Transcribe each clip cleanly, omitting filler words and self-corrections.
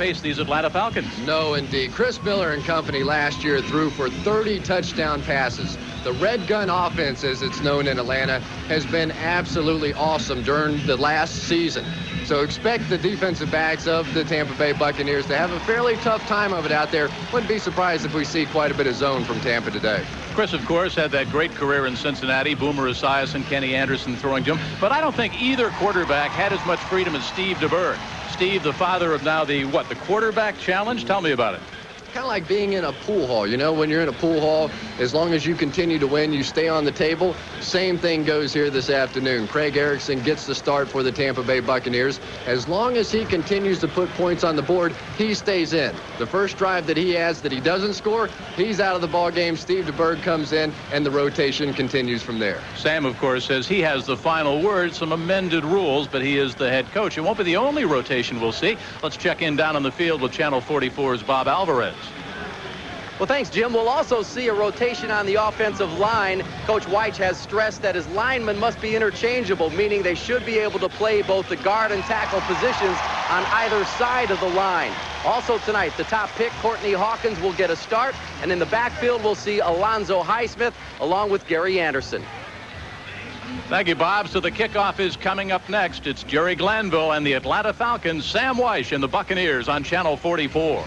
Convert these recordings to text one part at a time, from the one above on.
face these Atlanta Falcons. No, indeed. Chris Miller and company last year threw for 30 touchdown passes. The red gun offense, as it's known in Atlanta, has been absolutely awesome during the last season. So expect the defensive backs of the Tampa Bay Buccaneers to have a fairly tough time of it out there. Wouldn't be surprised if we see quite a bit of zone from Tampa today. Chris, of course, had that great career in Cincinnati. Boomer Esiason and Kenny Anderson throwing to him. But I don't think either quarterback had as much freedom as Steve DeBerg. Steve, the father of now the quarterback challenge? Tell me about it. Kind of like being in a pool hall. You know, when you're in a pool hall, as long as you continue to win, you stay on the table. Same thing goes here this afternoon. Craig Erickson gets the start for the Tampa Bay Buccaneers. As long as he continues to put points on the board, he stays in. The first drive that he has that he doesn't score, he's out of the ball game. Steve DeBerg comes in, and the rotation continues from there. Sam, of course, says he has the final word, some amended rules, but he is the head coach. It won't be the only rotation we'll see. Let's check in down on the field with Channel 44's Bob Alvarez. Well, thanks, Jim. We'll also see a rotation on the offensive line. Coach Weich has stressed that his linemen must be interchangeable, meaning they should be able to play both the guard and tackle positions on either side of the line. Also tonight, the top pick, Courtney Hawkins, will get a start. And in the backfield, we'll see Alonzo Highsmith along with Gary Anderson. Thank you, Bob. So the kickoff is coming up next. It's Jerry Glanville and the Atlanta Falcons, Sam Weich and the Buccaneers on Channel 44.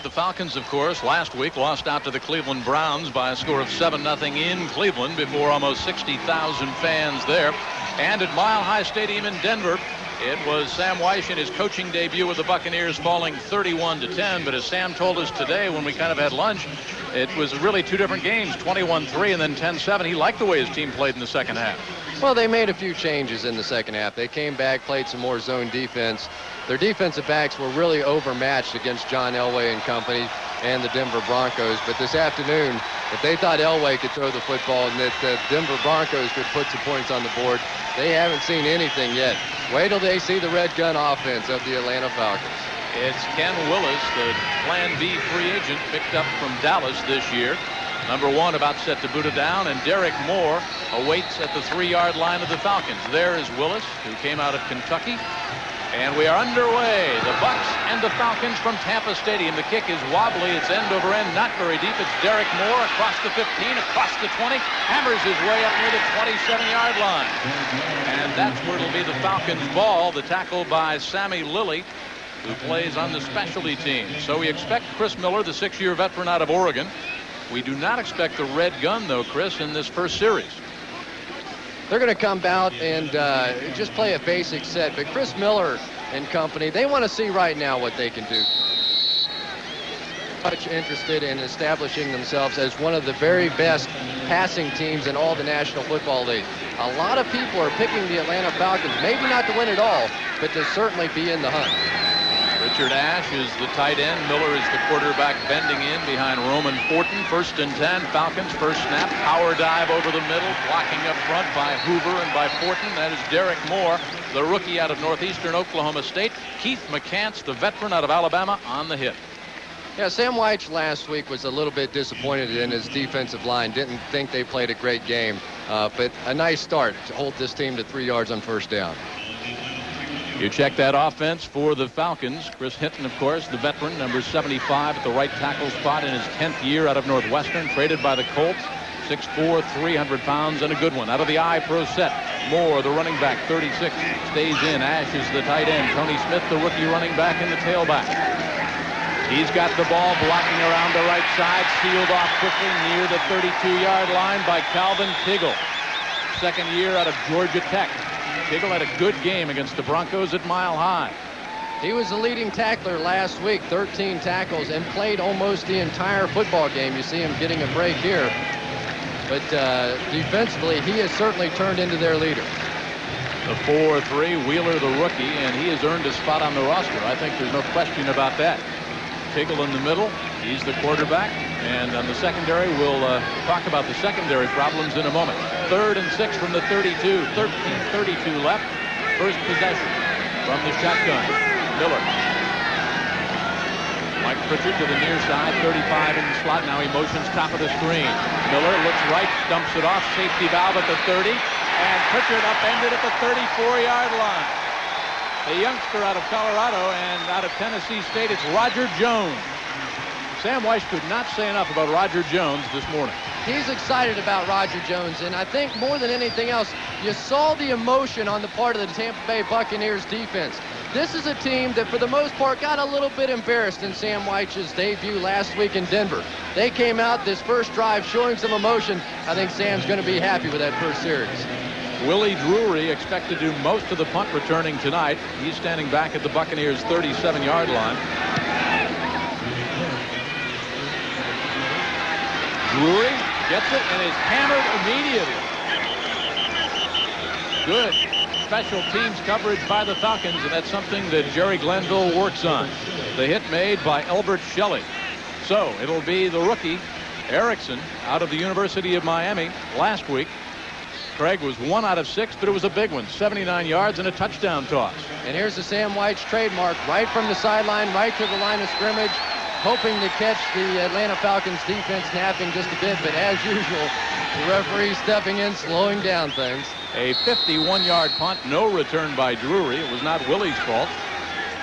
The Falcons, of course, last week lost out to the Cleveland Browns by a score of 7-0 in Cleveland before almost 60,000 fans there. And at Mile High Stadium in Denver, it was Sam Weich in his coaching debut with the Buccaneers falling 31-10. But as Sam told us today when we kind of had lunch, it was really two different games, 21-3 and then 10-7. He liked the way his team played in the second half. Well, they made a few changes in the second half. They came back, played some more zone defense. Their defensive backs were really overmatched against John Elway and company and the Denver Broncos. But this afternoon, if they thought Elway could throw the football and that the Denver Broncos could put some points on the board, they haven't seen anything yet. Wait till they see the red gun offense of the Atlanta Falcons. It's Ken Willis, the Plan B free agent picked up from Dallas this year. Number 1 about set to boot it down, and Derek Moore awaits at the 3-yard line of the Falcons. There is Willis, who came out of Kentucky. And we are underway. The Bucs and the Falcons from Tampa Stadium. The kick is wobbly. It's end over end, not very deep. It's Derek Moore across the 15, across the 20, hammers his way up near the 27-yard line. And that's where it'll be the Falcons' ball. The tackle by Sammy Lilly, who plays on the specialty team. So we expect Chris Miller, the 6-year veteran out of Oregon. We do not expect the red gun, though, Chris, in this first series. They're going to come out and just play a basic set. But Chris Miller and company, they want to see right now what they can do. Much interested in establishing themselves as one of the very best passing teams in all the National Football League. A lot of people are picking the Atlanta Falcons, maybe not to win it all, but to certainly be in the hunt. Richard Ash is the tight end. Miller is the quarterback bending in behind Roman Fortin. 1st and 10. Falcons first snap. Power dive over the middle. Blocking up front by Hoover and by Fortin. That is Derek Moore, the rookie out of Northeastern Oklahoma State. Keith McCants, the veteran out of Alabama, on the hit. Yeah, Sam Weich last week was a little bit disappointed in his defensive line. Didn't think they played a great game. But a nice start to hold this team to 3 yards on first down. You check that offense for the Falcons. Chris Hinton, of course, the veteran, number 75 at the right tackle spot in his 10th year out of Northwestern, traded by the Colts. 6'4", 300 pounds, and a good one. Out of the I-Pro set, Moore, the running back, 36, stays in. Ash is the tight end. Tony Smith, the rookie running back, in the tailback. He's got the ball blocking around the right side, sealed off quickly near the 32-yard line by Calvin Tiggle. 2nd year out of Georgia Tech. Tiggle had a good game against the Broncos at Mile High. He was the leading tackler last week, 13 tackles, and played almost the entire football game. You see him getting a break here. But defensively, he has certainly turned into their leader. The 4-3, Wheeler, the rookie, and he has earned a spot on the roster. I think there's no question about that. Tiggle in the middle. He's the quarterback. And on the secondary, we'll talk about the secondary problems in a moment. 3rd and 6 from the 32. 13:32 left. First possession from the shotgun. Miller. Mike Pritchard to the near side. 35 in the slot. Now he motions top of the screen. Miller looks right, dumps it off. Safety valve at the 30. And Pritchard upended at the 34-yard line. a youngster out of Colorado, and out of Tennessee State, it's Roger Jones. Sam Weiss could not say enough about Roger Jones this morning. He's excited about Roger Jones, and I think more than anything else, you saw the emotion on the part of the Tampa Bay Buccaneers defense. This is a team that, for the most part, got a little bit embarrassed in Sam Weich's debut last week in Denver. They came out this first drive showing some emotion. I think Sam's going to be happy with that first series. Willie Drury expected to do most of the punt returning tonight. He's standing back at the Buccaneers' 37-yard line. Drury gets it and is hammered immediately. Good special teams coverage by the Falcons, and that's something that Jerry Glanville works on. The hit made by Elbert Shelley. So it'll be the rookie Erickson out of the University of Miami last week. Craig was 1 out of 6, but it was a big one. 79 yards and a touchdown toss. And here's the Sam Weich trademark, right from the sideline, right to the line of scrimmage, hoping to catch the Atlanta Falcons defense napping just a bit, but as usual, the referee stepping in, slowing down things. A 51-yard punt, no return by Drury. It was not Willie's fault.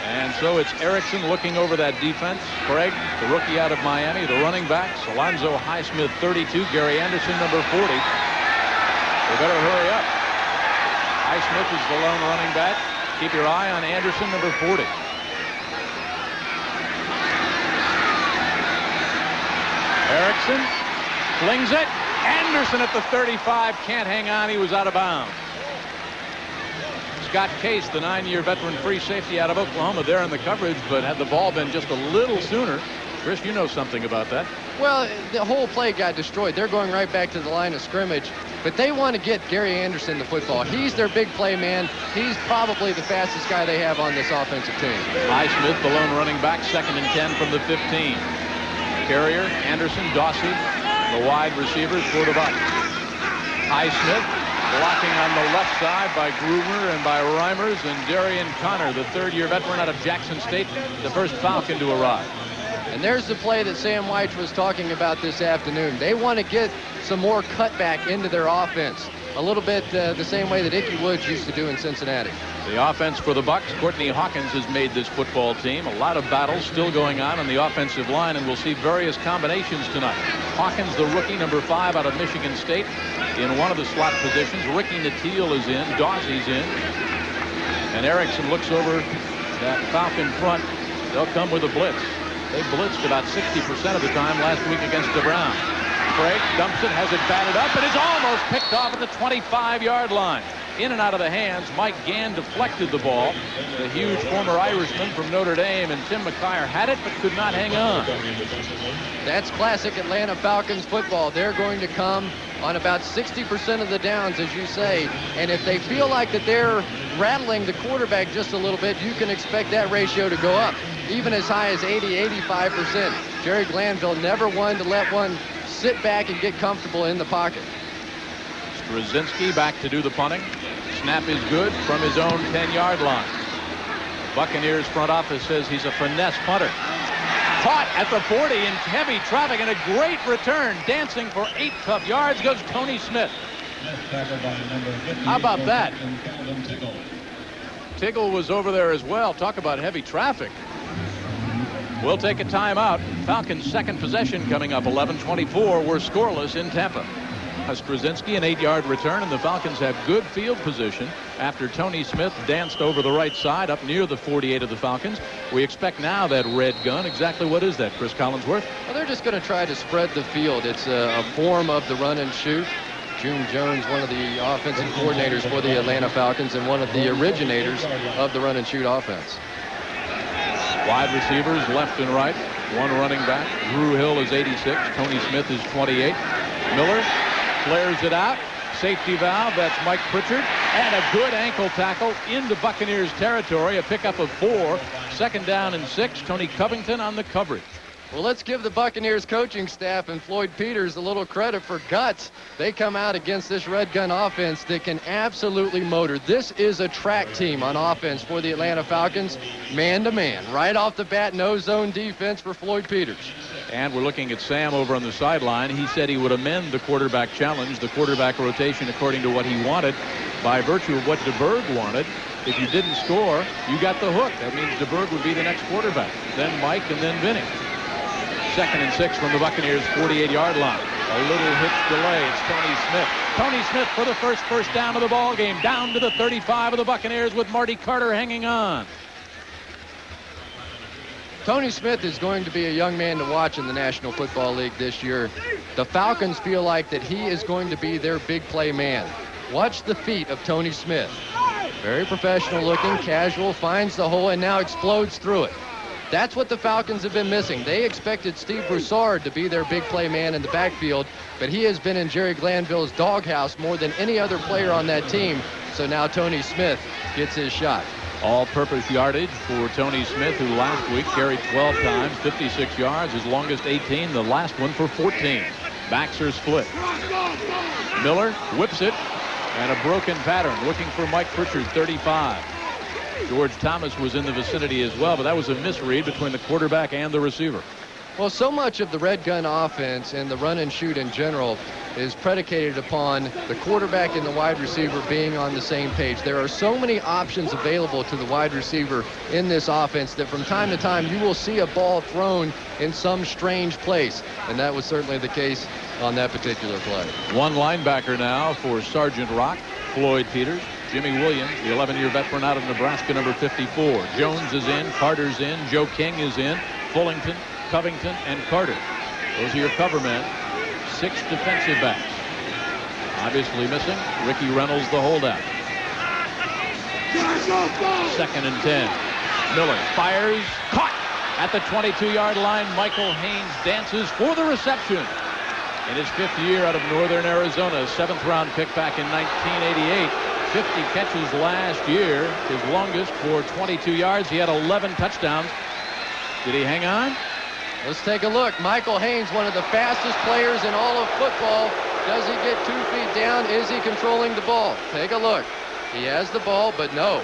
And so it's Erickson looking over that defense. Craig, the rookie out of Miami, the running backs, Alonzo Highsmith, 32, Gary Anderson, number 40. They better hurry up. Highsmith is the lone running back. Keep your eye on Anderson, number 40. Erickson flings it. Anderson at the 35 can't hang on. He was out of bounds. Scott Case, the 9-year veteran free safety out of Oklahoma, there in the coverage, but had the ball been just a little sooner. Chris, you know something about that. Well, the whole play got destroyed. They're going right back to the line of scrimmage, but they want to get Gary Anderson the football. He's their big play man. He's probably the fastest guy they have on this offensive team. Highsmith, the lone running back, 2nd and 10 from the 15. Carrier, Anderson, Dawsey, the wide receivers for the Bucs. Highsmith blocking on the left side by Groomer and by Reimers, and Darian Connor, the 3rd-year veteran out of Jackson State, the first Falcon to arrive. And there's the play that Sam Weich was talking about this afternoon. They want to get some more cutback into their offense. A little bit the same way that Ickey Woods used to do in Cincinnati. The offense for the Bucs, Courtney Hawkins has made this football team. A lot of battles still going on the offensive line, and we'll see various combinations tonight. Hawkins, the rookie, number 5 out of Michigan State, in one of the slot positions. Ricky Nattiel is in. Dawsey's in. And Erickson looks over that Falcon front. They'll come with a blitz. They blitzed about 60% of the time last week against the Browns. Craig dumps it, has it batted up, and is almost picked off at the 25-yard line. In and out of the hands. Mike Gann deflected the ball. The huge former Irishman from Notre Dame, and Tim McKyer had it but could not hang on. That's classic Atlanta Falcons football. They're going to come on about 60% of the downs, as you say, and if they feel like that they're rattling the quarterback just a little bit, you can expect that ratio to go up, even as high as 80-85%. Jerry Glanville never wanted to let one sit back and get comfortable in the pocket. Straczynski back to do the punting. Snap is good from his own 10-yard line. Buccaneers front office says he's a finesse punter. Caught at the 40 in heavy traffic, and a great return. Dancing for 8 tough yards goes Tony Smith. How about that? Tiggle was over there as well. Talk about heavy traffic. We'll take a timeout. Falcons' second possession coming up. 11:24. We're scoreless in Tampa. Straczynski, an 8-yard return, and the Falcons have good field position after Tony Smith danced over the right side up near the 48 of the Falcons. We expect now that red gun. Exactly what is that, Chris Collinsworth? Well, they're just going to try to spread the field. It's a form of the run and shoot. June Jones, one of the offensive coordinators for the Atlanta Falcons and one of the originators of the run and shoot offense. Wide receivers left and right. One running back. Drew Hill is 86. Tony Smith is 28. Miller flares it out. Safety valve. That's Mike Pritchard. And a good ankle tackle into Buccaneers territory. A pickup of 4. 2nd down and 6. Tony Covington on the coverage. Well, let's give the Buccaneers coaching staff and Floyd Peters a little credit for guts. They come out against this red gun offense that can absolutely motor. This is a track team on offense for the Atlanta Falcons, man-to-man. Right off the bat, no zone defense for Floyd Peters. And we're looking at Sam over on the sideline. He said he would amend the quarterback challenge, the quarterback rotation, according to what he wanted. by virtue of what DeBerg wanted. If you didn't score, you got the hook. That means DeBerg would be the next quarterback. Then Mike and then Vinny. 2nd and 6 from the Buccaneers 48-yard line. A little hitch delay. It's Tony Smith. Tony Smith for the first down of the ball game. Down to the 35 of the Buccaneers with Marty Carter hanging on. Tony Smith is going to be a young man to watch in the National Football League this year. The Falcons feel like that he is going to be their big play man. Watch the feet of Tony Smith. Very professional looking, casual, finds the hole and now explodes through it. That's what the Falcons have been missing. They expected Steve Broussard to be their big play man in the backfield, but he has been in Jerry Glanville's doghouse more than any other player on that team. So now Tony Smith gets his shot. All-purpose yardage for Tony Smith, who last week carried 12 times, 56 yards, his longest 18, the last one for 14. Backs are split. Miller whips it, and a broken pattern, looking for Mike Pritchard, 35. George Thomas was in the vicinity as well, but that was a misread between the quarterback and the receiver. Well, so much of the red gun offense and the run and shoot in general is predicated upon the quarterback and the wide receiver being on the same page. There are so many options available to the wide receiver in this offense that from time to time you will see a ball thrown in some strange place, and that was certainly the case on that particular play. One linebacker now for Sergeant Rock, Floyd Peters. Jimmy Williams, the 11-year veteran out of Nebraska, number 54. Jones is in, Carter's in, Joe King is in, Fullington, Covington, and Carter. Those are your cover men. 6 defensive backs. Obviously missing Ricky Reynolds, the holdout. 2nd and 10. Miller fires, caught at the 22-yard line. Michael Haynes dances for the reception. In his 5th year out of Northern Arizona, 7th-round pick back in 1988. 50 catches last year, his longest for 22 yards. He had 11 touchdowns. Did he hang on? Let's take a look. Michael Haynes, one of the fastest players in all of football. Does he get 2 feet down? Is he controlling the ball? Take a look. He has the ball, but no.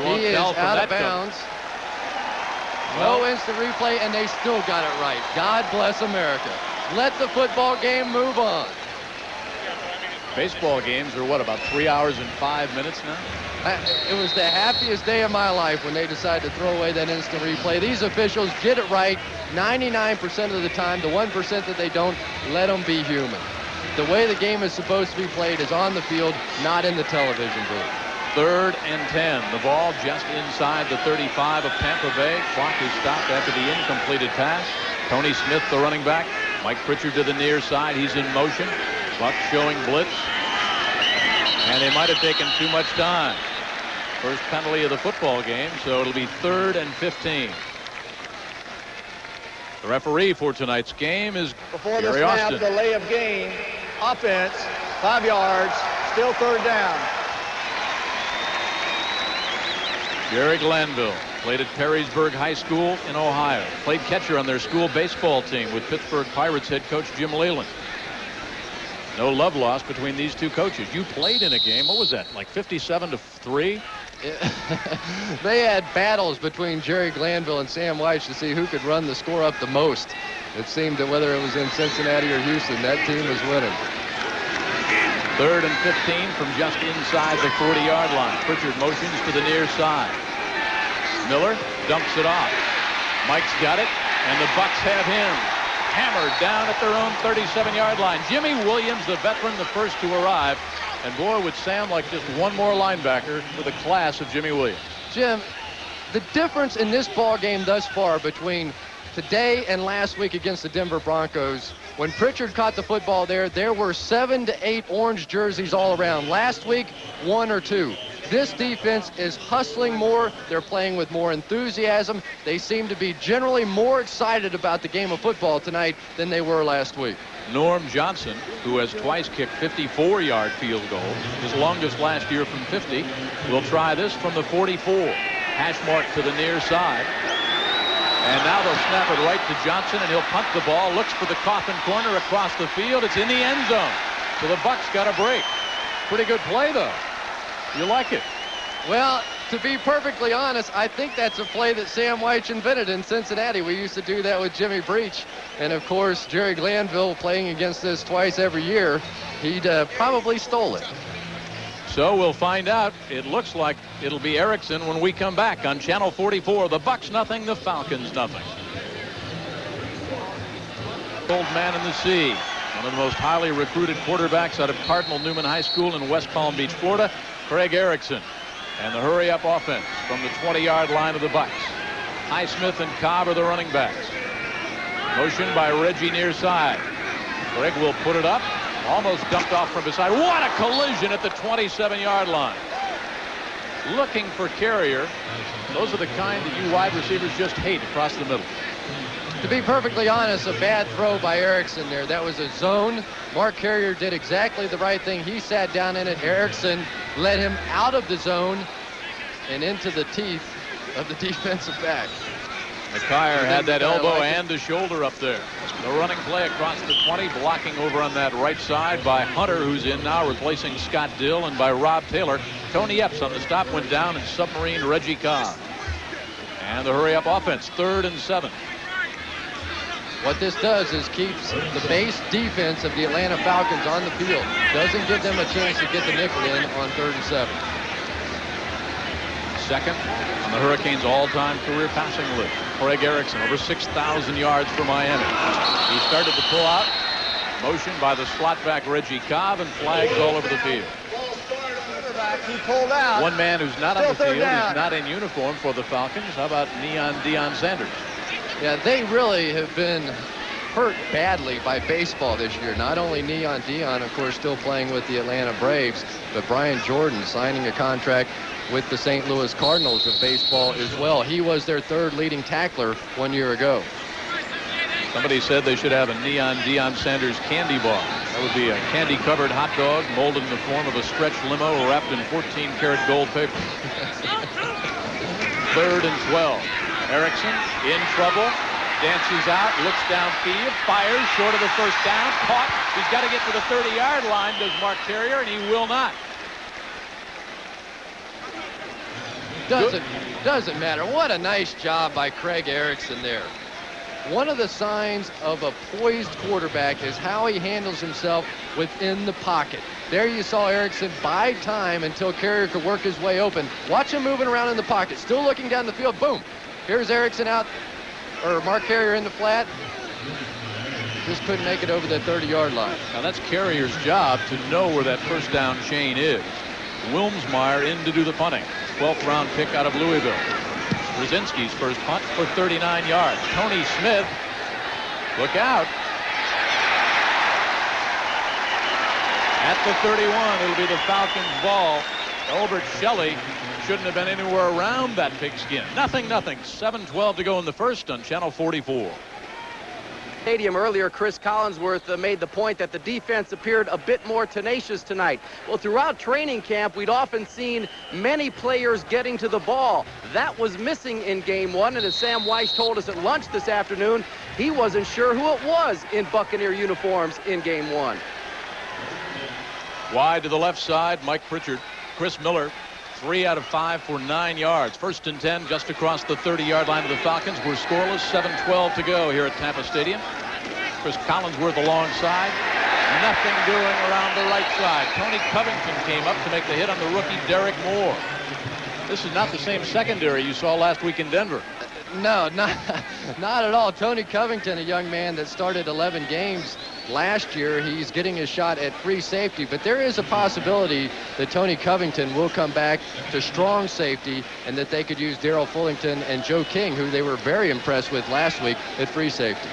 He is out of bounds. No instant replay, and they still got it right. God bless America. Let the football game move on. Baseball games are, what, about 3 hours and 5 minutes now? It was the happiest day of my life when they decided to throw away that instant replay. These officials get it right 99% of the time. The 1% that they don't, let them be human. The way the game is supposed to be played is on the field, not in the television booth. 3rd and 10. The ball just inside the 35 of Tampa Bay. Clock is stopped after the incompleted pass. Tony Smith, the running back. Mike Pritchard to the near side. He's in motion. Buck showing blitz. And they might have taken too much time. First penalty of the football game, so it'll be 3rd and 15. The referee for tonight's game is Before Gary the snap, Austin. delay of game, offense, 5 yards, still 3rd down. Jerry Glanville played at Perrysburg High School in Ohio. Played catcher on their school baseball team with Pittsburgh Pirates head coach Jim Leyland. No love lost between these two coaches. You played in a game, what was that, like 57-3? They had battles between Jerry Glanville and Sam Weich to see who could run the score up the most. It seemed that whether it was in Cincinnati or Houston, that team was winning. 3rd and 15 from just inside the 40-yard line. Pritchard motions to the near side. Miller dumps it off. Mike's got it, and the Bucs have him. Hammered down at their own 37-yard line. Jimmy Williams, the veteran, the first to arrive. And boy, would sound like just one more linebacker with a class of Jimmy Williams. Jim, the difference in this ball game thus far between today and last week against the Denver Broncos, when Pritchard caught the football there were 7 to 8 orange jerseys all around. Last week, 1 or 2. This defense is hustling more. They're playing with more enthusiasm. They seem to be generally more excited about the game of football tonight than they were last week. Norm Johnson, who has twice kicked 54-yard field goals, his longest last year from 50, will try this from the 44. Hash mark to the near side. And now they'll snap it right to Johnson, and he'll punt the ball, looks for the coffin corner across the field. It's in the end zone. So the Bucs got a break. Pretty good play, though. You like it? Well, to be perfectly honest, I think that's a play that Sam Weich invented in Cincinnati. We used to do that with Jimmy Breach. And, of course, Jerry Glanville playing against this twice every year. He'd probably stole it. so. We'll find out. It looks like it'll be Erickson when we come back on Channel 44. The Bucs nothing, the Falcons nothing. Old man in the sea. One of the most highly recruited quarterbacks out of Cardinal Newman High School in West Palm Beach, Florida, Craig Erickson. And the hurry-up offense from the 20-yard line of the Bucs. Highsmith and Cobb are the running backs. Motion by Reggie near side. Craig will put it up. Almost dumped off from his side. What a collision at the 27-yard line. Looking for Carrier. Those are the kind that you wide receivers just hate across the middle. To be perfectly honest, a bad throw by Erickson there. That was a zone. Mark Carrier did exactly the right thing. He sat down in it. Erickson led him out of the zone and into the teeth of the defensive back. McKyer had that elbow and the shoulder up there. The running play across the 20, blocking over on that right side by Hunter, who's in now, replacing Scott Dill, and by Rob Taylor. Tony Epps on the stop went down and submarined Reggie Cobb. And the hurry-up offense, 3rd and 7. What this does is keeps the base defense of the Atlanta Falcons on the field. Doesn't give them a chance to get the nickel in on 3rd and 7. Second on the Hurricanes' all-time career passing list. Craig Erickson, over 6,000 yards for Miami. He started to pull out. Motion by the slot back Reggie Cobb, and flags all over the field. He pulled out. One man who's not on the field, who's not in uniform for the Falcons. How about Neon Deion Sanders? Yeah, they really have been hurt badly by baseball this year. Not only Neon Deion, of course, still playing with the Atlanta Braves, but Brian Jordan signing a contract with the St. Louis Cardinals of baseball as well. He was their 3rd leading tackler 1 year ago. Somebody said they should have a Neon Deion Sanders candy bar. That would be a candy-covered hot dog molded in the form of a stretch limo wrapped in 14-karat gold paper. 3rd and 12. Erickson in trouble. Dances out, looks downfield, fires short of the first down, caught. He's got to get to the 30-yard line, does Mark Carrier, and he will not. Doesn't matter. What a nice job by Craig Erickson there. One of the signs of a poised quarterback is how he handles himself within the pocket. There you saw Erickson bide time until Carrier could work his way open. Watch him moving around in the pocket, still looking down the field. Boom. Here's Erickson out, or Mark Carrier in the flat. Just couldn't make it over that 30-yard line. Now that's Carrier's job to know where that first down chain is. Wilmsmeyer in to do the punting. 12th round pick out of Louisville. Brzezinski's first punt for 39 yards. Tony Smith, look out. At the 31, it'll be the Falcons' ball. Albert Shelley shouldn't have been anywhere around that pigskin. Nothing. 7:12 to go in the first on Channel 44. Stadium earlier, Chris Collinsworth made the point that the defense appeared a bit more tenacious tonight. Well, throughout training camp, we'd often seen many players getting to the ball. That was missing in game 1, and as Sam Weiss told us at lunch this afternoon, he wasn't sure who it was in Buccaneer uniforms in game 1. Wide to the left side, Mike Pritchard. Chris Miller, 3 out of 5 for 9 yards. 1st and 10 just across the 30-yard line of the Falcons. We're scoreless, 7:12 to go here at Tampa Stadium. Chris Collinsworth alongside. Nothing doing around the right side. Tony Covington came up to make the hit on the rookie Derek Moore. This is not the same secondary you saw last week in Denver. No, not at all. Tony Covington, a young man that started 11 games last year. He's getting his shot at free safety, but there is a possibility that Tony Covington will come back to strong safety and that they could use Darrell Fullington and Joe King, who they were very impressed with last week at free safety.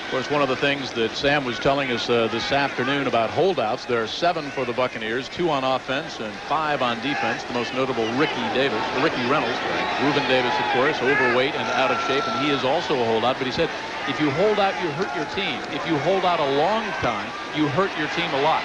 Of course, one of the things that Sam was telling us this afternoon about holdouts, there are 7 for the Buccaneers, 2 on offense and 5 on defense. The most notable, Ricky Reynolds. Reuben Davis, of course, overweight and out of shape, and he is also a holdout. But he said, if you hold out, you hurt your team. If you hold out a long time, you hurt your team a lot.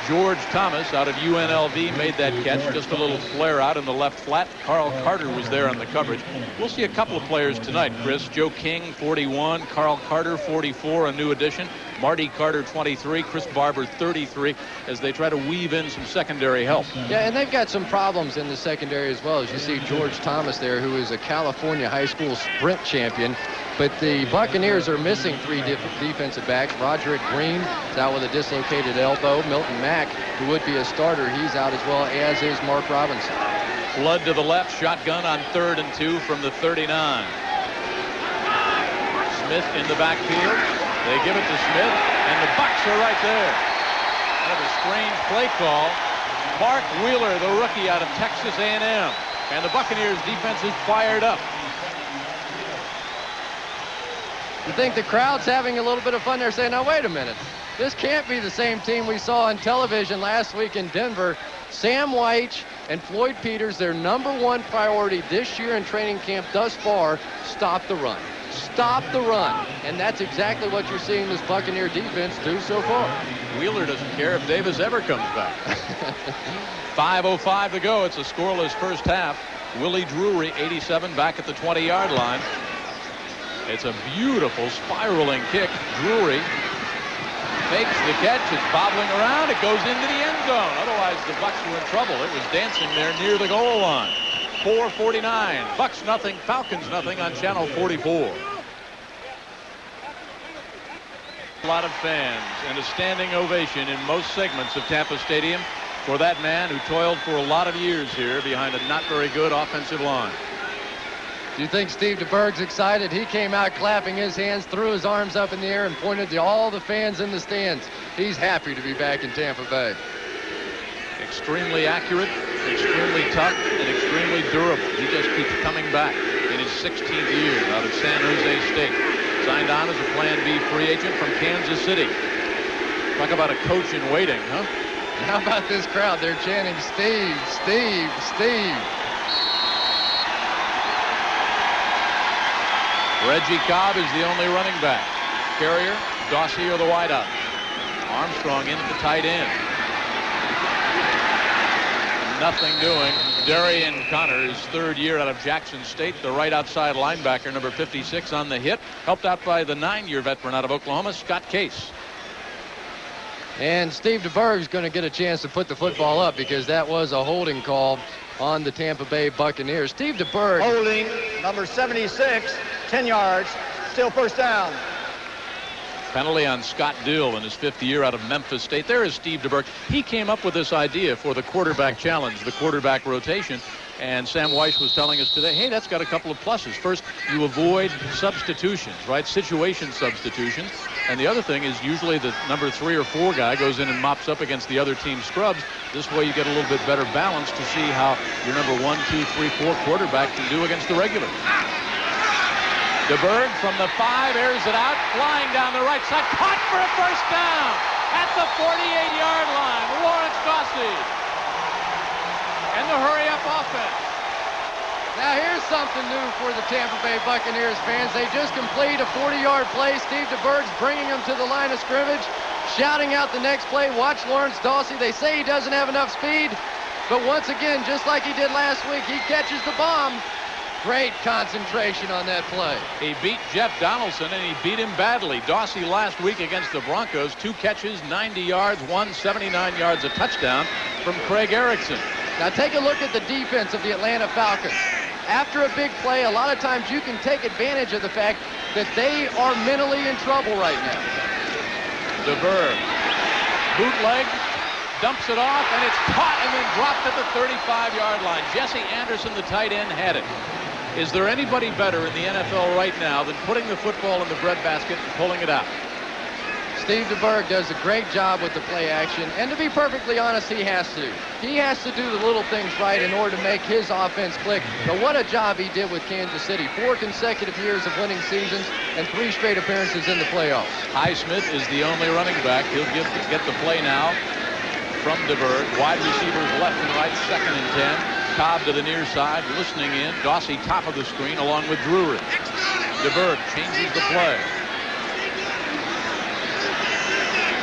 George Thomas out of UNLV made that catch. Just a little flare out in the left flat. Carl Carter was there on the coverage. We'll see a couple of players tonight, Chris. Joe King, 41. Carl Carter, 44, a new addition. Marty Carter, 23. Chris Barber, 33, as they try to weave in some secondary help. Yeah, and they've got some problems in the secondary as well. As you see George Thomas there, who is a California high school sprint champion. But the Buccaneers are missing 3 defensive backs. Roderick Green is out with a dislocated elbow. Milton Mack, who would be a starter, he's out as well, as is Mark Robinson. Flood to the left, shotgun on 3rd and 2 from the 39. Smith in the backfield. They give it to Smith, and the Bucs are right there. Kind of a strange play call. Mark Wheeler, the rookie out of Texas A&M. And the Buccaneers defense is fired up. You think the crowd's having a little bit of fun there, saying, now wait a minute, this can't be the same team we saw on television last week in Denver. Sam White and Floyd Peters, their #1 priority this year in training camp thus far, stop the run. Stop the run. And that's exactly what you're seeing this Buccaneer defense do so far. Wheeler doesn't care if Davis ever comes back. 5:05 to go. It's a scoreless first half. Willie Drury, 87, back at the 20-yard line. It's a beautiful spiraling kick. Drury fakes the catch. It's bobbling around. It goes into the end zone. Otherwise, the Bucs were in trouble. It was dancing there near the goal line. 4:49. Bucs nothing. Falcons nothing on Channel 44. A lot of fans and a standing ovation in most segments of Tampa Stadium for that man who toiled for a lot of years here behind a not very good offensive line. Do you think Steve DeBerg's excited? He came out clapping his hands, threw his arms up in the air, and pointed to all the fans in the stands. He's happy to be back in Tampa Bay. Extremely accurate, extremely tough, and extremely durable. He just keeps coming back in his 16th year out of San Jose State. Signed on as a Plan B free agent from Kansas City. Talk about a coach in waiting, huh? How about this crowd? They're chanting, Steve, Steve, Steve. Reggie Cobb is the only running back. Carrier, Dawsey are the wideout. Armstrong in at the tight end. Nothing doing. Darian Connor, his 3rd year out of Jackson State, the right outside linebacker, number 56 on the hit, helped out by the 9-year veteran out of Oklahoma, Scott Case. And Steve DeBerg's going to get a chance to put the football up because that was a holding call on the Tampa Bay Buccaneers. Steve DeBerg. Holding, number 76, 10 yards, still first down. Penalty on Scott Dill in his 5th year out of Memphis State. There is Steve DeBerg. He came up with this idea for the quarterback challenge, the quarterback rotation. And Sam Weiss was telling us today, hey, that's got a couple of pluses. First, you avoid substitutions, right? Situation substitutions. And the other thing is usually the number 3 or 4 guy goes in and mops up against the other team's scrubs. This way you get a little bit better balance to see how your number 1, 2, 3, 4 quarterback can do against the regulars. DeBerg from the 5 airs it out, flying down the right side, caught for a first down at the 48-yard line. Lawrence Dawsey and the hurry-up offense. Now here's something new for the Tampa Bay Buccaneers fans. They just completed a 40-yard play. Steve DeBerg's bringing them to the line of scrimmage, shouting out the next play. Watch Lawrence Dawsey. They say he doesn't have enough speed, but once again, just like he did last week, he catches the bomb. Great concentration on that play. He beat Jeff Donaldson, and he beat him badly. Dawsey last week against the Broncos, 2 catches, 90 yards, 179 yards, a touchdown from Craig Erickson. Now take a look at the defense of the Atlanta Falcons. After a big play, a lot of times you can take advantage of the fact that they are mentally in trouble right now. DeBerg, bootleg, dumps it off, and it's caught and then dropped at the 35-yard line. Jesse Anderson, the tight end, had it. Is there anybody better in the NFL right now than putting the football in the breadbasket and pulling it out? Steve DeBerg does a great job with the play action, and to be perfectly honest, he has to. He has to do the little things right in order to make his offense click. But what a job he did with Kansas City. 4 consecutive years of winning seasons and 3 straight appearances in the playoffs. Highsmith is the only running back. He'll get the play now from DeBerg. Wide receivers left and right, 2nd and 10. Cobb to the near side, listening in. Dawsey top of the screen along with Drury. DeBerg changes the play.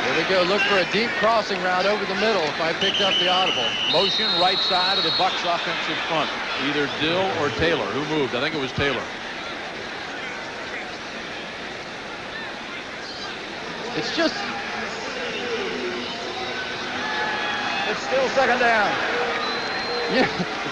Here we go. Look for a deep crossing route over the middle if I picked up the audible. Motion right side of the Bucs offensive front. Either Dill or Taylor. Who moved? I think it was Taylor. It's still 2nd down.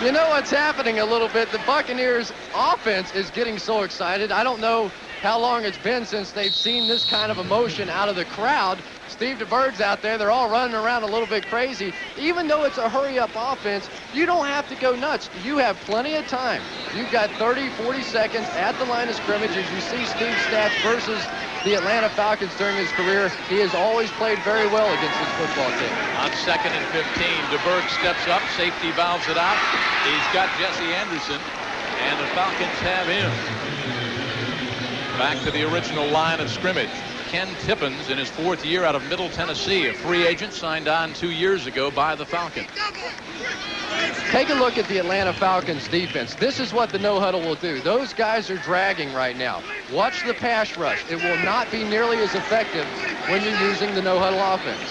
You know what's happening a little bit? The Buccaneers offense is getting so excited. I don't know how long it's been since they've seen this kind of emotion out of the crowd. Steve DeBerg's out there. They're all running around a little bit crazy. Even though it's a hurry-up offense, you don't have to go nuts. You have plenty of time. You've got 30, 40 seconds at the line of scrimmage. As you see Steve's stats versus the Atlanta Falcons during his career, he has always played very well against this football team. On 2nd and 15, DeBerg steps up. Safety valves it out. He's got Jesse Anderson, and the Falcons have him. Back to the original line of scrimmage. Ken Tippins in his 4th year out of Middle Tennessee, a free agent signed on 2 years ago by the Falcons. Take a look at the Atlanta Falcons defense. This is what the no huddle will do. Those guys are dragging right now. Watch the pass rush. It will not be nearly as effective when you're using the no huddle offense.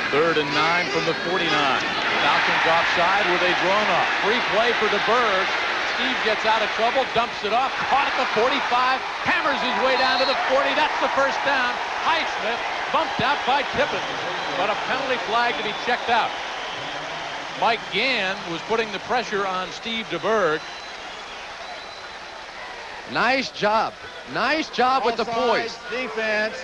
3rd and 9 from the 49. Falcons offside with a drawn up. Free play for DeBerg. Steve gets out of trouble, dumps it off, caught at the 45, hammers his way down to the 40. That's the first down. Highsmith bumped out by Tippins, but a penalty flag to be checked out. Mike Gann was putting the pressure on Steve DeBerg. Nice job. Nice job with the poise. Defense.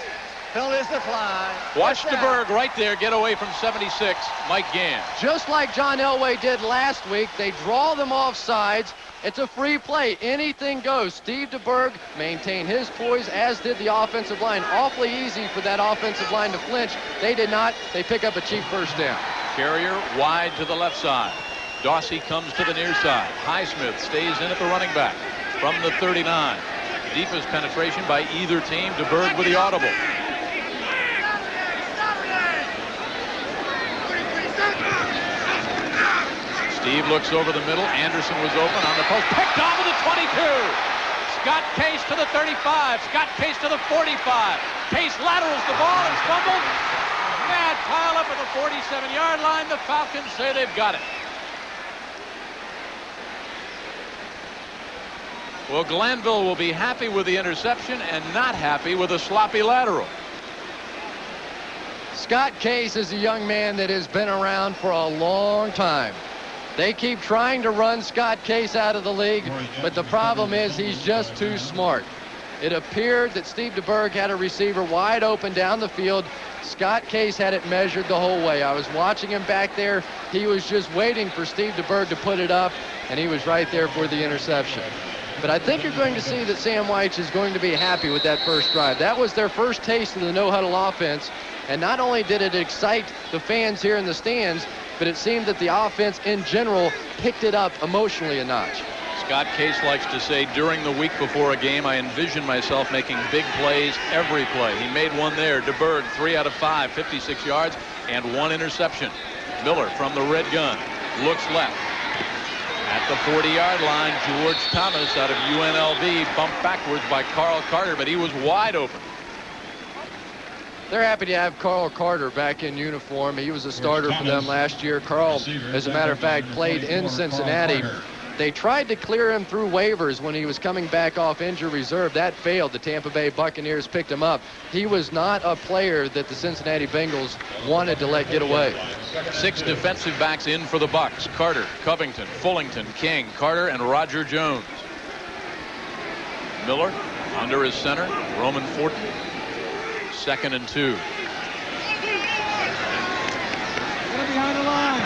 Penalties decline. Watch DeBerg right there get away from 76, Mike Gann. Just like John Elway did last week, they draw them off sides. It's a free play. Anything goes. Steve DeBerg maintained his poise, as did the offensive line. Awfully easy for that offensive line to flinch. They did not. They pick up a cheap first down. Carrier wide to the left side. Dawsey comes to the near side. Highsmith stays in at the running back from the 39. Deepest penetration by either team. DeBerg with the audible. Steve looks over the middle. Anderson was open on the post. Picked off of the 22. Scott Case to the 35. Scott Case to the 45. Case laterals the ball and fumbled. Bad pile up at the 47-yard line. The Falcons say they've got it. Well, Glanville will be happy with the interception and not happy with a sloppy lateral. Scott Case is a young man that has been around for a long time. They keep trying to run Scott Case out of the league, but the problem is he's just too smart. It appeared that Steve DeBerg had a receiver wide open down the field. Scott Case had it measured the whole way. I was watching him back there. He was just waiting for Steve DeBerg to put it up, and he was right there for the interception. But I think you're going to see that Sam Wyche is going to be happy with that first drive. That was their first taste of the no-huddle offense, and not only did it excite the fans here in the stands, but it seemed that the offense in general picked it up emotionally a notch. Scott Case likes to say, during the week before a game, I envision myself making big plays every play. He made one there. DeBerg, 3 out of 5, 56 yards, and 1 interception. Miller from the red gun looks left. At the 40-yard line, George Thomas out of UNLV bumped backwards by Carl Carter, but he was wide open. They're happy to have Carl Carter back in uniform. He was a starter for them last year. Carl, as a matter of fact, played in Cincinnati. They tried to clear him through waivers when he was coming back off injury reserve. That failed. The Tampa Bay Buccaneers picked him up. He was not a player that the Cincinnati Bengals wanted to let get away. 6 defensive backs in for the Bucs. Carter, Covington, Fullington, King, Carter, and Roger Jones. Miller under his center. Roman Fortin. 2nd and 2. Behind the line.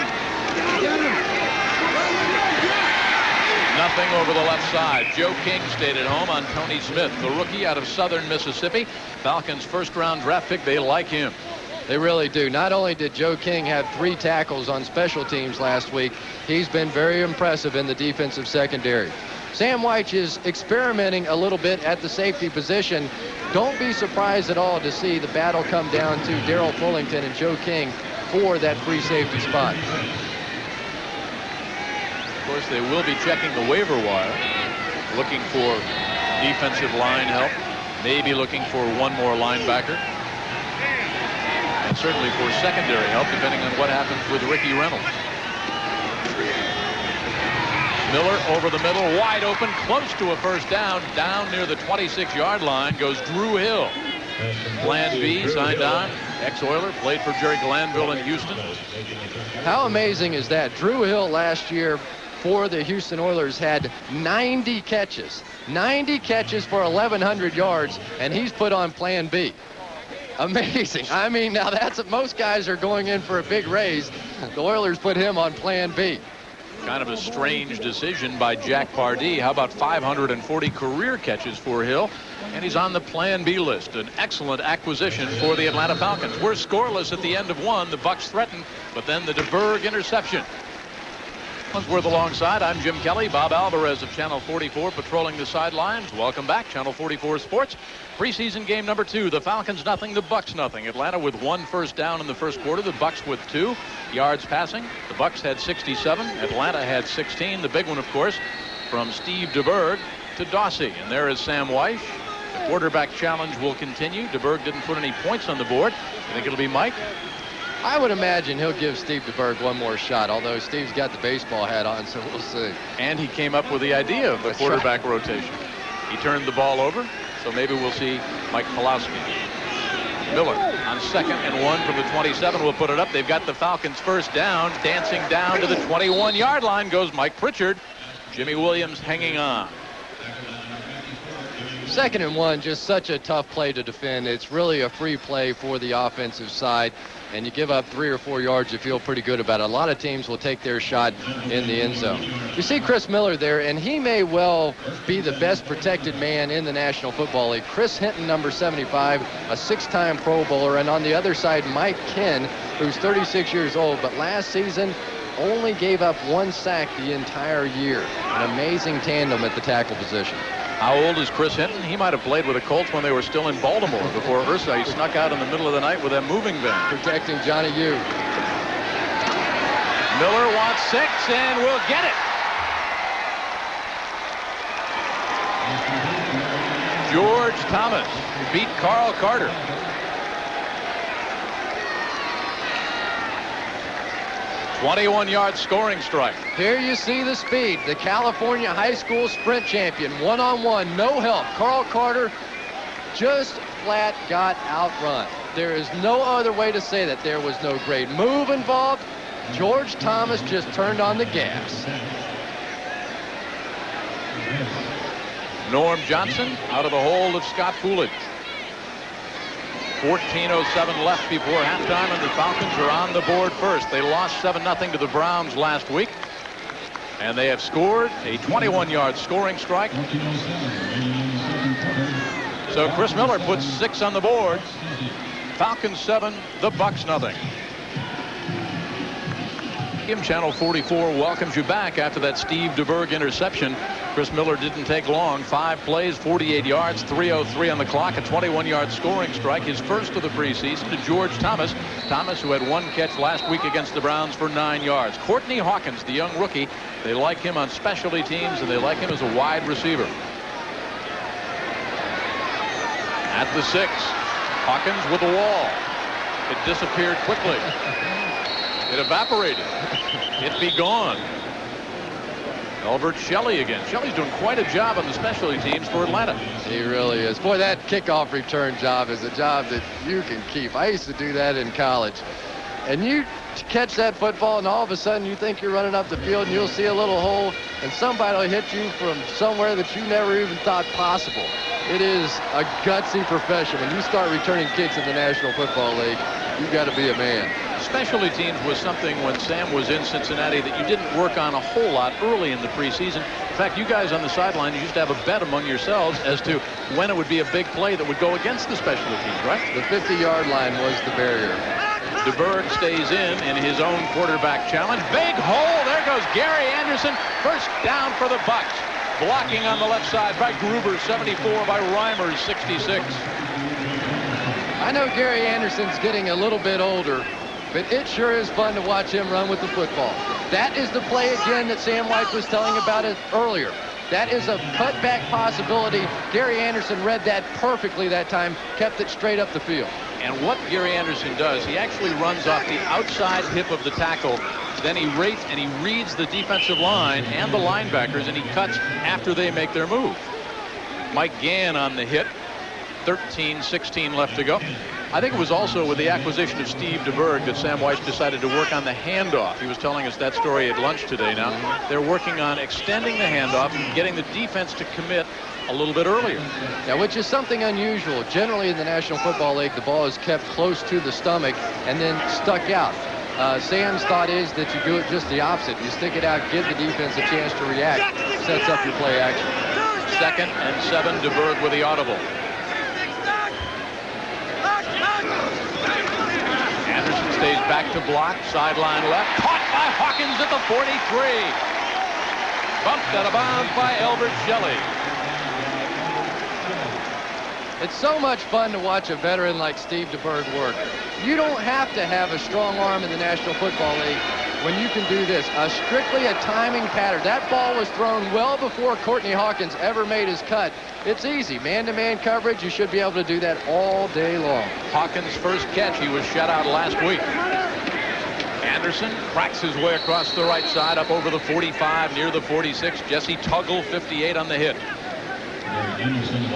Nothing over the left side. Joe King stayed at home on Tony Smith, the rookie out of Southern Mississippi. Falcons' first-round draft pick. They like him. They really do. Not only did Joe King have 3 tackles on special teams last week, he's been very impressive in the defensive secondary. Sam Wyche is experimenting a little bit at the safety position. Don't be surprised at all to see the battle come down to Darrell Fullington and Joe King for that free safety spot. Of course, they will be checking the waiver wire, looking for defensive line help, maybe looking for one more linebacker, and certainly for secondary help, depending on what happens with Ricky Reynolds. Miller over the middle, wide open, close to a first down. Down near the 26-yard line goes Drew Hill. Plan B signed on. Ex-Oiler, played for Jerry Glanville in Houston. How amazing is that? Drew Hill last year for the Houston Oilers had 90 catches. 90 catches for 1,100 yards, and he's put on Plan B. Amazing. I mean, now that's most guys are going in for a big raise. The Oilers put him on Plan B. Kind of a strange decision by Jack Pardee. How about 540 career catches for Hill? And he's on the Plan B list. An excellent acquisition for the Atlanta Falcons. We're scoreless at the end of one. The Bucs threaten, but then the DeBerg interception. Worth alongside. I'm Jim Kelly. Bob Alvarez of Channel 44 patrolling the sidelines. Welcome back. Channel 44 Sports. Preseason game number 2. The Falcons nothing, the Bucs nothing. Atlanta with 1 first down in the first quarter. The Bucs with 2 yards passing. The Bucs had 67. Atlanta had 16. The big one, of course, from Steve DeBerg to Dawsey. And there is Sam Weish. The quarterback challenge will continue. DeBerg didn't put any points on the board. I think it'll be Mike. I would imagine he'll give Steve DeBerg one more shot, although Steve's got the baseball hat on, so we'll see. And he came up with the idea of the quarterback rotation. He turned the ball over, so maybe we'll see Mike Pawlowski. Miller on 2nd and 1 from the 27 will put it up. They've got the Falcons first down. Dancing down to the 21-yard line goes Mike Pritchard. Jimmy Williams hanging on. 2nd and 1, just such a tough play to defend. It's really a free play for the offensive side, and you give up 3 or 4 yards, you feel pretty good about it. A lot of teams will take their shot in the end zone. You see Chris Miller there, and he may well be the best protected man in the National Football League. Chris Hinton, number 75, a 6-time Pro Bowler, and on the other side, Mike Ken, who's 36 years old, but last season only gave up 1 sack the entire year. An amazing tandem at the tackle position. How old is Chris Hinton? He might have played with the Colts when they were still in Baltimore before Ursa. He snuck out in the middle of the night with that moving van. Protecting Johnny Yu. Miller wants 6 and will get it. George Thomas beat Carl Carter. ...21-yard scoring strike. Here you see the speed. The California high school sprint champion, one-on-one, no help. Carl Carter just flat got outrun. There is no other way to say that. There was no great move involved. George Thomas just turned on the gas. Norm Johnson out of the hold of Scott Foolidge. 14:07 left before halftime, and the Falcons are on the board first. They lost 7-0 to the Browns last week, and they have scored a 21-yard scoring strike. So Chris Miller puts 6 on the board. Falcons 7, the Bucs nothing. Channel 44 welcomes you back after that Steve DeBerg interception. Chris Miller didn't take long. 5 plays, 48 yards, 3:03 on the clock, a 21-yard scoring strike, his first of the preseason, to George Thomas. Thomas, who had 1 catch last week against the Browns for 9 yards. Courtney Hawkins, the young rookie, they like him on specialty teams, and they like him as a wide receiver. At the 6, Hawkins with the wall. It disappeared quickly. It evaporated. It be gone. Albert Shelley again. Shelley's doing quite a job on the specialty teams for Atlanta. He really is. Boy, that kickoff return job is a job that you can keep. I used to do that in college. And you catch that football, and all of a sudden you think you're running up the field, and you'll see a little hole, and somebody will hit you from somewhere that you never even thought possible. It is a gutsy profession. When you start returning kicks in the National Football League, you've got to be a man. Specialty teams was something when Sam was in Cincinnati that you didn't work on a whole lot early in the preseason. In fact, you guys on the sideline, you used to have a bet among yourselves as to when it would be a big play that would go against the specialty teams, right? The 50-yard line was the barrier. DeBerg stays in his own quarterback challenge. Big hole. There goes Gary Anderson. First down for the Bucs. Blocking on the left side by Gruber, 74, by Reimers, 66. I know Gary Anderson's getting a little bit older, but it sure is fun to watch him run with the football. That is the play again that Sam White was telling about it earlier. That is a cutback possibility. Gary Anderson read that perfectly that time, kept it straight up the field. And what Gary Anderson does, he actually runs off the outside hip of the tackle. Then he rates and he reads the defensive line and the linebackers, and he cuts after they make their move. Mike Gann on the hit. 13-16 left to go. I think it was also with the acquisition of Steve DeBerg that Sam Wyche decided to work on the handoff. He was telling us that story at lunch today. Now they're working on extending the handoff and getting the defense to commit a little bit earlier. Yeah, which is something unusual. Generally in the National Football League, the ball is kept close to the stomach and then stuck out. Sam's thought is that you do it just the opposite. You stick it out, give the defense a chance to react. Sets up your play action. 2nd and 7, DeBerg with the audible. Anderson stays back to block, sideline left, caught by Hawkins at the 43. Bumped out of bounds by Elbert Shelley. It's so much fun to watch a veteran like Steve DeBerg work. You don't have to have a strong arm in the National Football League when you can do this. Strictly a timing pattern. That ball was thrown well before Courtney Hawkins ever made his cut. It's easy. Man-to-man coverage, you should be able to do that all day long. Hawkins' first catch, he was shut out last week. Anderson cracks his way across the right side up over the 45, near the 46. Jesse Tuggle, 58 on the hit.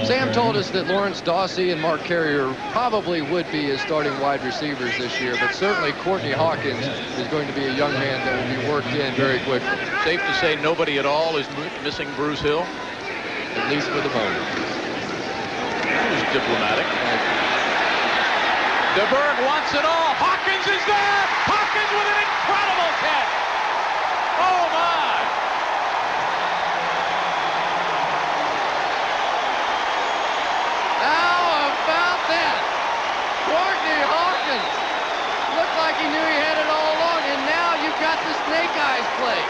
Sam told us that Lawrence Dawsey and Mark Carrier probably would be his starting wide receivers this year, but certainly Courtney Hawkins is going to be a young man that will be worked in very quickly. Safe to say nobody at all is missing Bruce Hill? At least for the moment. That was diplomatic. DeBerg wants it all. Hawkins is there! Hawkins with an incredible catch! Oh, my! Courtney Hawkins looked like he knew he had it all along, and now you've got the snake eyes play.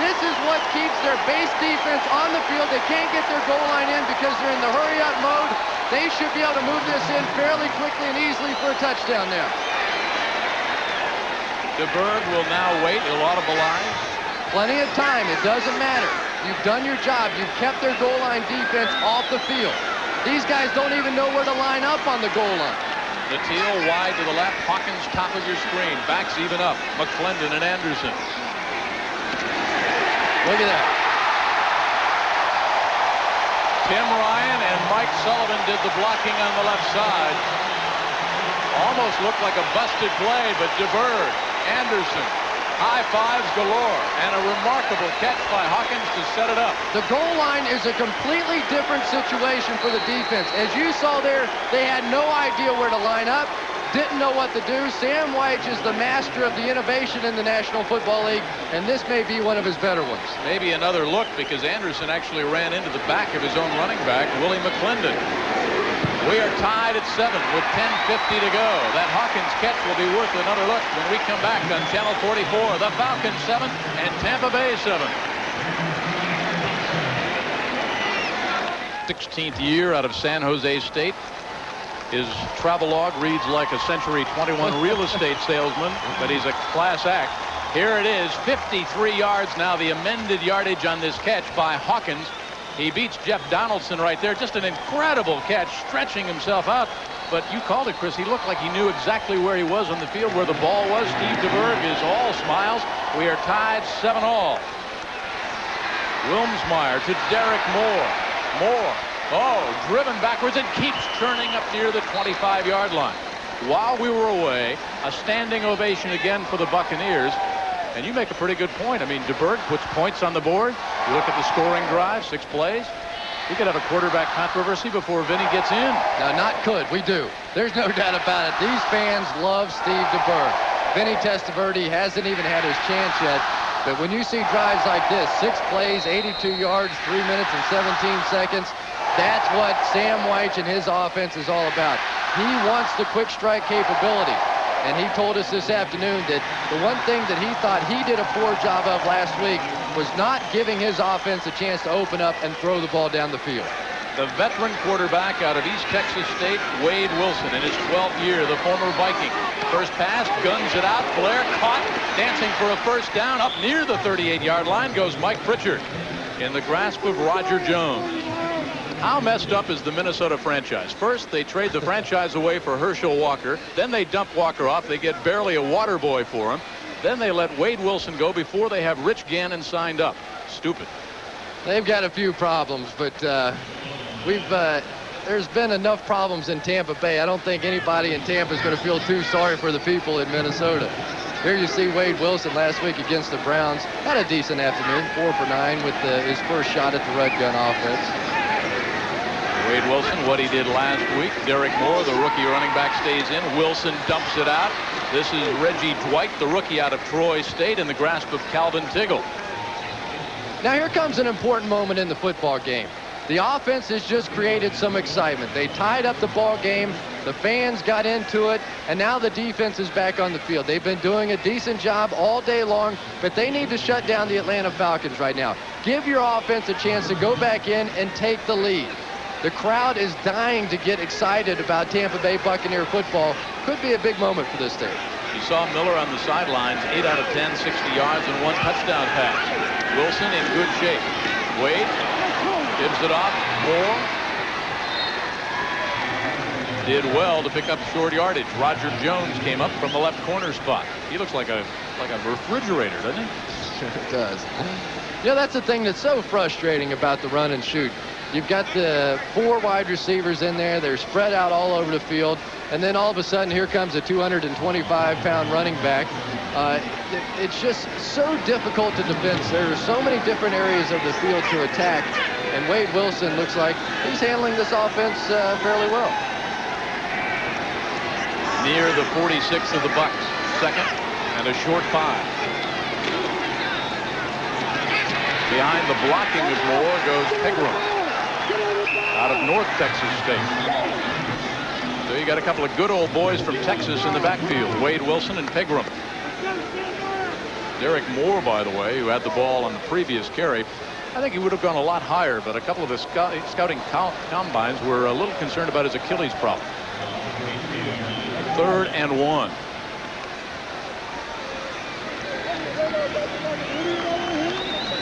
This is what keeps their base defense on the field. They can't get their goal line in because they're in the hurry-up mode. They should be able to move this in fairly quickly and easily for a touchdown there. DeBerg will now wait. He'll audibilize. Plenty of time. It doesn't matter. You've done your job. You've kept their goal line defense off the field. These guys don't even know where to line up on the goal line. The teal wide to the left. Hawkins top of your screen. Backs even up. McClendon and Anderson. Look at that. Tim Ryan and Mike Sullivan did the blocking on the left side. Almost looked like a busted play, but DeBerg, Anderson, high fives galore, and a remarkable catch by Hawkins to set it up. The goal line is a completely different situation for the defense. As you saw there, they had no idea where to line up, didn't know what to do. Sam Wyche is the master of the innovation in the National Football League, and this may be one of his better ones. Maybe another look because Anderson actually ran into the back of his own running back, Willie McClendon. We are tied at 7 with 10:50 to go. That Hawkins catch will be worth another look when we come back on Channel 44. The Falcons 7 and Tampa Bay 7. 16th year out of San Jose State. His travelogue reads like a Century 21 real estate salesman, but he's a class act. Here it is, 53 yards now, the amended yardage on this catch by Hawkins. He beats Jeff Donaldson right there. Just an incredible catch, stretching himself out. But you called it, Chris. He looked like he knew exactly where he was on the field, where the ball was. Steve DeBerg is all smiles. We are tied 7-all. Wilmsmeyer to Derek Moore. Moore. Oh, driven backwards and keeps turning up near the 25-yard line. While we were away, a standing ovation again for the Buccaneers. And you make a pretty good point. I mean, DeBerg puts points on the board. You look at the scoring drive, 6 plays. We could have a quarterback controversy before Vinny gets in. No, not could. We do. There's no doubt about it. These fans love Steve DeBerg. Vinny Testaverde hasn't even had his chance yet. But when you see drives like this, 6 plays, 82 yards, 3 minutes and 17 seconds, that's what Sam Wyche and his offense is all about. He wants the quick strike capability. And he told us this afternoon that the one thing that he thought he did a poor job of last week was not giving his offense a chance to open up and throw the ball down the field. The veteran quarterback out of East Texas State, Wade Wilson, in his 12th year, the former Viking. First pass, guns it out. Blair caught, dancing for a first down. Up near the 38-yard line goes Mike Pritchard in the grasp of Roger Jones. How messed up is the Minnesota franchise? First, they trade the franchise away for Herschel Walker. Then they dump Walker off. They get barely a water boy for him. Then they let Wade Wilson go before they have Rich Gannon signed up. Stupid. They've got a few problems, but we've there's been enough problems in Tampa Bay. I don't think anybody in Tampa is going to feel too sorry for the people in Minnesota. Here you see Wade Wilson last week against the Browns. Had a decent afternoon, 4 for 9 with his first shot at the red gun offense. Wade Wilson, what he did last week. Derek Moore, the rookie running back, stays in. Wilson dumps it out. This is Reggie Dwight, the rookie out of Troy State, in the grasp of Calvin Tiggle. Now here comes an important moment in the football game. The offense has just created some excitement. They tied up the ball game. The fans got into it, and now the defense is back on the field. They've been doing a decent job all day long, but they need to shut down the Atlanta Falcons right now. Give your offense a chance to go back in and take the lead. The crowd is dying to get excited about Tampa Bay Buccaneer football. Could be a big moment for this team. You saw Miller on the sidelines, 8 out of 10, 60 yards and 1 touchdown pass. Wilson in good shape. Wade gives it off. Moore did well to pick up short yardage. Roger Jones came up from the left corner spot. He looks like a refrigerator, doesn't he? Sure it does. You know, that's the thing that's so frustrating about the run and shoot. You've got the 4 wide receivers in there. They're spread out all over the field. And then all of a sudden, here comes a 225-pound running back. It's just so difficult to defend. There are so many different areas of the field to attack. And Wade Wilson looks like he's handling this offense fairly well. Near the 46 of the Bucs. Second and a short 5. Behind the blocking of Moore goes Pegram out of North Texas State. So you got a couple of good old boys from Texas in the backfield. Wade Wilson and Pegram. Derek Moore, by the way, who had the ball on the previous carry. I think he would have gone a lot higher, but a couple of the scouting combines were a little concerned about his Achilles problem. 3rd and 1.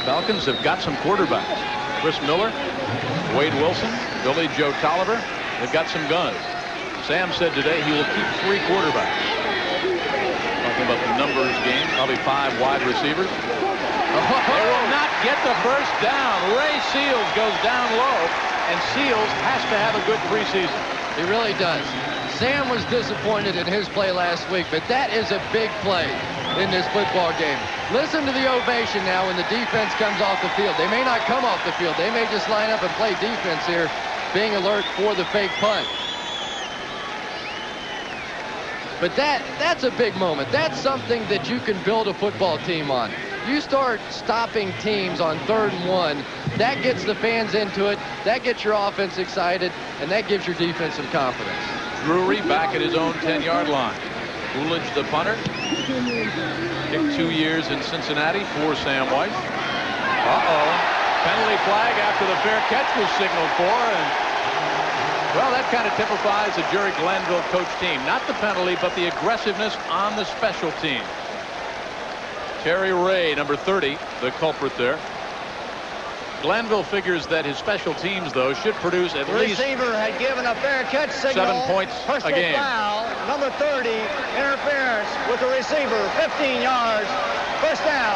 Falcons have got some quarterbacks. Chris Miller, Wade Wilson, Billy Joe Tolliver. They've got some guns. Sam said today he will keep 3 quarterbacks. Talking about the numbers game, probably 5 wide receivers. They will not get the first down. Ray Seals goes down low, and Seals has to have a good preseason. He really does. Sam was disappointed in his play last week, but that is a big play in this football game. Listen to the ovation now when the defense comes off the field. They may not come off the field. They may just line up and play defense here, being alert for the fake punt. But that's a big moment. That's something that you can build a football team on. You start stopping teams on 3rd and 1. That gets the fans into it. That gets your offense excited, and that gives your defense some confidence. Drury back at his own 10-yard line. Coolidge, the punter. Kicked 2 years in Cincinnati for Sam White. Penalty flag after the fair catch was signaled for, and well, that kind of typifies a Jerry Glanville coach team. Not the penalty, but the aggressiveness on the special team. Terry Ray, number 30, the culprit there. Glanville figures that his special teams, though, should produce at least... The receiver had given a fair catch signal. 7 points a game. Foul, number 30, interference with the receiver, 15 yards, first down.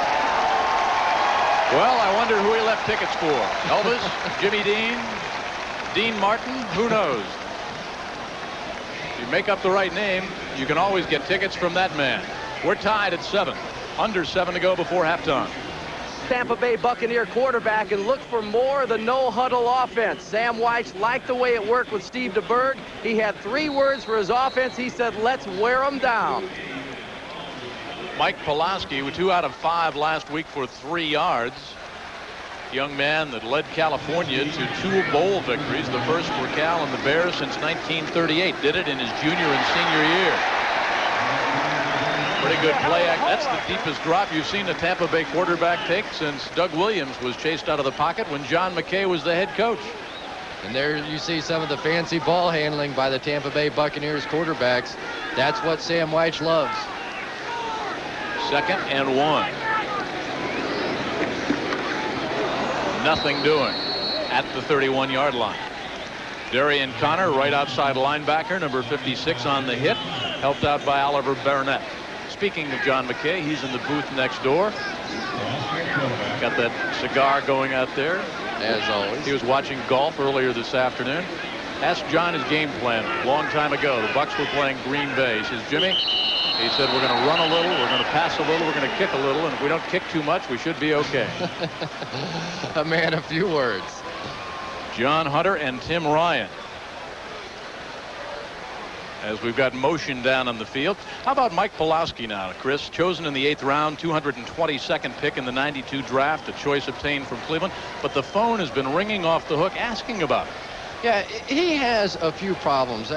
Well, I wonder who he left tickets for. Elvis, Jimmy Dean, Dean Martin, who knows? If you make up the right name, you can always get tickets from that man. We're tied at 7. Under 7 to go before halftime. Tampa Bay Buccaneer quarterback, and look for more of the no-huddle offense. Sam White liked the way it worked with Steve DeBerg. He had 3 words for his offense. He said, let's wear them down. Mike Pulaski with 2 out of 5 last week for 3 yards. Young man that led California to 2 bowl victories, the first for Cal and the Bears since 1938. Did it in his junior and senior year. Pretty good play act. That's the deepest drop you've seen a Tampa Bay quarterback take since Doug Williams was chased out of the pocket when John McKay was the head coach. And there you see some of the fancy ball handling by the Tampa Bay Buccaneers quarterbacks. That's what Sam White loves. 2nd and 1. Nothing doing at the 31-yard line. Darian Connor, right outside linebacker, number 56 on the hit, helped out by Oliver Barnett. Speaking of John McKay, he's in the booth next door. Got that cigar going out there. As always. He was watching golf earlier this afternoon. Asked John his game plan a long time ago. The Bucs were playing Green Bay. He says, Jimmy, he said, we're going to run a little, we're going to pass a little, we're going to kick a little, and if we don't kick too much, we should be okay. A man of few words. John Hunter and Tim Ryan. As we've got motion down on the field. How about Mike Pawlowski now, Chris? Chosen in the 8th round, 222nd pick in the 92 draft, a choice obtained from Cleveland. But the phone has been ringing off the hook asking about it. Yeah, he has a few problems.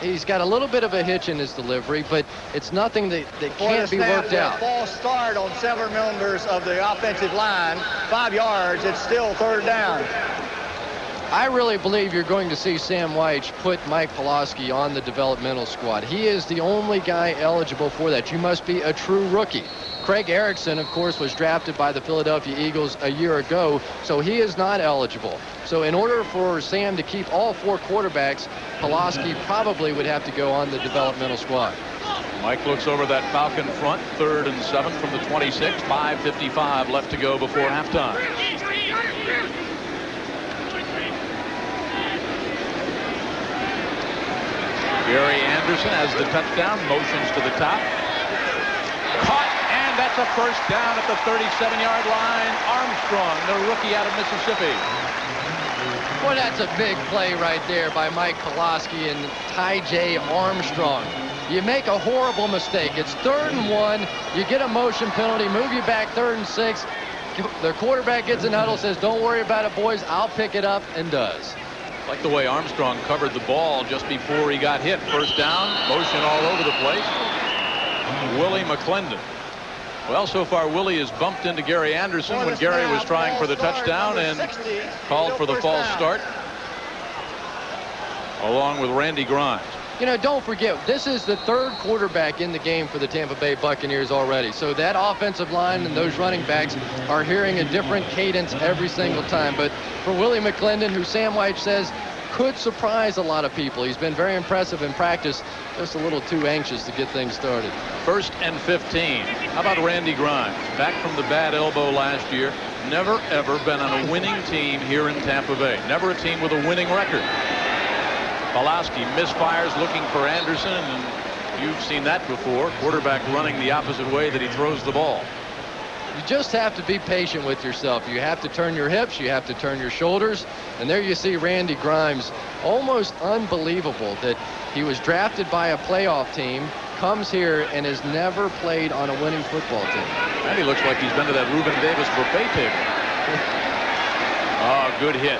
He's got a little bit of a hitch in his delivery, but it's nothing that can't be worked out. False start on several members of the offensive line, 5 yards. It's still 3rd down. I really believe you're going to see Sam Wyche put Mike Pawlowski on the developmental squad. He is the only guy eligible for that. You must be a true rookie. Craig Erickson, of course, was drafted by the Philadelphia Eagles a year ago, so he is not eligible. So in order for Sam to keep all 4 quarterbacks, Pawlowski probably would have to go on the developmental squad. Mike looks over that Falcon front, 3rd and 7 from the 26. 5:55 left to go before halftime. Gary Anderson has the touchdown, motions to the top. Caught, and that's a 1st down at the 37-yard line. Armstrong, the rookie out of Mississippi. Boy, that's a big play right there by Mike Pawlowski and Ty J. Armstrong. You make a horrible mistake. It's 3rd and 1. You get a motion penalty, move you back 3rd and 6. The quarterback gets in huddle, says, don't worry about it, boys. I'll pick it up, and does. Like the way Armstrong covered the ball just before he got hit. 1st down, motion all over the place. Willie McClendon. Well, so far Willie has bumped into Gary Anderson when Gary was trying for the touchdown and called for the false start, along with Randy Grimes. You know, don't forget, this is the 3rd quarterback in the game for the Tampa Bay Buccaneers already. So that offensive line and those running backs are hearing a different cadence every single time. But for Willie McClendon, who Sam Wyche says could surprise a lot of people, he's been very impressive in practice, just a little too anxious to get things started. 1st and 15. How about Randy Grimes? Back from the bad elbow last year. Never, ever been on a winning team here in Tampa Bay. Never a team with a winning record. Pawlowski misfires looking for Anderson, and you've seen that before. Quarterback running the opposite way that he throws the ball. You just have to be patient with yourself. You have to turn your hips, you have to turn your shoulders, and there you see Randy Grimes. Almost unbelievable that he was drafted by a playoff team, comes here, and has never played on a winning football team. And he looks like he's been to that Reuben Davis buffet table. Oh, good hit.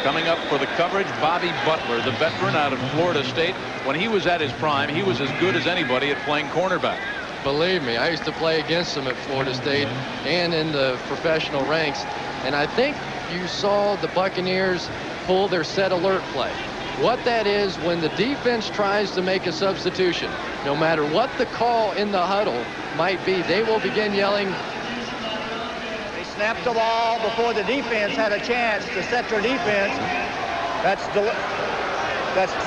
Coming up for the coverage, Bobby Butler, the veteran out of Florida State. When he was at his prime, he was as good as anybody at playing cornerback. Believe me, I used to play against him at Florida State and in the professional ranks. And I think you saw the Buccaneers pull their set alert play. What that is, when the defense tries to make a substitution, no matter what the call in the huddle might be, they will begin yelling. Snapped the ball before the defense had a chance to set their defense. That's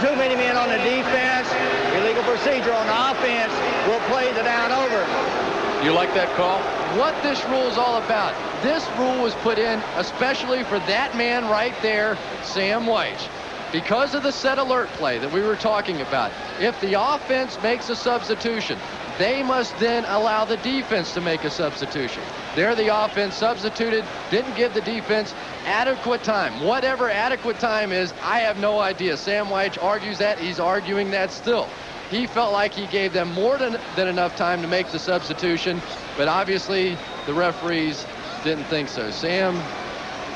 too many men on the defense. Illegal procedure on the offense. We'll play the down over. You like that call? What this rule is all about. This rule was put in especially for that man right there, Sam Wyche. Because of the set alert play that we were talking about, if the offense makes a substitution, they must then allow the defense to make a substitution. There the offense substituted, didn't give the defense adequate time. Whatever adequate time is, I have no idea. Sam Wyche argues that. He's arguing that still. He felt like he gave them more than enough time to make the substitution, but obviously the referees didn't think so. Sam,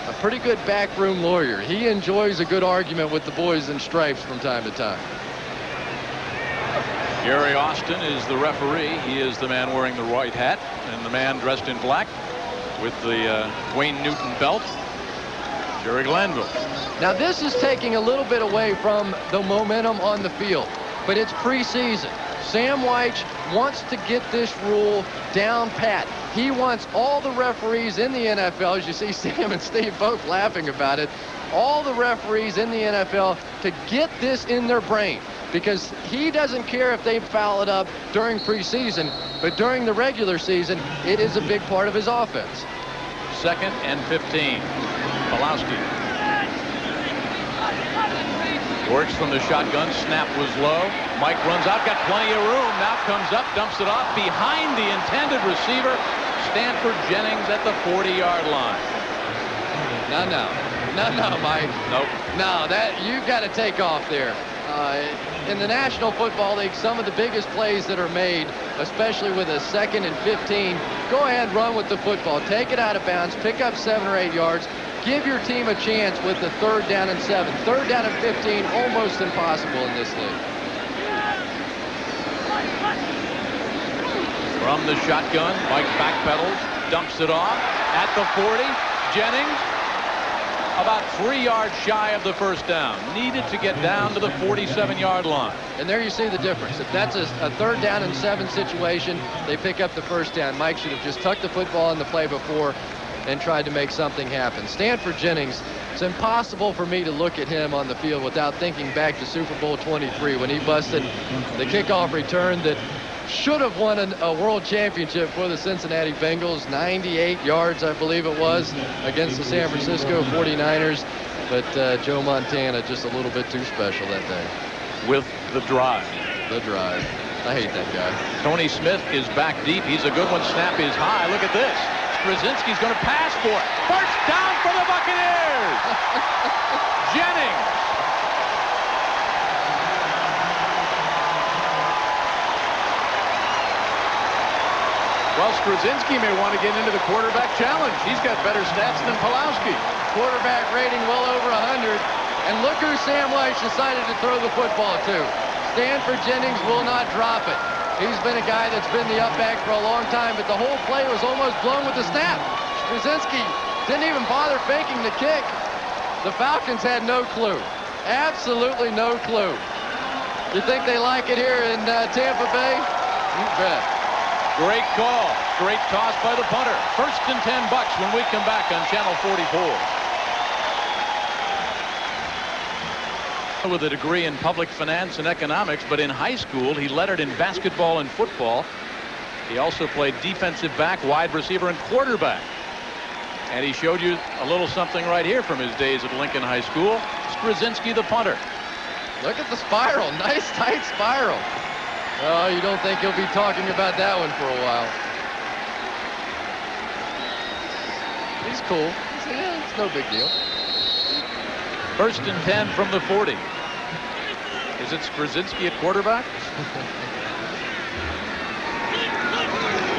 a pretty good backroom lawyer. He enjoys a good argument with the boys in stripes from time to time. Gary Austin is the referee. He is the man wearing the white hat and the man dressed in black with the Wayne Newton belt, Jerry Glanville. Now this is taking a little bit away from the momentum on the field, but it's preseason. Sam Wyche wants to get this rule down pat. He wants all the referees in the NFL, as you see Sam and Steve both laughing about it, all the referees in the NFL to get this in their brain. Because he doesn't care if they foul it up during preseason, but during the regular season, it is a big part of his offense. 2nd and 15. Pawlowski. Works from the shotgun. Snap was low. Mike runs out, got plenty of room. Now comes up, dumps it off behind the intended receiver. Stanford Jennings at the 40-yard line. No, Mike. Nope. No, you've got to take off there. In the National Football League, some of the biggest plays that are made, especially with a 2nd and 15, go ahead, run with the football. Take it out of bounds, pick up 7 or 8 yards. Give your team a chance with the 3rd down and 7. 3rd down and 15, almost impossible in this league. From the shotgun, Mike backpedals, dumps it off at the 40. Jennings about 3 yards shy of the 1st down. Needed to get down to the 47-yard line. And there you see the difference. If that's a 3rd down and 7 situation, they pick up the 1st down. Mike should have just tucked the football in the play before and tried to make something happen. Stanford Jennings, it's impossible for me to look at him on the field without thinking back to Super Bowl 23 when he busted the kickoff return that should have won a world championship for the Cincinnati Bengals. 98 yards, I believe it was, against the San Francisco 49ers. But Joe Montana just a little bit too special that day. With the drive. The drive. I hate that guy. Tony Smith is back deep. He's a good one. Snap is high. Look at this. Straczynski's going to pass for it. 1st down for the Buccaneers. Jennings. Well, Straczynski may want to get into the quarterback challenge. He's got better stats than Pulowski. Quarterback rating well over 100. And look who Sam White decided to throw the football to. Stanford Jennings will not drop it. He's been a guy that's been the up back for a long time, but the whole play was almost blown with the snap. Straczynski didn't even bother faking the kick. The Falcons had no clue. Absolutely no clue. You think they like it here in Tampa Bay? You bet. Great call. Great toss by the punter. 1st and 10 Bucks when we come back on Channel 44. With a degree in public finance and economics, but in high school he lettered in basketball and football. He also played defensive back, wide receiver, and quarterback. And he showed you a little something right here from his days at Lincoln High School. Straczynski, the punter. Look at the spiral. Nice tight spiral. Oh, you don't think he'll be talking about that one for a while. He's cool. It's no big deal. 1st and 10 from the 40. Is it Straczynski at quarterback?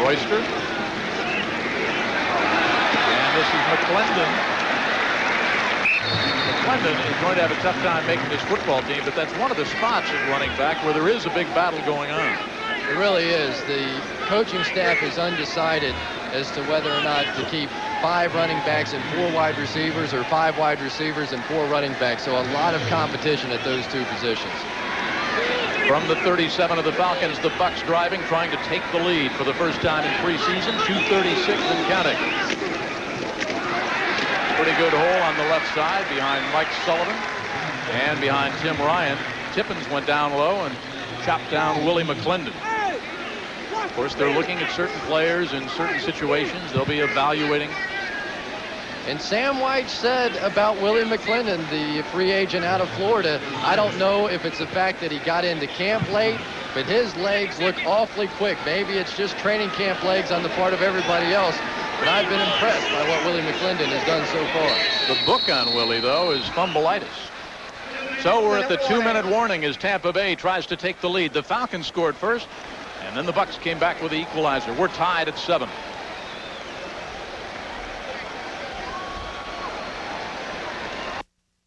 Royster. And this is McClendon. McClendon is going to have a tough time making this football team, but that's one of the spots at running back where there is a big battle going on. It really is. The coaching staff is undecided as to whether or not to keep 5 running backs and 4 wide receivers or 5 wide receivers and 4 running backs. So a lot of competition at those 2 positions. From the 37 of the Falcons, the Bucks driving, trying to take the lead for the first time in preseason. 2:36 and counting. Pretty good hole on the left side behind Mike Sullivan and behind Tim Ryan. Tippins went down low and chopped down Willie McClendon. Of course, they're looking at certain players in certain situations. They'll be evaluating. And Sam White said about Willie McClendon, the free agent out of Florida, I don't know if it's the fact that he got into camp late, but his legs look awfully quick. Maybe it's just training camp legs on the part of everybody else, but I've been impressed by what Willie McClendon has done so far. The book on Willie, though, is fumbleitis. So we're at the 2-minute warning as Tampa Bay tries to take the lead. The Falcons scored first, and then the Bucks came back with the equalizer. We're tied at 7.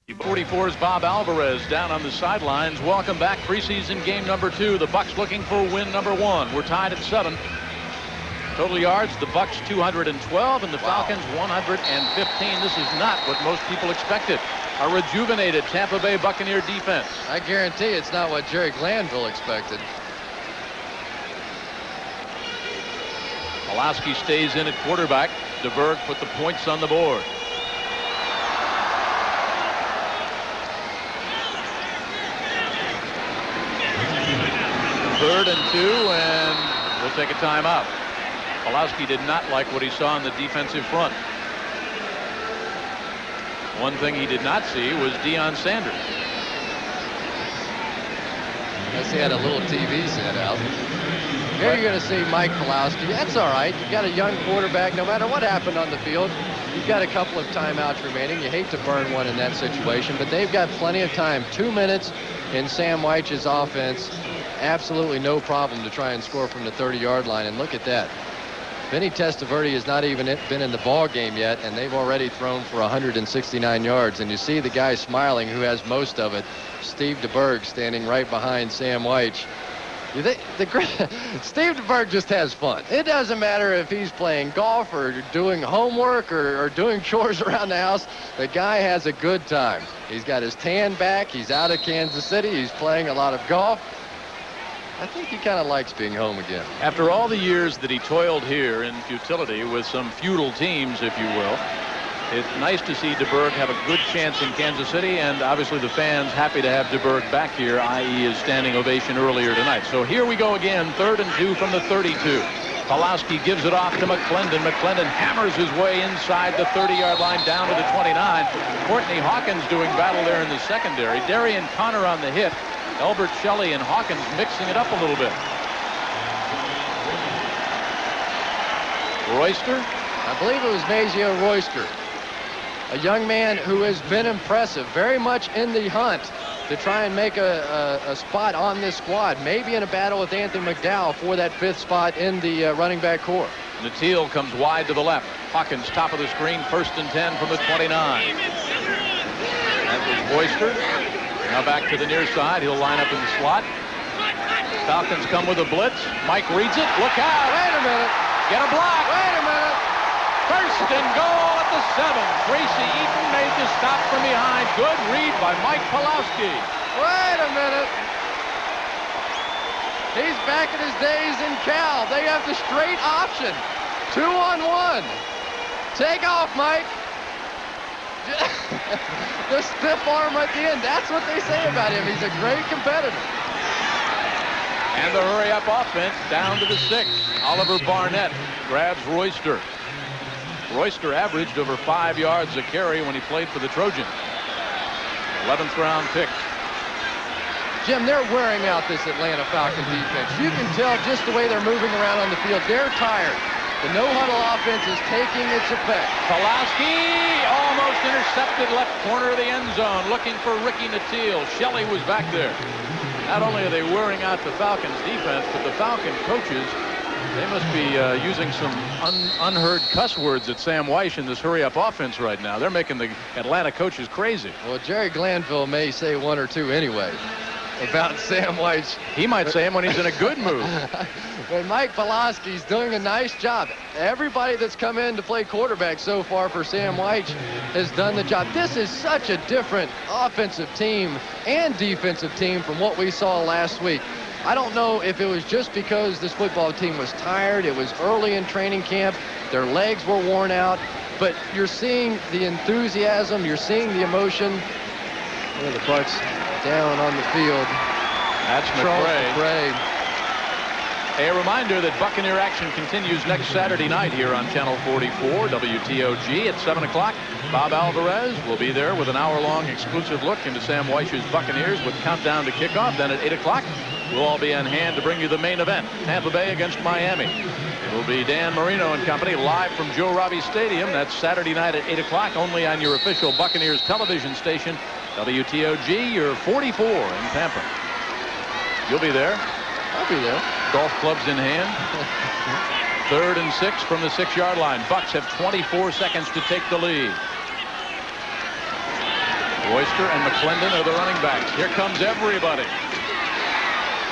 The 44's Bob Alvarez down on the sidelines. Welcome back. Preseason game number 2. The Bucks looking for win number 1. We're tied at 7. Total yards, the Bucks 212 and the Falcons 115. This is not what most people expected. A rejuvenated Tampa Bay Buccaneer defense. I guarantee it's not what Jerry Glanville expected. Pulowski stays in at quarterback. DeBerg put the points on the board. Third and 2, and we'll take a timeout. Pulowski did not like what he saw on the defensive front. One thing he did not see was Deion Sanders. Guess he had a little TV set out. Here you're going to see Mike Pawlowski. That's all right. You've got a young quarterback. No matter what happened on the field, you've got a couple of timeouts remaining. You hate to burn one in that situation, but they've got plenty of time. 2 minutes in Sam Weich's offense. Absolutely no problem to try and score from the 30-yard line. And look at that. Vinny Testaverde has not even been in the ball game yet, and they've already thrown for 169 yards. And you see the guy smiling who has most of it, Steve DeBerg, standing right behind Sam Weich. Steve DeBerg just has fun. It doesn't matter if he's playing golf or doing homework or doing chores around the house. The guy has a good time. He's got his tan back. He's out of Kansas City. He's playing a lot of golf. I think he kind of likes being home again. After all the years that he toiled here in futility with some feudal teams, if you will, it's nice to see DeBerg have a good chance in Kansas City, and obviously the fans happy to have DeBerg back here, i.e. his standing ovation earlier tonight. So here we go again, 3rd and 2 from the 32. Pawlowski gives it off to McClendon. McClendon hammers his way inside the 30-yard line down to the 29. Courtney Hawkins doing battle there in the secondary. Darian Connor on the hit. Elbert Shelley and Hawkins mixing it up a little bit. Royster? I believe it was Mazio Royster. A young man who has been impressive, very much in the hunt to try and make a spot on this squad, maybe in a battle with Anthony McDowell for that 5th spot in the running back core. Natil comes wide to the left. Hawkins top of the screen, 1st and 10 from the 29. That was Royster. Now back to the near side. He'll line up in the slot. Falcons come with a blitz. Mike reads it. Look out. Wait a minute. Get a block. Wait a minute. 1st and goal at the 7. Tracy Eaton made the stop from behind. Good read by Mike Pawlowski. Wait a minute. He's back in his days in Cal. They have the straight option. 2-on-1. Take off, Mike. The stiff arm at the end. That's what they say about him. He's a great competitor. And the hurry-up offense down to the 6. Oliver Barnett grabs Royster. Royster averaged over 5 yards a carry when he played for the Trojans. 11th round pick. Jim, they're wearing out this Atlanta Falcon defense. You can tell just the way they're moving around on the field. They're tired. The no-huddle offense is taking its effect. Pawlowski almost intercepted left corner of the end zone, looking for Ricky Natil. Shelley was back there. Not only are they wearing out the Falcons defense, but the Falcon coaches, they must be using some unheard cuss words at Sam Weich in this hurry-up offense right now. They're making the Atlanta coaches crazy. Well, Jerry Glanville may say 1 or 2 anyway about Sam Weich. He might say him when he's in a good mood. But Mike Pawlowski's doing a nice job. Everybody that's come in to play quarterback so far for Sam Weich has done the job. This is such a different offensive team and defensive team from what we saw last week. I don't know if it was just because this football team was tired. It was early in training camp. Their legs were worn out. But you're seeing the enthusiasm. You're seeing the emotion. One of the Bucs down on the field. That's McCray. A reminder that Buccaneer action continues next Saturday night here on Channel 44, WTOG at 7 o'clock. Bob Alvarez will be there with an hour-long exclusive look into Sam Weich's Buccaneers with countdown to kickoff. Then at 8 o'clock, we'll all be on hand to bring you the main event, Tampa Bay against Miami. It will be Dan Marino and company live from Joe Robbie Stadium. That's Saturday night at 8 o'clock, only on your official Buccaneers television station, WTOG, your 44 in Tampa. You'll be there. I'll be there. Golf clubs in hand. 3rd and 6 from the 6-yard line. Bucs have 24 seconds to take the lead. Royster and McClendon are the running backs. Here comes everybody.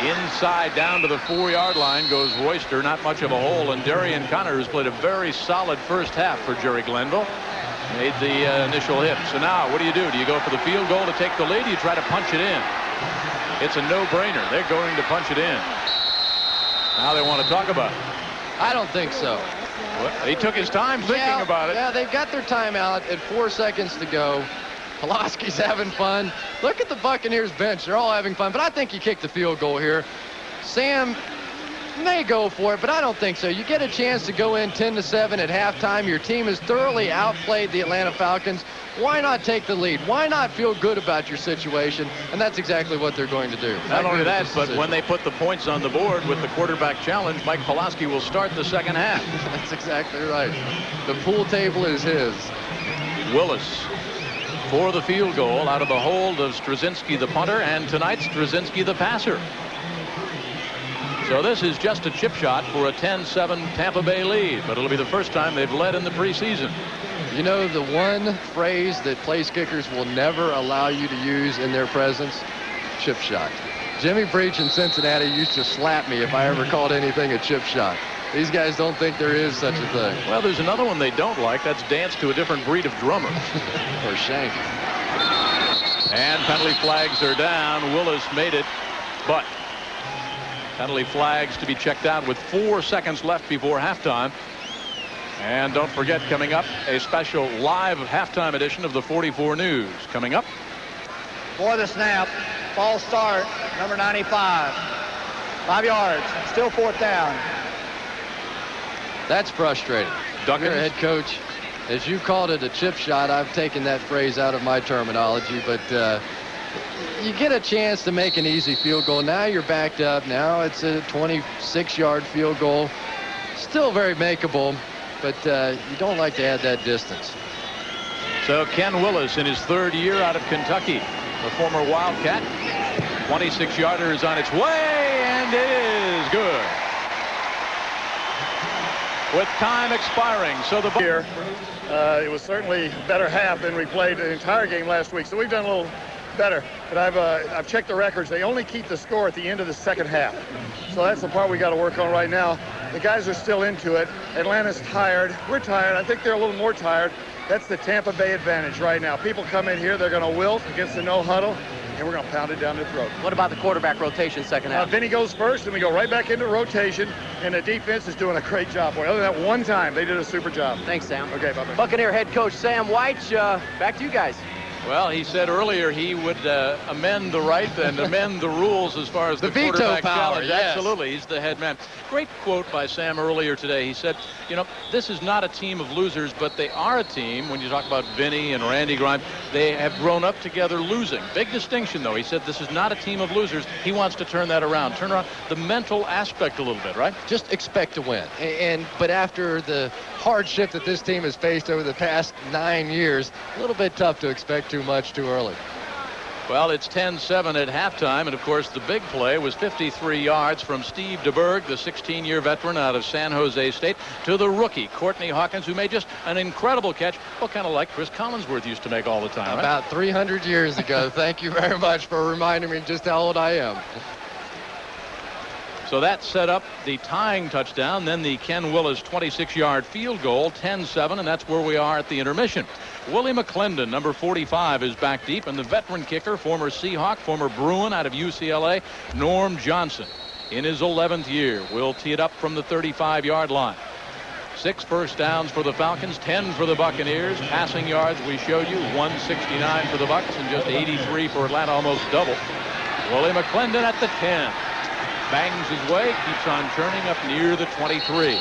Inside down to the 4-yard line goes Royster. Not much of a hole. And Darian Connor has played a very solid first half for Jerry Glenville. Made the initial hit. So now what do? Do you go for the field goal to take the lead? Or you try to punch it in? It's a no-brainer. They're going to punch it in. Now they want to talk about it. I don't think so. What? He took his time thinking about it. Yeah, they've got their timeout at 4 seconds to go. Pawlowski's having fun. Look at the Buccaneers bench. They're all having fun. But I think you kick the field goal here. Sam may go for it, but I don't think so. You get a chance to go in 10-7 at halftime. Your team has thoroughly outplayed the Atlanta Falcons. Why not take the lead? Why not feel good about your situation? And that's exactly what they're going to do. Not only that, but when they put the points on the board with the quarterback challenge, Mike Pulaski will start the second half. That's exactly right. The pool table is his. Willis for the field goal out of the hold of Straczynski, the punter, and tonight Straczynski, the passer. So this is just a chip shot for a 10-7 Tampa Bay lead, but it'll be the first time they've led in the preseason. You know, the one phrase that place kickers will never allow you to use in their presence, chip shot. Jimmy Breach in Cincinnati used to slap me if I ever called anything a chip shot. These guys don't think there is such a thing. Well, there's another one they don't like. That's dance to a different breed of drummer. Or shank. And penalty flags are down. Willis made it, but penalty flags to be checked out with 4 seconds left before halftime. And don't forget, coming up, a special live halftime edition of the 44 News. Coming up. For the snap, false start, number 95. 5 yards, still 4th down. That's frustrating. Duckins. Your head coach, as you called it a chip shot, I've taken that phrase out of my terminology, but you get a chance to make an easy field goal. Now you're backed up. Now it's a 26-yard field goal. Still very makeable, but you don't like to add that distance. So Ken Willis in his 3rd year out of Kentucky, the former Wildcat. 26-yarder is on its way, and it is good. With time expiring, so the here, it was certainly a better half than we played the entire game last week. So we've done a little better. But I've checked the records. They only keep the score at the end of the second half. So that's the part we got to work on right now. The guys are still into it. Atlanta's tired. We're tired. I think they're a little more tired. That's the Tampa Bay advantage right now. People come in here, they're going to wilt against the no huddle, and we're going to pound it down their throat. What about the quarterback rotation second half? Vinny goes first, and we go right back into rotation, and the defense is doing a great job. Boy, other than that one time, they did a super job. Thanks, Sam. Okay, bye-bye. Buccaneer head coach Sam White, back to you guys. Well, he said earlier he would amend the right and amend the rules as far as the veto quarterback power, challenge. yes. Absolutely, he's the head man. Great quote by Sam earlier today. He said, you know, this is not a team of losers, but they are a team. When you talk about Vinny and Randy Grimes, they have grown up together losing. Big distinction, though. He said this is not a team of losers. He wants to turn that around. Turn around the mental aspect a little bit, right? Just expect to win. But after the hardship that this team has faced over the past 9 years, a little bit tough to expect too much too early. Well, it's 10-7 at halftime, and of course the big play was 53 yards from Steve DeBerg, the 16-year veteran out of San Jose State, to the rookie Courtney Hawkins, who made just an incredible catch, well, kind of like Chris Collinsworth used to make all the time. About 300 years ago. Thank you very much for reminding me just how old I am. So that set up the tying touchdown, then the Ken Willis 26-yard field goal, 10-7, and that's where we are at the intermission. Willie McClendon, number 45, is back deep, and the veteran kicker, former Seahawk, former Bruin out of UCLA, Norm Johnson, in his 11th year, will tee it up from the 35-yard line. 6 first downs for the Falcons, 10 for the Buccaneers. Passing yards, we showed you, 169 for the Bucs and just 83 for Atlanta, almost double. Willie McClendon at the 10. Bangs his way, keeps on turning up near the 23.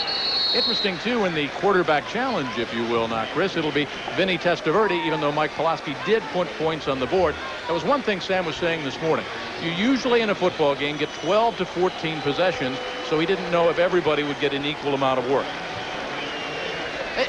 Interesting, too, in the quarterback challenge, if you will now, Chris. It'll be Vinny Testaverde, even though Mike Pulaski did put points on the board. That was one thing Sam was saying this morning. You usually in a football game get 12 to 14 possessions, so he didn't know if everybody would get an equal amount of work.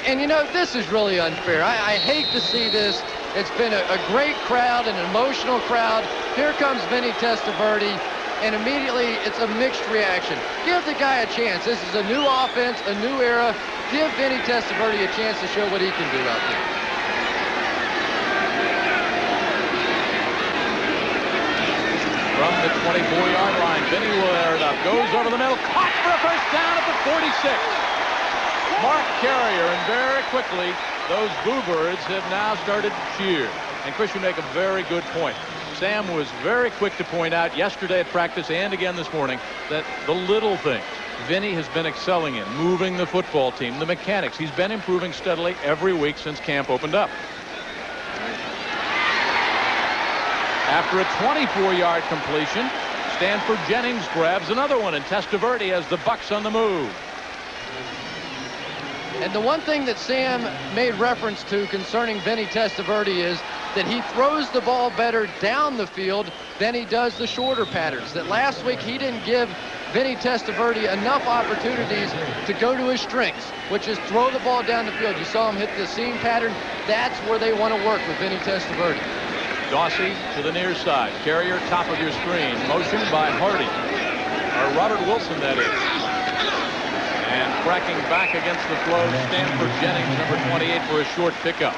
And you know, this is really unfair. I hate to see this. It's been a great crowd, an emotional crowd. Here comes Vinny Testaverde. And immediately it's a mixed reaction. Give the guy a chance. This is a new offense, a new era. Give Vinny Testaverde a chance to show what he can do out there. From the 24-yard line, Vinny will air it up. Goes over the middle. Caught for a first down at the 46. Mark Carrier, and very quickly, those Bluebirds have now started to cheer. And Chris, you make a very good point. Sam was very quick to point out yesterday at practice and again this morning that the little things Vinny has been excelling in, moving the football team, the mechanics. He's been improving steadily every week since camp opened up. After a 24-yard completion, Stanford Jennings grabs another one, and Testaverde has the Bucs on the move. And the one thing that Sam made reference to concerning Vinny Testaverde is that he throws the ball better down the field than he does the shorter patterns. That last week he didn't give Vinny Testaverde enough opportunities to go to his strengths, which is throw the ball down the field. You saw him hit the seam pattern. That's where they want to work with Vinny Testaverde. Dawsey to the near side. Carrier, top of your screen. Motion by Hardy. Or Robert Wilson, that is. And cracking back against the flow, Stanford Jennings, number 28, for a short pickup.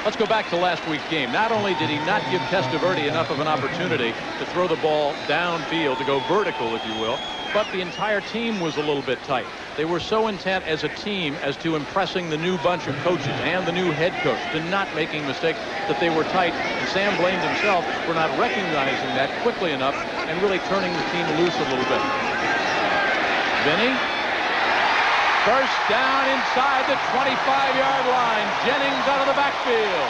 Let's go back to last week's game. Not only did he not give Testaverde enough of an opportunity to throw the ball downfield, to go vertical, if you will, but the entire team was a little bit tight. They were so intent as a team as to impressing the new bunch of coaches and the new head coach, to not making mistakes, that they were tight. And Sam blamed himself for not recognizing that quickly enough and really turning the team loose a little bit. Vinny. First down inside the 25-yard line. Jennings out of the backfield.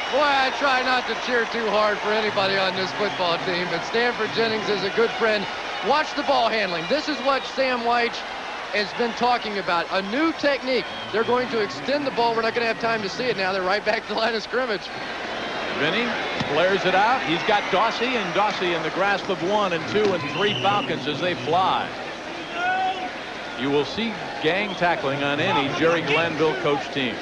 Boy, I try not to cheer too hard for anybody on this football team, but Stanford Jennings is a good friend. Watch the ball handling. This is what Sam Wyche has been talking about. A new technique. They're going to extend the ball. We're not going to have time to see it now. They're right back to the line of scrimmage. Vinny flares it out. He's got Dawsey, and Dawsey in the grasp of 1 and 2 and 3 Falcons as they fly. You will see gang tackling on any Jerry Glanville coach team.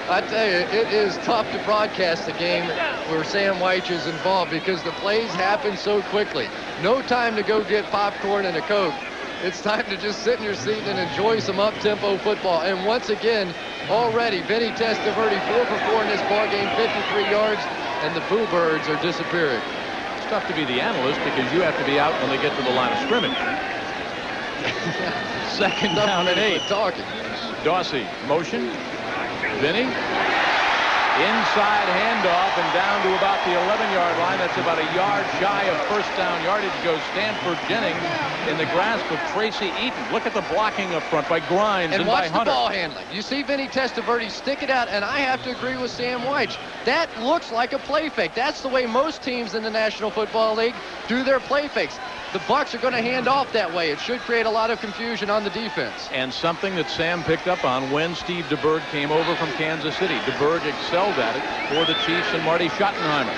I tell you, it is tough to broadcast a game where Sam Wyche is involved because the plays happen so quickly. No time to go get popcorn and a Coke. It's time to just sit in your seat and enjoy some up-tempo football. And once again, already, Vinny Testaverde 4 for 4 in this ball game, 53 yards, and the Boo Birds are disappearing. It's tough to be the analyst because you have to be out when they get to the line of scrimmage. Second down and 8. Talking. Dawsey, motion. Vinny. Inside handoff and down to about the 11-yard line. That's about a yard shy of first down yardage goes Stanford Jennings in the grasp of Tracy Eaton. Look at the blocking up front by Grimes and by Hunter. Watch the ball handling. You see Vinny Testaverde stick it out, and I have to agree with Sam Wyche. That looks like a play fake. That's the way most teams in the National Football League do their play fakes. The Bucs are going to hand off that way. It should create a lot of confusion on the defense. And something that Sam picked up on when Steve DeBerg came over from Kansas City. DeBerg excelled at it for the Chiefs and Marty Schottenheimer.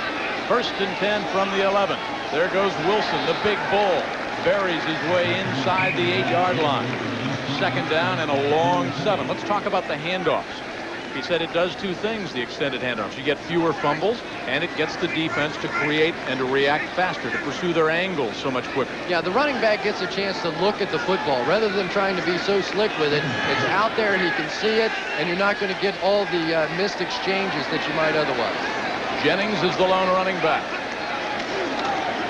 First and 10 from the 11. There goes Wilson, the big bull. Buries his way inside the 8-yard line. Second down and a long 7. Let's talk about the handoffs. He said it does two things, the extended handoffs. You get fewer fumbles, and it gets the defense to create and to react faster, to pursue their angles so much quicker. Yeah, the running back gets a chance to look at the football. Rather than trying to be so slick with it, it's out there and he can see it, and you're not going to get all the missed exchanges that you might otherwise. Jennings is the lone running back.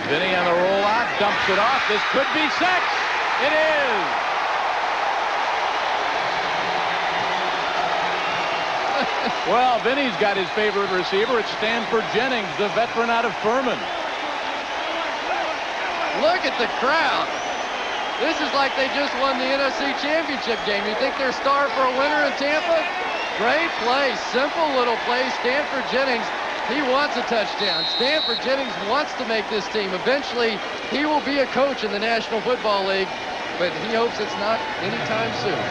Vinny on the rollout, dumps it off. This could be 6. It is. Well, Vinny's got his favorite receiver. It's Stanford Jennings, the veteran out of Furman. Look at the crowd. This is like they just won the NFC Championship game. You think they're starved for a winner in Tampa? Great play. Simple little play. Stanford Jennings, he wants a touchdown. Stanford Jennings wants to make this team. Eventually, he will be a coach in the National Football League, but he hopes it's not anytime soon.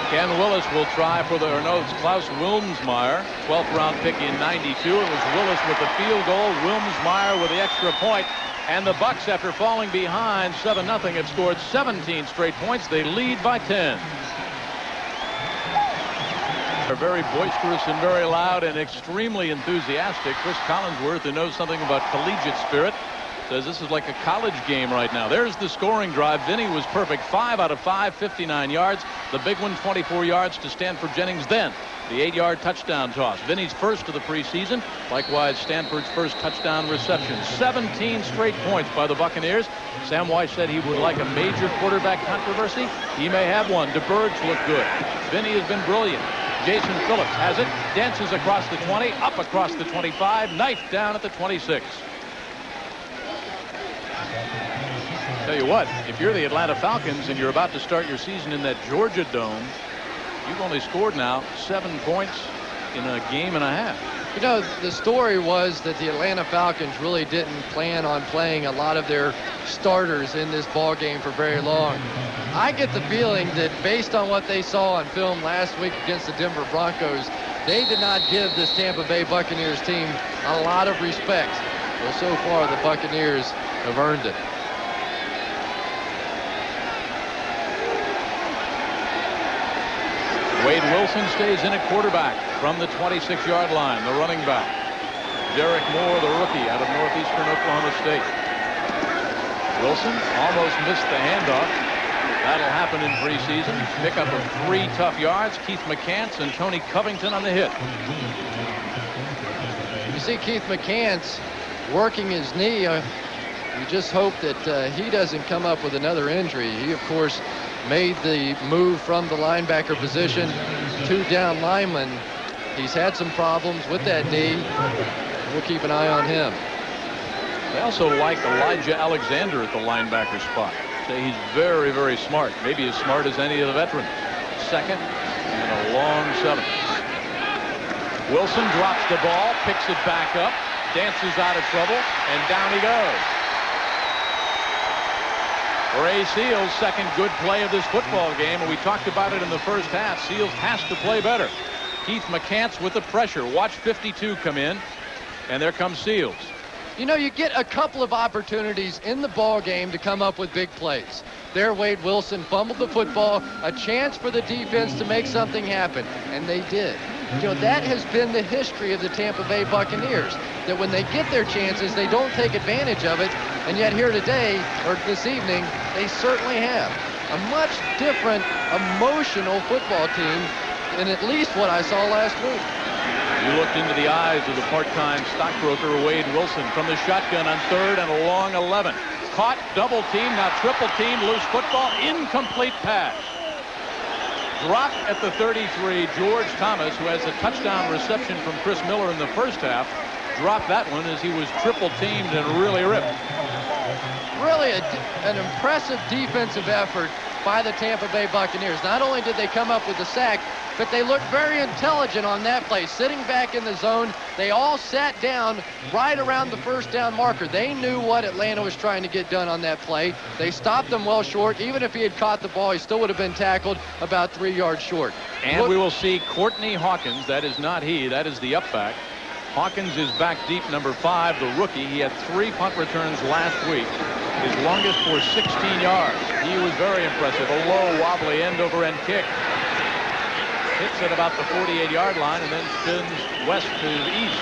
Ken Willis will try for the, or no, it's Klaus Wilmsmeyer, 12th round pick in '92. It was Willis with the field goal, Wilmsmeyer with the extra point, and the Bucs, after falling behind 7-0, have scored 17 straight points. They lead by 10. They're very boisterous and very loud and extremely enthusiastic. Chris Collinsworth, who knows something about collegiate spirit, says this is like a college game right now. There's the scoring drive. Vinny was perfect. 5 out of 5, 59 yards. The big one, 24 yards to Stanford Jennings. Then the 8-yard touchdown toss. Vinny's first of the preseason. Likewise, Stanford's first touchdown reception. 17 straight points by the Buccaneers. Sam Wyche said he would like a major quarterback controversy. He may have one. DeBerg's look good. Vinny has been brilliant. Jason Phillips has it. Dances across the 20, up across the 25, knifed down at the 26. Tell you what, if you're the Atlanta Falcons and you're about to start your season in that Georgia Dome, you've only scored now 7 points in a game and a half. You know, the story was that the Atlanta Falcons really didn't plan on playing a lot of their starters in this ball game for very long. I get the feeling that based on what they saw on film last week against the Denver Broncos, they did not give this Tampa Bay Buccaneers team a lot of respect. Well, so far the Buccaneers have earned it. Wade Wilson stays in at quarterback from the 26-yard line, the running back. Derek Moore, the rookie out of Northeastern Oklahoma State. Wilson almost missed the handoff. That'll happen in preseason. Pickup of 3 tough yards. Keith McCants and Tony Covington on the hit. You see Keith McCants working his knee. You just hope that he doesn't come up with another injury. He, of course, made the move from the linebacker position to down lineman. He's had some problems with that knee. We'll keep an eye on him. They also like Elijah Alexander at the linebacker spot. Say he's very, very smart. Maybe as smart as any of the veterans. Second and a long 7. Wilson drops the ball, picks it back up, dances out of trouble, and down he goes. Ray Seals' second good play of this football game, and we talked about it in the first half. Seals has to play better. Keith McCants with the pressure. Watch 52 come in, and there comes Seals. You know, you get a couple of opportunities in the ball game to come up with big plays. There, Wade Wilson fumbled the football, a chance for the defense to make something happen, and they did. You know, that has been the history of the Tampa Bay Buccaneers, that when they get their chances, they don't take advantage of it, and yet here today, or this evening, they certainly have. A much different, emotional football team than at least what I saw last week. You looked into the eyes of the part-time stockbroker Wade Wilson from the shotgun on 3rd and a long 11. Caught, double team, now triple team, loose football, incomplete pass. Dropped at the 33, George Thomas, who has a touchdown reception from Chris Miller in the first half, dropped that one as he was triple teamed and really ripped. Really an impressive defensive effort by the Tampa Bay Buccaneers. Not only did they come up with the sack, but they looked very intelligent on that play, sitting back in the zone. They all sat down right around the first down marker. They knew what Atlanta was trying to get done on that play. They stopped them well short. Even if he had caught the ball, he still would have been tackled about 3 yards short. And we will see Courtney Hawkins. That is not he. That is the up back. Hawkins is back deep, number 5, the rookie. He had 3 punt returns last week. His longest for 16 yards. He was very impressive. A low, wobbly end-over-end kick. Hits at about the 48-yard line and then spins west to the east.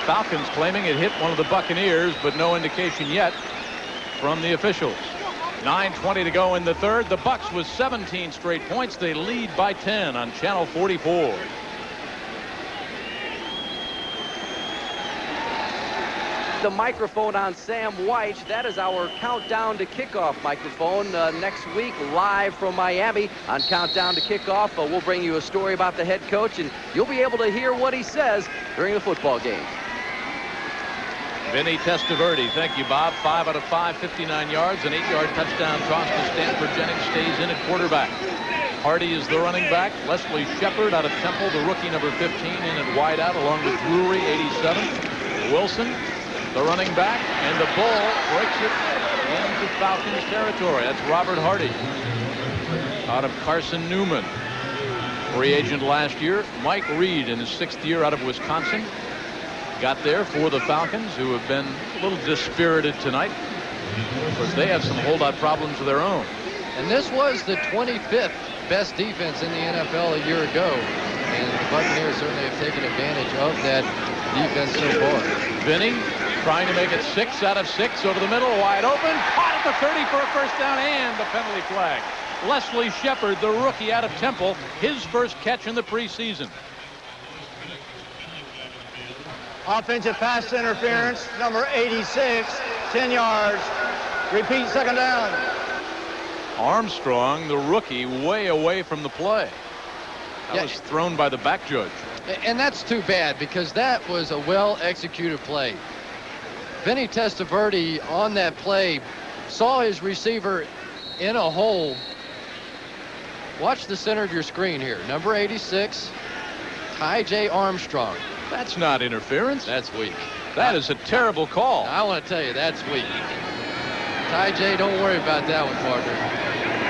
Falcons claiming it hit one of the Buccaneers, but no indication yet from the officials. 9:20 to go in the 3rd. The Bucs with 17 straight points. They lead by 10 on Channel 44. The microphone on Sam White. That is our countdown to kickoff microphone. Next week, live from Miami on Countdown to Kickoff. We'll bring you a story about the head coach, and you'll be able to hear what he says during the football game. Vinny Testaverde, thank you, Bob. 5 out of 5, 59 yards, an 8-yard touchdown toss to Stanford. Jennings stays in at quarterback. Hardy is the running back. Leslie Shepard out of Temple, the rookie, number 15, in at wideout, along with Drury, 87. Wilson, the running back, and the ball breaks it into Falcons territory. That's Robert Hardy out of Carson Newman. Free agent last year. Mike Reed in his 6th year out of Wisconsin. Got there for the Falcons, who have been a little dispirited tonight. Of course, they have some holdout problems of their own. And this was the 25th best defense in the NFL a year ago. And the Buccaneers certainly have taken advantage of that defense so far. Vinny trying to make it 6 out of 6 over the middle, wide open, caught at the 30 for a first down and the penalty flag. Leslie Shepard, the rookie out of Temple, his first catch in the preseason. Offensive pass interference, number 86, 10 yards. Repeat, second down. Armstrong, the rookie, way away from the play. That was thrown by the back judge. And that's too bad, because that was a well-executed play. Vinny Testaverde on that play saw his receiver in a hole. Watch the center of your screen here. Number 86, Ty J. Armstrong. That's not interference. That's weak. That is a terrible call. I want to tell you, that's weak. Ty J, don't worry about that one, Parker.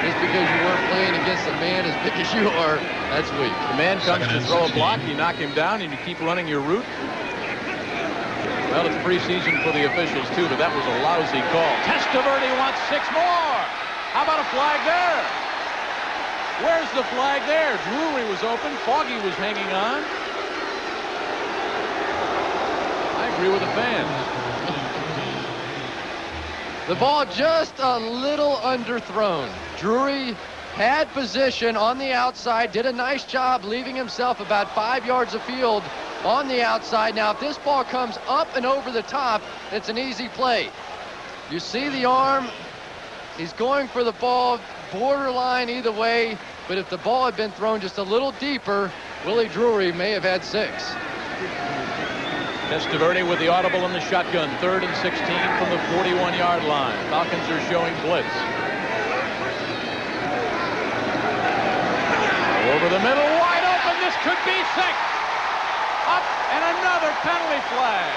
Just because you weren't playing against a man as big as you are, that's weak. The man comes to throw a block, you knock him down, and you keep running your route. Well, it's preseason for the officials, too, but that was a lousy call. Testaverde wants 6 more. How about a flag there? Where's the flag there? Drury was open. Foggy was hanging on. I agree with the fans. The ball just a little underthrown. Drury had position on the outside, did a nice job leaving himself about 5 yards of field on the outside. Now, if this ball comes up and over the top, it's an easy play. You see the arm. He's going for the ball, borderline either way, but if the ball had been thrown just a little deeper, Willie Drury may have had 6. Testaverde with the audible in the shotgun. 3rd and 16 from the 41-yard line. Falcons are showing blitz. Over the middle, wide open. This could be 6. Up and another penalty flag.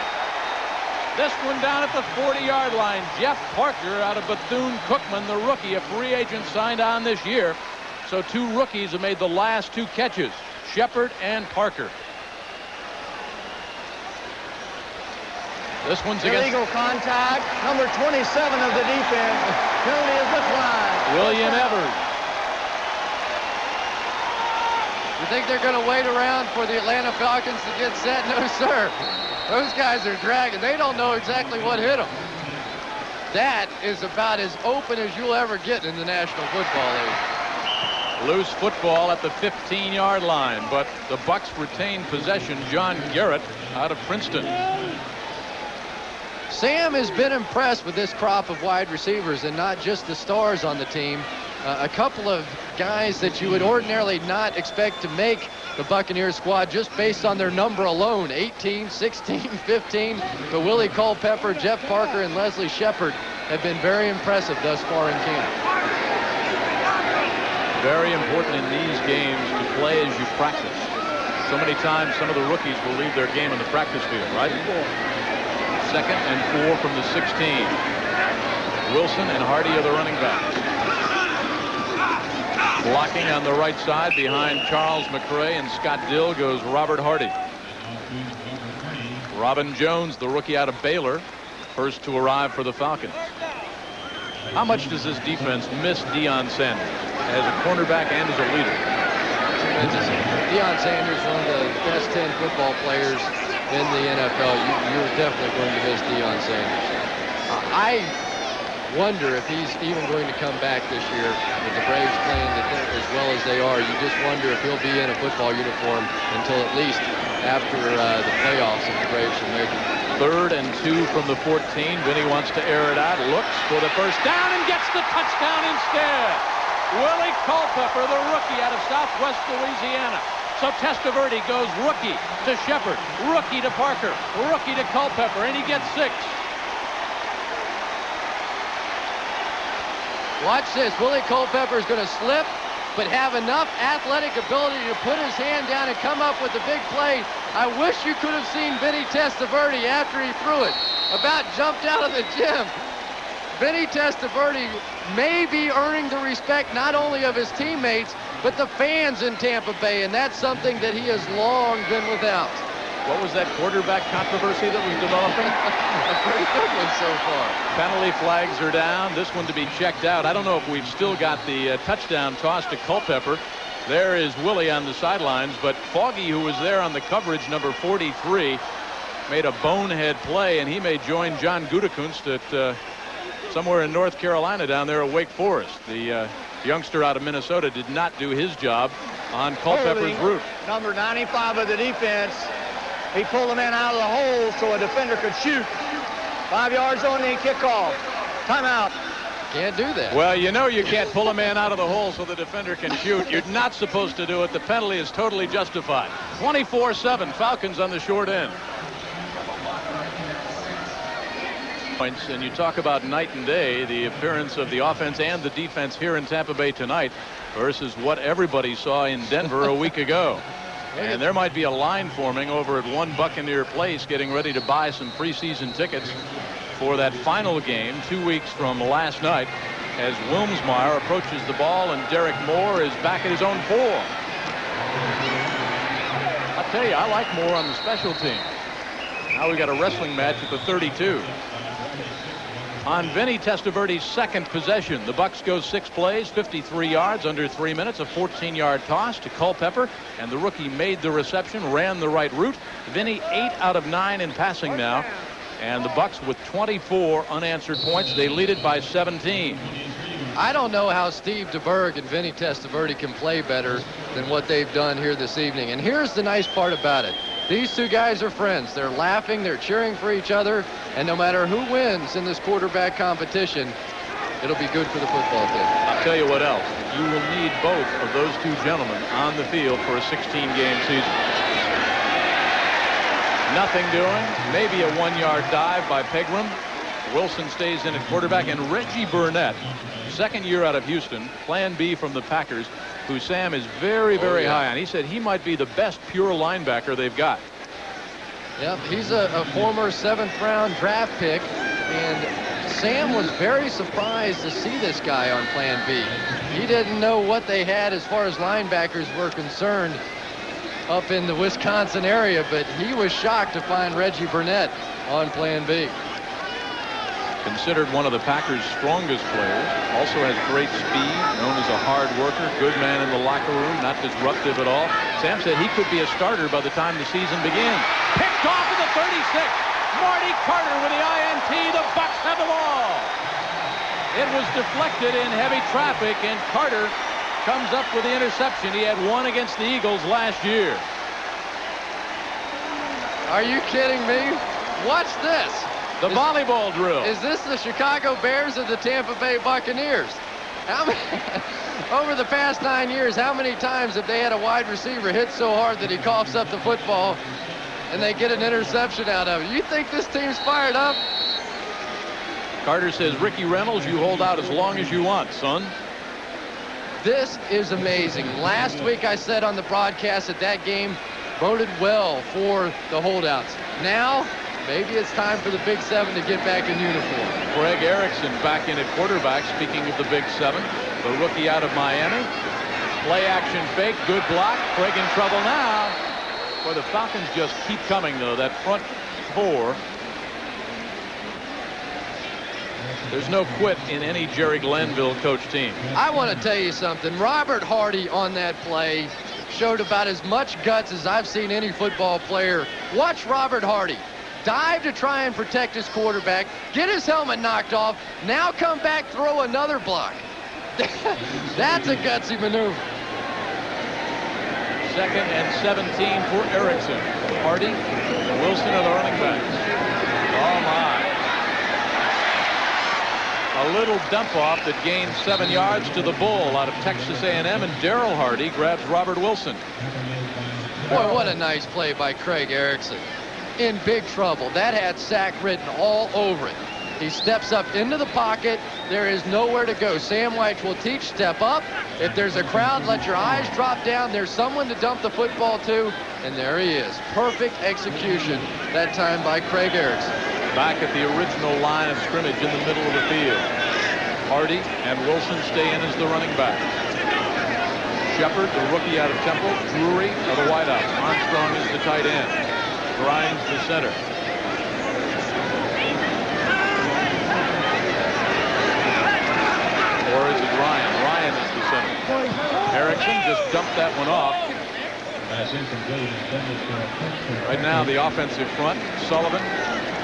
This one down at the 40-yard line. Jeff Parker out of Bethune-Cookman, the rookie, a free agent signed on this year. So 2 rookies have made the last 2 catches, Shepard and Parker. This one's against Illegal contact. Number 27 of the defense. Penalty is declined. William Evers. You think they're going to wait around for the Atlanta Falcons to get set? No, sir. Those guys are dragging. They don't know exactly what hit them. That is about as open as you'll ever get in the National Football League. Loose football at the 15-yard line, but the Bucs retain possession. John Garrett out of Princeton. Sam has been impressed with this crop of wide receivers, and not just the stars on the team. A couple of guys that you would ordinarily not expect to make the Buccaneers squad just based on their number alone, 18, 16, 15. But Willie Culpepper, Jeff Parker, and Leslie Shepard have been very impressive thus far in camp. Very important in these games to play as you practice. So many times some of the rookies will leave their game on the practice field, right? 2nd and 4 from the 16. Wilson and Hardy are the running backs. Blocking on the right side behind Charles McRae and Scott Dill goes Robert Hardy. Robin Jones, the rookie out of Baylor, first to arrive for the Falcons. How much does this defense miss Deion Sanders as a cornerback and as a leader? Deion Sanders, one of the best 10 football players in the NFL. You're definitely going to miss Deion Sanders. I wonder if he's even going to come back this year with the Braves playing as well as they are. You just wonder if he'll be in a football uniform until at least after the playoffs if the Braves should make it. 3rd and 2 from the 14. Vinny wants to air it out, looks for the first down and gets the touchdown instead. Willie Culpepper, the rookie out of Southwest Louisiana. So Testaverde goes rookie to Shepard, rookie to Parker, rookie to Culpepper, and he gets 6. Watch this. Willie Culpepper is going to slip, but have enough athletic ability to put his hand down and come up with a big play. I wish you could have seen Vinny Testaverde after he threw it. About jumped out of the gym. Vinny Testaverde may be earning the respect not only of his teammates, but the fans in Tampa Bay, and that's something that he has long been without. What was that quarterback controversy that was developing? A pretty good one so far. Penalty flags are down. This one to be checked out. I don't know if we've still got the touchdown toss to Culpepper. There is Willie on the sidelines, but Foggy, who was there on the coverage, number 43, made a bonehead play, and he may join John Gutekunst at somewhere in North Carolina down there at Wake Forest. The youngster out of Minnesota did not do his job on Culpepper's route. Number 95 of the defense. He pulled the man out of the hole so a defender could shoot. 5 yards on the kickoff. Timeout. Can't do that. Well, you know you can't pull a man out of the hole so the defender can shoot. You're not supposed to do it. The penalty is totally justified. 24-7, Falcons on the short end. Points, and you talk about night and day, the appearance of the offense and the defense here in Tampa Bay tonight versus what everybody saw in Denver a week ago. And there might be a line forming over at One Buccaneer Place, getting ready to buy some preseason tickets for that final game 2 weeks from last night, as Wilmsmeyer approaches the ball and Derek Moore is back at his own 4. I'll tell you, I like Moore on the special team. Now we got a wrestling match at the 32. On Vinny Testaverde's second possession, the Bucs go 6 plays, 53 yards, under 3 minutes, a 14-yard toss to Culpepper, and the rookie made the reception, ran the right route. Vinny 8 out of 9 in passing now, and the Bucs with 24 unanswered points. They lead it by 17. I don't know how Steve DeBerg and Vinny Testaverde can play better than what they've done here this evening. And here's the nice part about it. These two guys are friends. They're laughing, they're cheering for each other, and no matter who wins in this quarterback competition, it'll be good for the football team. I'll tell you what else. You will need both of those two gentlemen on the field for a 16-game season. Nothing doing. Maybe a 1-yard dive by Pegram. Wilson stays in at quarterback, and Reggie Burnett, second year out of Houston, plan B from the Packers, who Sam is very, very high on. He said he might be the best pure linebacker they've got. Yep, he's a former 7th-round draft pick, and Sam was very surprised to see this guy on plan B. He didn't know what they had as far as linebackers were concerned up in the Wisconsin area, but he was shocked to find Reggie Burnett on plan B. Considered one of the Packers' strongest players, also has great speed, known as a hard worker, good man in the locker room, not disruptive at all. Sam said he could be a starter by the time the season begins. Picked off at the 36. Marty Carter with the INT. The Bucs have the ball. It was deflected in heavy traffic, and Carter comes up with the interception. He had one against the Eagles last year. Are you kidding me? Watch this. The volleyball drill. Is this the Chicago Bears or the Tampa Bay Buccaneers? Over the past 9 years, how many times have they had a wide receiver hit so hard that he coughs up the football and they get an interception out of it? You think this team's fired up? Carter says, Ricky Reynolds, you hold out as long as you want, son. This is amazing. Last week I said on the broadcast that game boded well for the holdouts. Now, maybe it's time for the Big 7 to get back in uniform. Craig Erickson back in at quarterback. Speaking of the Big 7, the rookie out of Miami. Play action fake, good block. Craig in trouble now. Boy, the Falcons just keep coming, though. That front 4. There's no quit in any Jerry Glanville coach team. I want to tell you something. Robert Hardy on that play showed about as much guts as I've seen any football player. Watch Robert Hardy. Dive to try and protect his quarterback, get his helmet knocked off, now come back, throw another block. That's a gutsy maneuver. 2nd and 17 for Erickson. Hardy and Wilson are the running backs. Oh, my. A little dump off that gains 7 yards to the Bull out of Texas A&M, and Darryl Hardy grabs Robert Wilson. Boy, what a nice play by Craig Erickson. In big trouble. That had sack written all over it. He steps up into the pocket. There is nowhere to go. Sam White will teach step up. If there's a crowd, let your eyes drop down. There's someone to dump the football to, and there he is. Perfect execution that time by Craig Erickson. Back at the original line of scrimmage in the middle of the field. Hardy and Wilson stay in as the running back. Shepard, the rookie out of Temple. Drury are the wideouts. Armstrong is the tight end. Grimes the center. Or is it Ryan? Ryan is the center. Erickson just dumped that one off. Right now, the offensive front, Sullivan,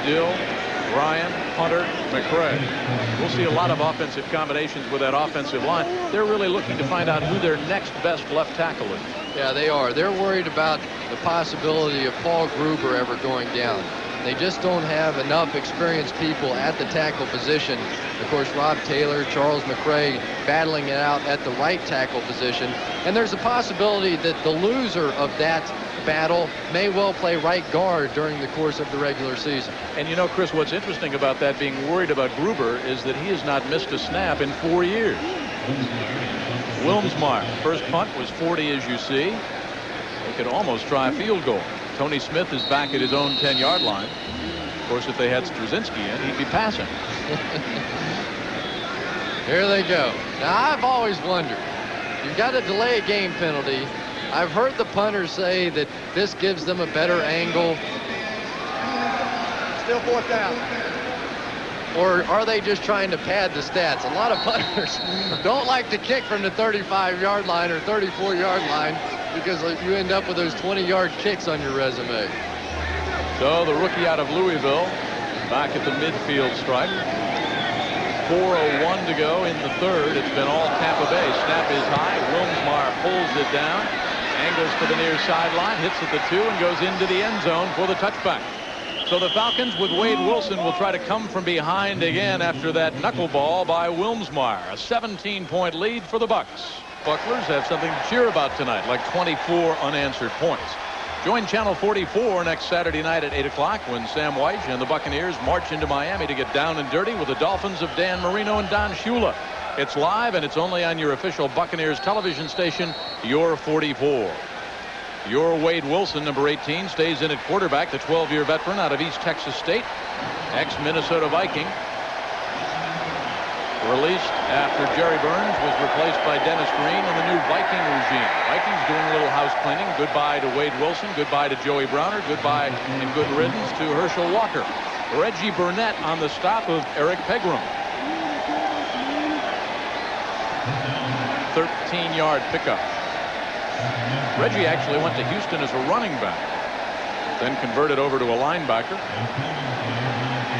Dill, Ryan, Hunter, McCray. We'll see a lot of offensive combinations with that offensive line. They're really looking to find out who their next best left tackle is. Yeah, they are. They're worried about the possibility of Paul Gruber ever going down. They just don't have enough experienced people at the tackle position. Of course, Rob Taylor, Charles McCray battling it out at the right tackle position. And there's a possibility that the loser of that battle may well play right guard during the course of the regular season. And you know, Chris, what's interesting about that, being worried about Gruber, is that he has not missed a snap in 4 years. Wilmsmeyer, first punt was 40, as you see. could almost try a field goal. Tony Smith is back at his own 10-yard line. Of course, if they had Straczynski in, he'd be passing. Here they go. Now, I've always wondered, you've got a delay game penalty. I've heard the punters say that this gives them a better angle. Still 4th down. Or are they just trying to pad the stats? A lot of punters don't like to kick from the 35-yard line or 34-yard line because you end up with those 20-yard kicks on your resume. So the rookie out of Louisville back at the midfield stripe. 4:01 to go in the third. It's been all Tampa Bay. Snap is high. Wilmsmeyer pulls it down. Angles to the near sideline. Hits at the 2 and goes into the end zone for the touchback. So the Falcons with Wade Wilson will try to come from behind again after that knuckleball by Wilmsmeyer. A 17-point lead for the Bucs. Bucklers have something to cheer about tonight, like 24 unanswered points. Join Channel 44 next Saturday night at 8 o'clock when Sam White and the Buccaneers march into Miami to get down and dirty with the Dolphins of Dan Marino and Don Shula. It's live and it's only on your official Buccaneers television station, Your 44. Your Wade Wilson, number 18, stays in at quarterback, the 12-year veteran out of East Texas State, ex-Minnesota Viking. Released after Jerry Burns was replaced by Dennis Green in the new Viking regime. Vikings doing a little house cleaning. Goodbye to Wade Wilson. Goodbye to Joey Browner. Goodbye and good riddance to Herschel Walker. Reggie Burnett on the stop of Eric Pegram. 13-yard pickup. Reggie actually went to Houston as a running back, then converted over to a linebacker.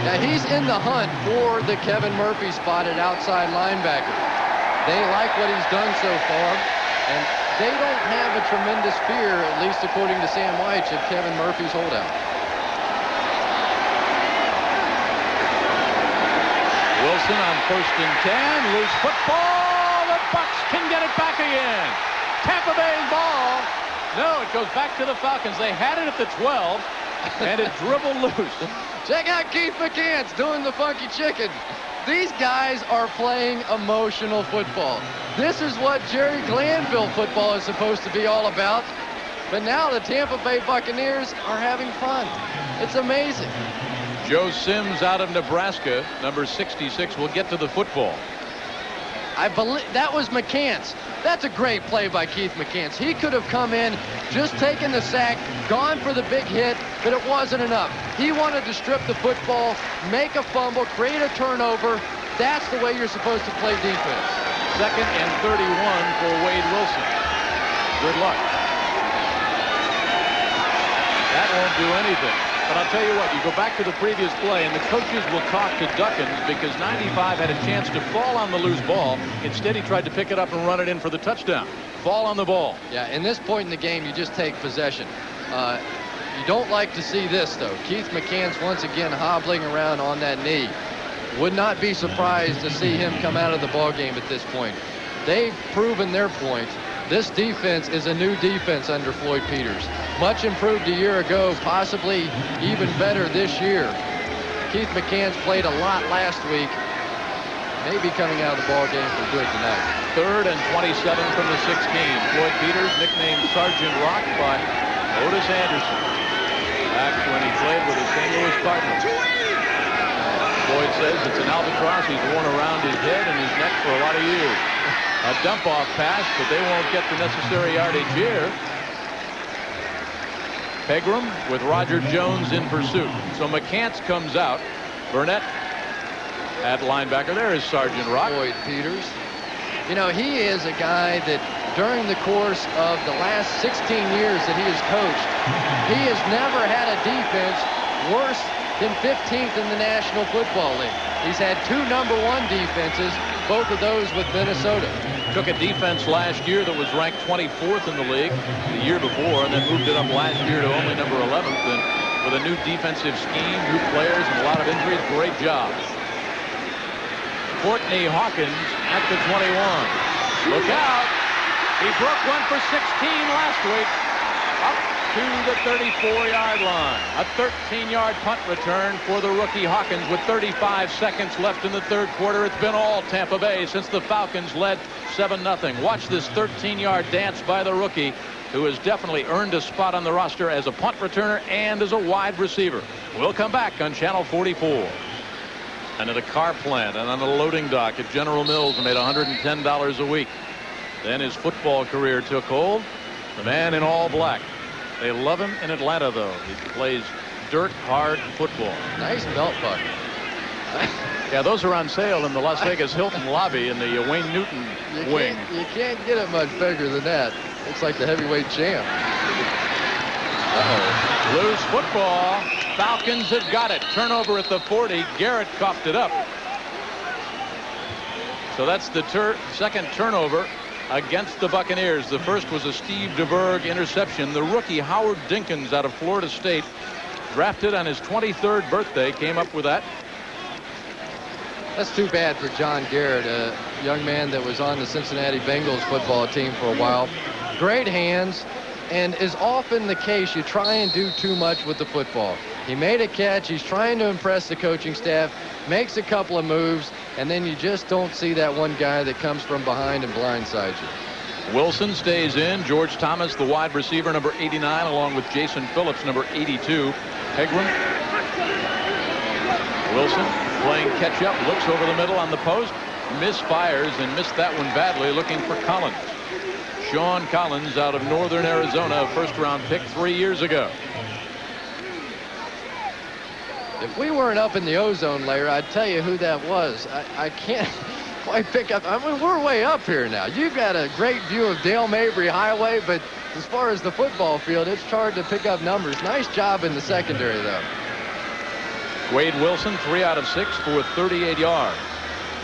Now he's in the hunt for the Kevin Murphy spot at outside linebacker. They like what he's done so far, and they don't have a tremendous fear, at least according to Sam White, of Kevin Murphy's holdout. Wilson on 1st and 10. Loose football. The Bucs can get it back again. Tampa Bay's ball. No, it goes back to the Falcons. They had it at the 12, and it dribbled loose. Check out Keith McCants doing the funky chicken. These guys are playing emotional football. This is what Jerry Glanville football is supposed to be all about. But now the Tampa Bay Buccaneers are having fun. It's amazing. Joe Sims out of Nebraska, number 66, will get to the football. I believe that was McCants. That's a great play by Keith McCants. He could have come in, just taken the sack, gone for the big hit, but it wasn't enough. He wanted to strip the football, make a fumble, create a turnover. That's the way you're supposed to play defense. 2nd and 31 for Wade Wilson. Good luck. That won't do anything. But I'll tell you what, you go back to the previous play, and the coaches will talk to Duckins because 95 had a chance to fall on the loose ball. Instead, he tried to pick it up and run it in for the touchdown. Fall on the ball. Yeah, in this point in the game, you just take possession. You don't like to see this, though. Keith McCants once again hobbling around on that knee. Would not be surprised to see him come out of the ball game at this point. They've proven their point. This defense is a new defense under Floyd Peters. Much improved a year ago, possibly even better this year. Keith McCants played a lot last week. Maybe coming out of the ball game for good tonight. 3rd and 27 from the 16. Floyd Peters, nicknamed Sergeant Rock by Otis Anderson. Back when he played with the St. Louis Cardinals. Floyd says it's an albatross he's worn around his head and his neck for a lot of years. A dump-off pass, but they won't get the necessary yardage here. Pegram with Roger Jones in pursuit. So McCants comes out. Burnett at linebacker. There is Sergeant Rock. Floyd Peters. You know, he is a guy that during the course of the last 16 years that he has coached, he has never had a defense worse than 15th in the National Football League. He's had 2 #1 defenses, both of those with Minnesota. Took a defense last year that was ranked 24th in the league the year before, and then moved it up last year to only number 11th. And with a new defensive scheme, new players, and a lot of injuries, great job. Courtney Hawkins at the 21. Look out. He broke one for 16 last week. Up to the 34-yard line. A 13-yard punt return for the rookie Hawkins with 35 seconds left in the third quarter. It's been all Tampa Bay since the Falcons led 7-0. Watch this 13-yard dance by the rookie who has definitely earned a spot on the roster as a punt returner and as a wide receiver. We'll come back on Channel 44. And at a car plant and on a loading dock at General Mills, made $110 a week. Then his football career took hold. The man in all black. They love him in Atlanta, though. He plays dirt hard football. Nice belt buckle. Yeah, those are on sale in the Las Vegas Hilton lobby in the Wayne Newton wing. You can't get it much bigger than that. Looks like the heavyweight champ. Uh-oh. Loose football. Falcons have got it. Turnover at the 40. Garrett coughed it up. So that's the second turnover against the Buccaneers. The first was a Steve DeBerg interception. The rookie Howard Dinkins out of Florida State, drafted on his 23rd birthday, came up with that. That's too bad for John Garrett, a young man that was on the Cincinnati Bengals football team for a while. Great hands, and is often the case, you try and do too much with the football. He made a catch. He's trying to impress the coaching staff, makes a couple of moves, and then you just don't see that one guy that comes from behind and blindsides you. Wilson stays in. George Thomas, the wide receiver, number 89, along with Jason Phillips, number 82. Pegram. Wilson playing catch up, looks over the middle on the post, misfires and missed that one badly, looking for Collins. Sean Collins out of Northern Arizona, a first-round pick 3 years ago. If we weren't up in the ozone layer, I'd tell you who that was. I can't quite pick up. I mean, we're way up here now. You've got a great view of Dale Mabry Highway, but as far as the football field, it's hard to pick up numbers. Nice job in the secondary, though. Wade Wilson, 3 out of 6 for 38 yards.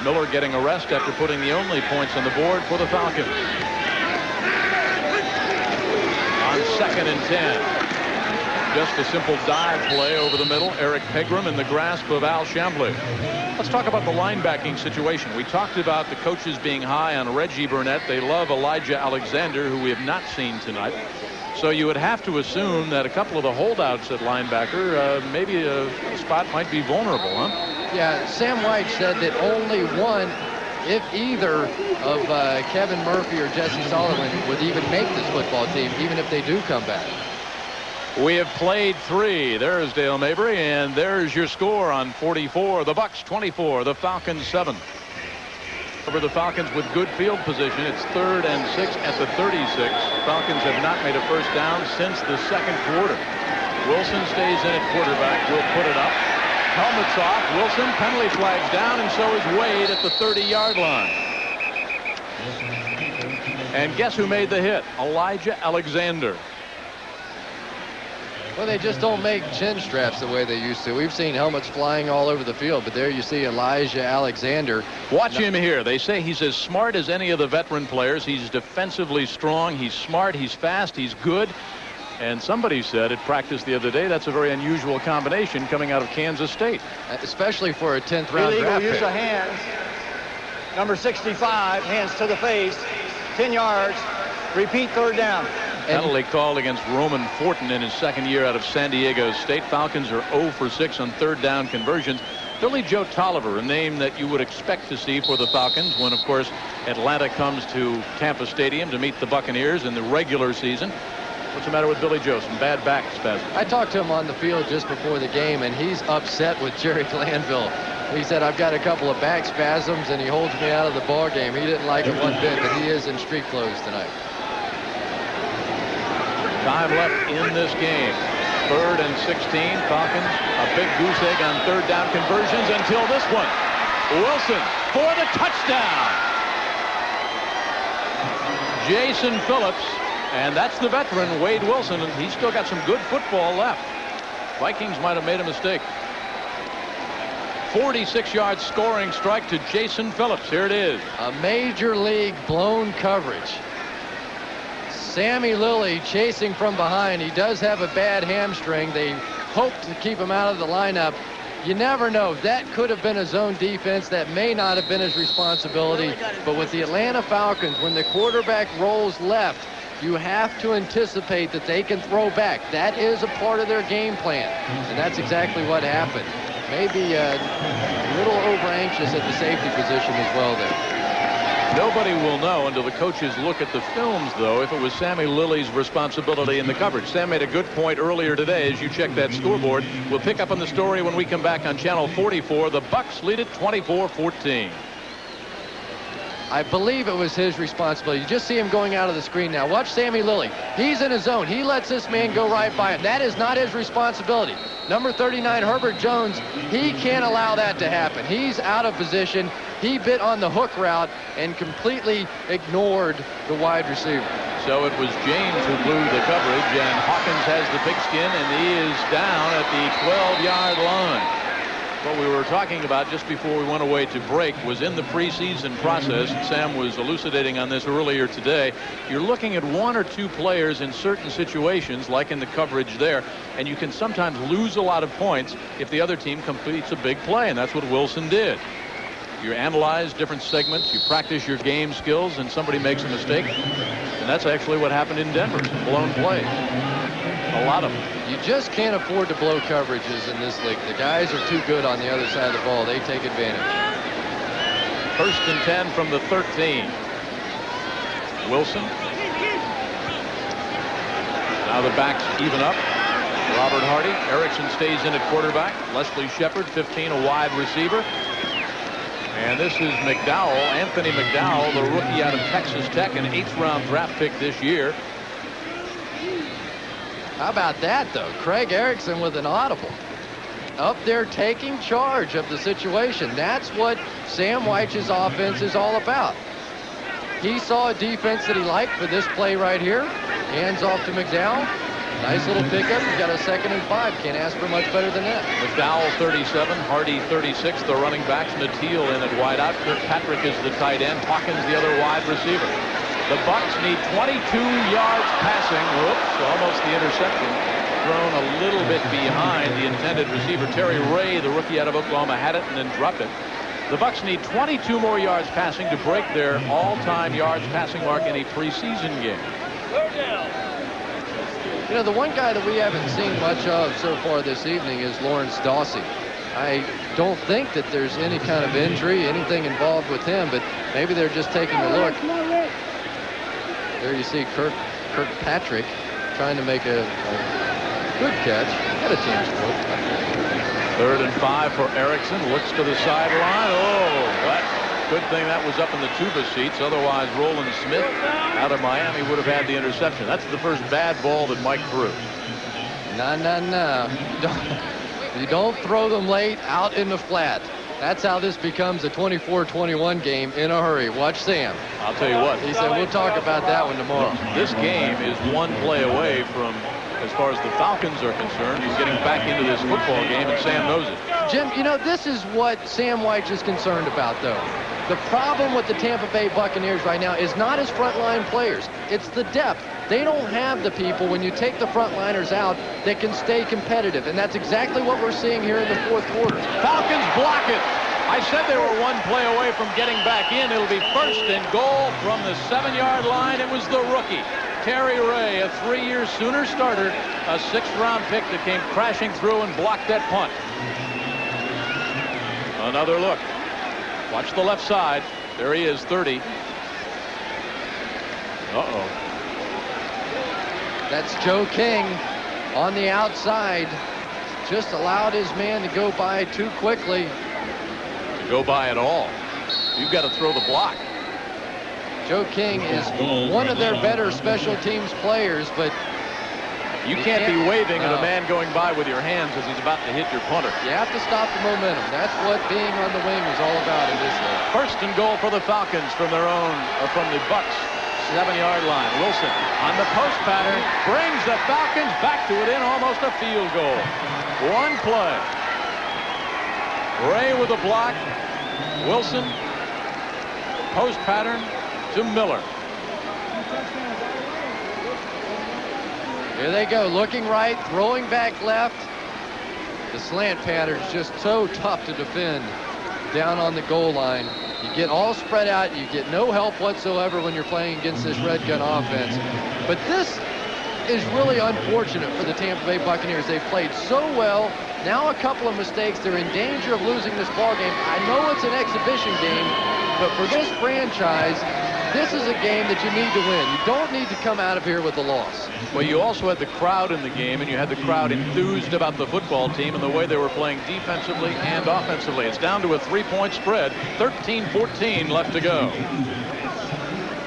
Miller getting a rest after putting the only points on the board for the Falcons. On 2nd and 10. Just a simple dive play over the middle. Eric Pegram in the grasp of Al Chambly. Let's talk about the linebacking situation. We talked about the coaches being high on Reggie Burnett. They love Elijah Alexander, who we have not seen tonight. So you would have to assume that a couple of the holdouts at linebacker, maybe a spot might be vulnerable, huh? Yeah, Sam White said that only one, if either of Kevin Murphy or Jesse Sullivan would even make this football team, even if they do come back. We have played 3. There's Dale Mabry, and there's your score on 44. The Bucs 24, the Falcons 7. Over the Falcons with good field position. It's 3rd and 6 at the 36. Falcons have not made a first down since the second quarter. Wilson stays in at quarterback. Will put it up. Helmets off. Wilson, penalty flags down, and so is Wade at the 30-yard line. And guess who made the hit? Elijah Alexander. Well, they just don't make chin straps the way they used to. We've seen helmets flying all over the field, but there you see Elijah Alexander. Watch him here. They say he's as smart as any of the veteran players. He's defensively strong. He's smart. He's fast. He's good. And somebody said at practice the other day, that's a very unusual combination coming out of Kansas State. Especially for a 10th round Illegal draft use pick. of hands. Number 65, hands to the face. 10 yards. Repeat, 3rd down. Penalty called against Roman Fortin in his second year out of San Diego State. Falcons are 0 for 6 on 3rd down conversions. Billy Joe Tolliver, a name that you would expect to see for the Falcons when, of course, Atlanta comes to Tampa Stadium to meet the Buccaneers in the regular season. What's the matter with Billy Joe? Some bad back spasms. I talked to him on the field just before the game, and he's upset with Jerry Glanville. He said, I've got a couple of back spasms, and he holds me out of the ball game. He didn't like it one bit, but he is in street clothes tonight. Time left in this game. 3rd and 16. Falcons, a big goose egg on 3rd down conversions until this one. Wilson for the touchdown. Jason Phillips, and that's the veteran, Wade Wilson, and he's still got some good football left. Vikings might have made a mistake. 46-yard scoring strike to Jason Phillips. Here it is. A major league blown coverage. Sammy Lilly chasing from behind. He does have a bad hamstring. They hope to keep him out of the lineup. You never know. That could have been a zone defense. That may not have been his responsibility. But with the Atlanta Falcons, when the quarterback rolls left, you have to anticipate that they can throw back. That is a part of their game plan. And that's exactly what happened. Maybe a little over anxious at the safety position as well there. Nobody will know until the coaches look at the films, though, if it was Sammy Lilly's responsibility in the coverage. Sam made a good point earlier today as you check that scoreboard. We'll pick up on the story when we come back on Channel 44. The Bucs lead it 24-14. I believe it was his responsibility. You just see him going out of the screen now. Watch Sammy Lilly. He's in his zone. He lets this man go right by him. That is not his responsibility. Number 39, Herbert Jones, he can't allow that to happen. He's out of position. He bit on the hook route and completely ignored the wide receiver. So it was James who blew the coverage, and Hawkins has the pigskin, and he is down at the 12-yard line. What we were talking about just before we went away to break was in the preseason process. Sam was elucidating on this earlier today. You're looking at one or two players in certain situations, like in the coverage there, and you can sometimes lose a lot of points if the other team completes a big play, and that's what Wilson did. You analyze different segments, you practice your game skills, and somebody makes a mistake, and that's actually what happened in Denver. Some blown plays. A lot of them. You just can't afford to blow coverages in this league. The guys are too good on the other side of the ball. They take advantage. 1st and 10 from the 13. Wilson. Now the backs even up. Robert Hardy. Erickson stays in at quarterback. Leslie Shepard, 15, a wide receiver. And this is McDowell, Anthony McDowell, the rookie out of Texas Tech, an 8th-round draft pick this year. How about that, though? Craig Erickson with an audible. Up there taking charge of the situation. That's what Sam Wyche's offense is all about. He saw a defense that he liked for this play right here. Hands off to McDowell. Nice little pickup. You got a 2nd and 5. Can't ask for much better than that. McDowell 37, Hardy 36. The running backs, Natil in at wideout. Kirkpatrick is the tight end. Hawkins the other wide receiver. The Bucs need 22 yards passing. Whoops, almost the interception. Thrown a little bit behind the intended receiver. Terry Ray, the rookie out of Oklahoma, had it and then dropped it. The Bucs need 22 more yards passing to break their all-time yards passing mark in a preseason game. You know, the one guy that we haven't seen much of so far this evening is Lawrence Dawsey. I don't think that there's any kind of injury, anything involved with him, but maybe they're just taking a look. There you see Kirkpatrick trying to make a good catch. Had a chance to it. 3rd and 5 for Erickson. Looks to the sideline. Oh, that good thing that was up in the tuba seats. Otherwise, Roland Smith out of Miami would have had the interception. That's the first bad ball that Mike threw. No. You don't throw them late out in the flat. That's how this becomes a 24-21 game in a hurry. Watch Sam. I'll tell you what. He said, we'll talk about that one tomorrow. This game is one play away from, as far as the Falcons are concerned, he's getting back into this football game, and Sam knows it. Jim, you know, this is what Sam Wyche is concerned about, though. The problem with the Tampa Bay Buccaneers right now is not his frontline players. It's the depth. They don't have the people, when you take the frontliners out, that can stay competitive. And that's exactly what we're seeing here in the 4th quarter. Falcons block it. I said they were one play away from getting back in. It'll be 1st and goal from the 7-yard line. It was the rookie, Terry Ray, a 3-year Sooner starter, a 6th-round pick that came crashing through and blocked that punt. Another look. Watch the left side. There he is, 30. Uh-oh. That's Joe King on the outside. Just allowed his man to go by too quickly. To go by at all. You've got to throw the block. Joe King is one of their better special teams players, but you can't be waving at a man going by with your hands as he's about to hit your punter. You have to stop the momentum. That's what being on the wing is all about in this league. 1st and goal for the Falcons from their own, or from the Bucs 7-yard line. Wilson on the post pattern brings the Falcons back to within almost a field goal. One play. Ray with a block. Wilson post pattern to Miller. Here they go, looking right, throwing back left. The slant pattern is just so tough to defend down on the goal line. You get all spread out. You get no help whatsoever when you're playing against this red gun offense. But this is really unfortunate for the Tampa Bay Buccaneers. They've played so well. Now a couple of mistakes. They're in danger of losing this ball game. I know it's an exhibition game, but for this franchise, this is a game that you need to win. You don't need to come out of here with a loss. Well, you also had the crowd in the game, and you had the crowd enthused about the football team and the way they were playing defensively and offensively. It's down to a 3-point spread, 13-14 left to go.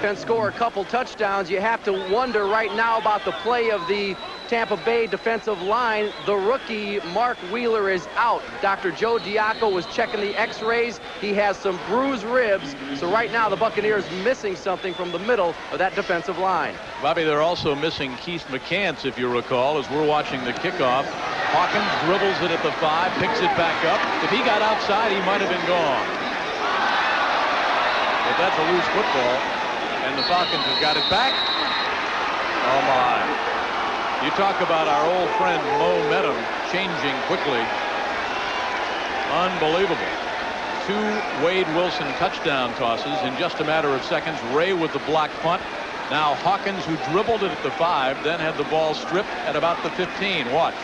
Can score a couple touchdowns. You have to wonder right now about the play of the Tampa Bay defensive line. The rookie Mark Wheeler is out. Dr. Joe Diaco was checking the x-rays. He has some bruised ribs. So right now the Buccaneers missing something from the middle of that defensive line. Bobby, they're also missing Keith McCants, if you recall, as we're watching the kickoff. Hawkins dribbles it at the 5, picks it back up. If he got outside, he might have been gone. But that's a loose football. And the Falcons have got it back. Oh, my. You talk about our old friend momentum changing quickly. Unbelievable. 2 Wade Wilson touchdown tosses in just a matter of seconds. Ray with the block punt. Now Hawkins, who dribbled it at the 5, then had the ball stripped at about the 15. Watch.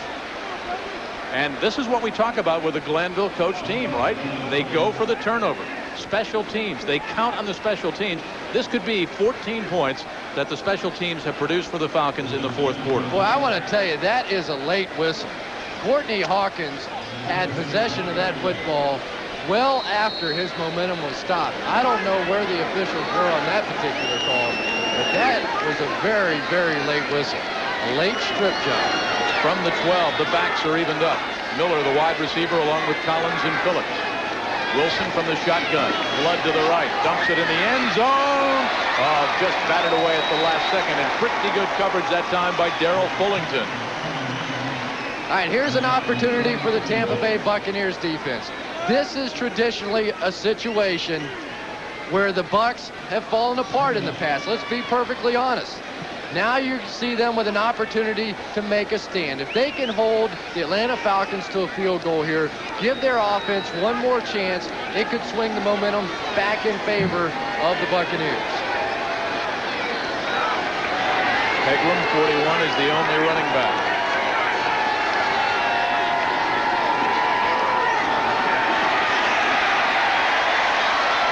And this is what we talk about with the Glanville coach team, right? They go for the turnover. Special teams. They count on the special teams. This could be 14 points that the special teams have produced for the Falcons in the 4th quarter. Well, I want to tell you, that is a late whistle. Courtney Hawkins had possession of that football well after his momentum was stopped. I don't know where the officials were on that particular call, but that was a very, very late whistle. A late strip job. From the 12, the backs are evened up. Miller, the wide receiver, along with Collins and Phillips. Wilson from the shotgun. Blood to the right. Dumps it in the end zone. Oh, just batted away at the last second. And pretty good coverage that time by Darrell Fullington. All right, here's an opportunity for the Tampa Bay Buccaneers defense. This is traditionally a situation where the Bucs have fallen apart in the past. Let's be perfectly honest. Now you see them with an opportunity to make a stand. If they can hold the Atlanta Falcons to a field goal here, give their offense one more chance, it could swing the momentum back in favor of the Buccaneers. Pegram, 41, is the only running back.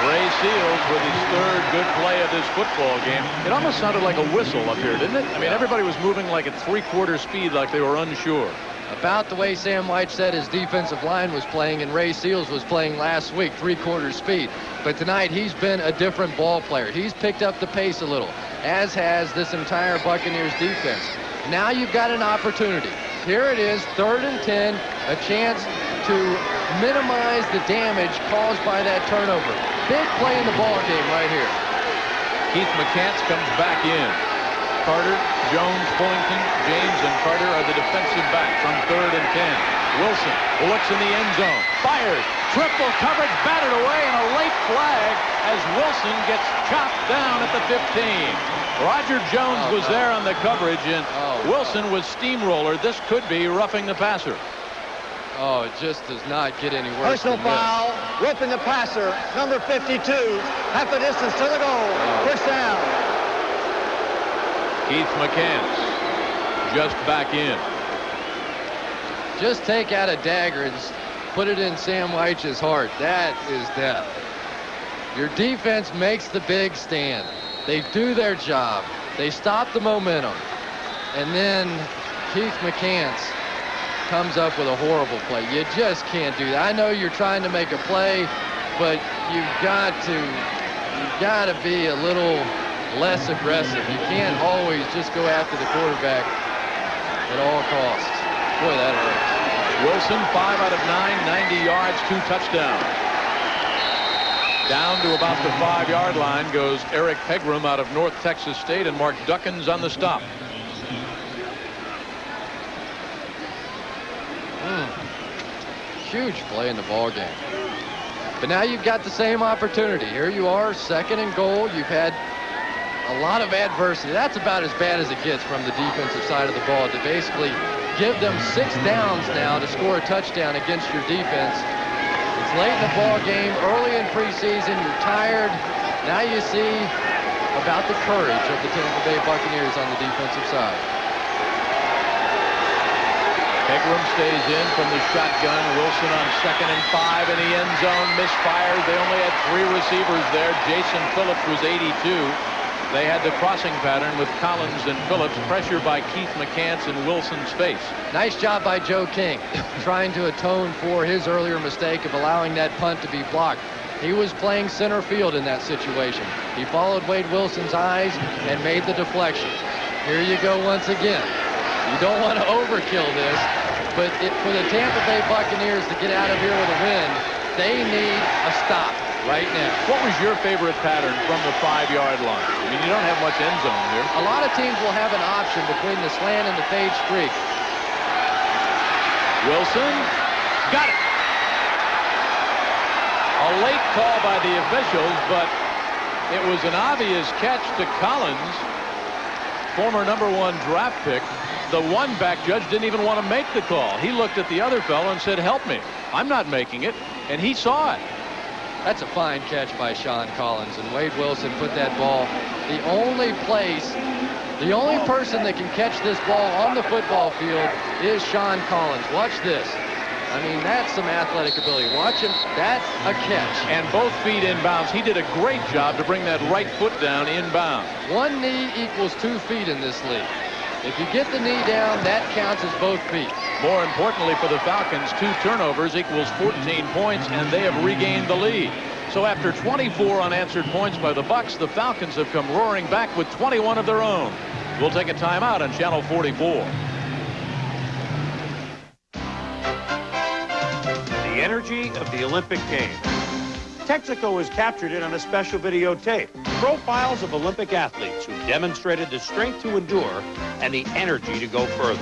Ray Seals with his 3rd good play of this football game. It almost sounded like a whistle up here, didn't it? I mean, everybody was moving like at 3/4 speed, like they were unsure. About the way Sam White said his defensive line was playing and Ray Seals was playing last week, 3/4 speed. But tonight he's been a different ball player. He's picked up the pace a little, as has this entire Buccaneers defense. Now you've got an opportunity. Here it is, 3rd and 10, a chance to minimize the damage caused by that turnover. Big play in the ball game right here. Keith McCants comes back in. Carter, Jones, Fullington, James, and Carter are the defensive backs on 3rd and 10. Wilson looks in the end zone. Fires. Triple coverage, batted away, and a late flag as Wilson gets chopped down at the 15. Roger Jones was there on the coverage, and Wilson was steamroller. This could be roughing the passer. Oh, it just does not get any worse. Personal foul, roughing the passer, number 52, half a distance to the goal. First down. Keith McCants just back in. Just take out a dagger and put it in Sam White's heart. That is death. Your defense makes the big stand. They do their job. They stop the momentum. And then Keith McCants comes up with a horrible play. You just can't do that. I know you're trying to make a play, but you've got to be a little less aggressive. You can't always just go after the quarterback at all costs. Boy, that hurts. Wilson, 5 out of 9, 90 yards, 2 touchdowns. Down to about the 5-yard line goes Eric Pegram out of North Texas State, and Mark Duckins on the stop. Huge play in the ball game. But now you've got the same opportunity. Here you are, 2nd and goal. You've had a lot of adversity. That's about as bad as it gets from the defensive side of the ball, to basically give them 6 downs now to score a touchdown against your defense. It's late in the ball game, early in preseason. You're tired. Now you see about the courage of the Tampa Bay Buccaneers on the defensive side. Pegram stays in from the shotgun. Wilson on 2nd and 5 in the end zone. Misfires. They only had 3 receivers there. Jason Phillips was 82. They had the crossing pattern with Collins and Phillips. Pressure by Keith McCants in Wilson's face. Nice job by Joe King, trying to atone for his earlier mistake of allowing that punt to be blocked. He was playing center field in that situation. He followed Wade Wilson's eyes and made the deflection. Here you go once again. You don't want to overkill this, but for the Tampa Bay Buccaneers to get out of here with a win, they need a stop right now. What was your favorite pattern from the 5-yard line? I mean, you don't have much end zone here. A lot of teams will have an option between the slant and the fade streak. Wilson got it. A late call by the officials, but it was an obvious catch to Collins, former #1 draft pick. The one-back judge didn't even want to make the call. He looked at the other fellow and said, "Help me. I'm not making it." And he saw it. That's a fine catch by Sean Collins, and Wade Wilson put that ball. The only person that can catch this ball on the football field is Sean Collins. Watch this. I mean, that's some athletic ability. Watch him. That's a catch. And both feet inbounds. He did a great job to bring that right foot down inbound. 1 knee equals 2 feet in this league. If you get the knee down, that counts as both feet. More importantly for the Falcons, 2 turnovers equals 14 points, and they have regained the lead. So after 24 unanswered points by the Bucs, the Falcons have come roaring back with 21 of their own. We'll take a timeout on Channel 44. The energy of the Olympic Games. Texaco has captured it on a special videotape. Profiles of Olympic athletes who demonstrated the strength to endure and the energy to go further.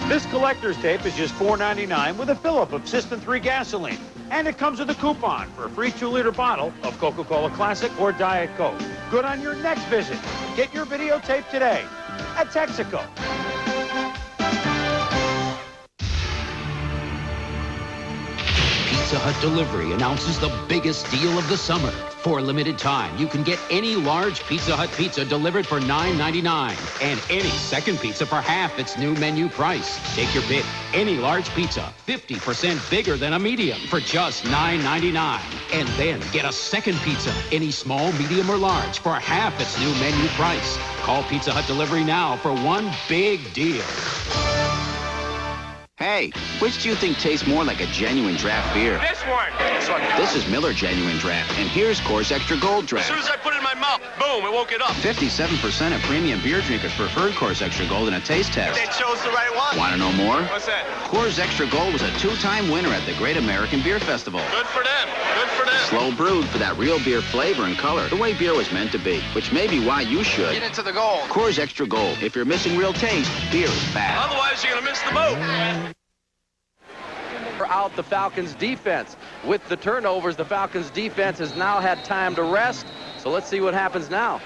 This collector's tape is just $4.99 with a fill-up of System 3 gasoline. And it comes with a coupon for a free 2-liter bottle of Coca-Cola Classic or Diet Coke. Good on your next visit. Get your videotape today at Texaco. Pizza Hut Delivery announces the biggest deal of the summer. For a limited time, you can get any large Pizza Hut pizza delivered for $9.99 and any second pizza for half its new menu price. Take your pick. Any large pizza, 50% bigger than a medium, for just $9.99. And then get a second pizza, any small, medium, or large, for half its new menu price. Call Pizza Hut Delivery now for one big deal. Hey, which do you think tastes more like a genuine draft beer? This one. This one. This is Miller Genuine Draft, and here's Coors Extra Gold Draft. As soon as I put it in my mouth, boom, it woke it up. 57% of premium beer drinkers preferred Coors Extra Gold in a taste test. They chose the right one. Want to know more? What's that? Coors Extra Gold was a 2-time winner at the Great American Beer Festival. Good for them. Good for them. Slow brewed for that real beer flavor and color, the way beer was meant to be, which may be why you should. Get into the gold. Coors Extra Gold. If you're missing real taste, beer is bad. Otherwise, you're going to miss the boat. Out the Falcons defense. With the turnovers, the Falcons defense has now had time to rest. So let's see what happens now.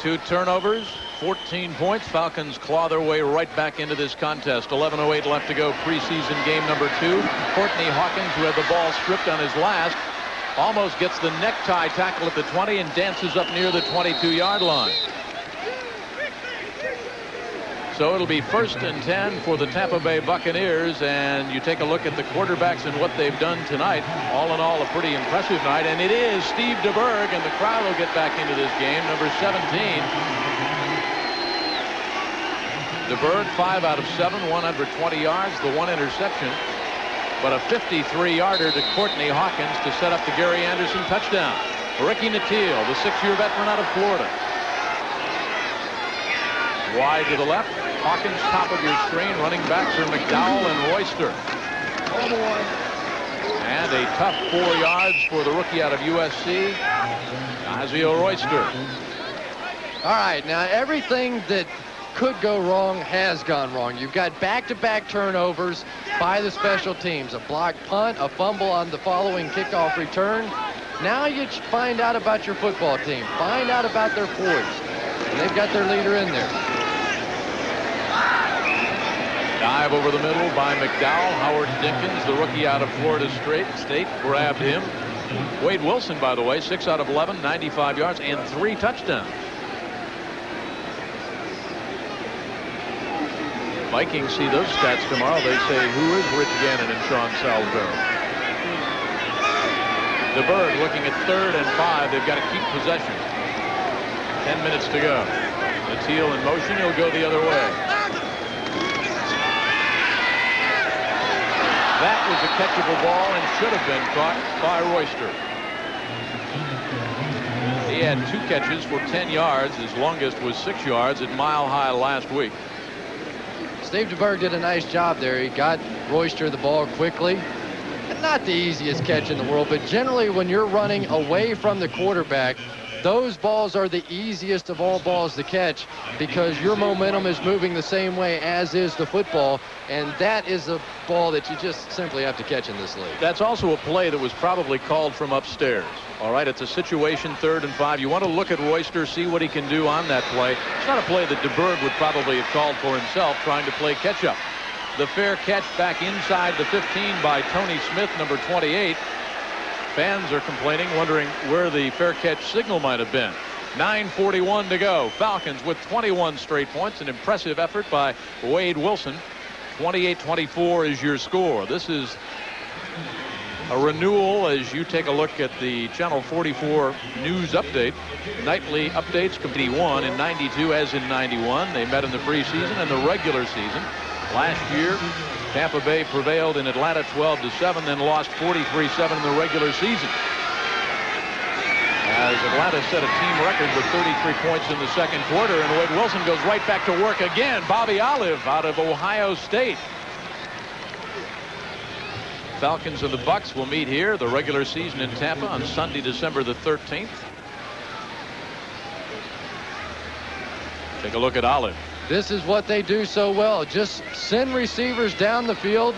2 turnovers, 14 points. Falcons claw their way right back into this contest. 11:08 left to go, preseason game number 2. Courtney Hawkins, who had the ball stripped on his last, almost gets the necktie tackle at the 20 and dances up near the 22-yard line. So it'll be 1st and 10 for the Tampa Bay Buccaneers, and you take a look at the quarterbacks and what they've done tonight. All in all, a pretty impressive night, and it is Steve DeBerg, and the crowd will get back into this game, number 17. DeBerg, 5 out of 7, 120 yards, the 1 interception, but a 53-yarder to Courtney Hawkins to set up the Gary Anderson touchdown. Ricky Nattiel, the 6-year veteran out of Florida. Wide to the left. Hawkins, top of your screen. Running backs are McDowell and Royster. And a tough 4 yards for the rookie out of USC, Isaiah Royster. All right, now everything that could go wrong has gone wrong. You've got back-to-back turnovers by the special teams. A blocked punt, a fumble on the following kickoff return. Now you find out about your football team. Find out about their poise. And they've got their leader in there. Dive over the middle by McDowell. Howard Dinkins, the rookie out of Florida State, grabbed him. Wade Wilson, by the way, 6 out of 11, 95 yards, and 3 touchdowns. Vikings see those stats tomorrow. They say, who is Rich Gannon and Sean Salisbury? DeBerg looking at 3rd and 5. They've got to keep possession. 10 minutes to go. Teal in motion. He'll go the other way. That was a catchable ball and should have been caught by Royster. He had 2 catches for 10 yards. His longest was 6 yards at Mile High last week. Steve DeBerg did a nice job there. He got Royster the ball quickly. And not the easiest catch in the world, but generally when you're running away from the quarterback, those balls are the easiest of all balls to catch because your momentum is moving the same way as is the football, and that is a ball that you just simply have to catch in this league. That's also a play that was probably called from upstairs. All right, it's a situation 3rd and 5. You want to look at Royster, see what he can do on that play. It's not a play that DeBerg would probably have called for himself, trying to play catch-up. The fair catch back inside the 15 by Tony Smith, number 28. Fans are complaining, wondering where the fair catch signal might have been. 9:41 to go. Falcons with 21 straight points. An impressive effort by Wade Wilson. 28-24 is your score. This is a renewal as you take a look at the Channel 44 news update. Nightly updates, 81 in 92 as in 91. They met in the preseason and the regular season. Last year, Tampa Bay prevailed in Atlanta 12-7, then lost 43-7 in the regular season. As Atlanta set a team record with 33 points in the second quarter, and Wade Wilson goes right back to work again. Bobby Olive out of Ohio State. Falcons and the Bucs will meet here, the regular season in Tampa, on Sunday, December the 13th. Take a look at Olive. This is what they do so well. Just send receivers down the field.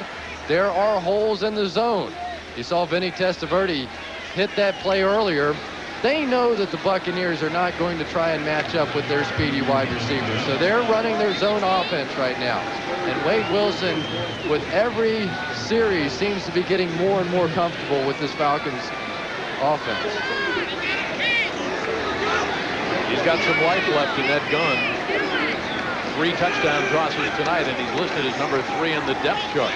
There are holes in the zone. You saw Vinny Testaverde hit that play earlier. They know that the Buccaneers are not going to try and match up with their speedy wide receivers. So they're running their zone offense right now. And Wade Wilson, with every series, seems to be getting more and more comfortable with this Falcons offense. He's got some life left in that gun. 3 touchdown crosses tonight, and he's listed as number 3 in the depth chart.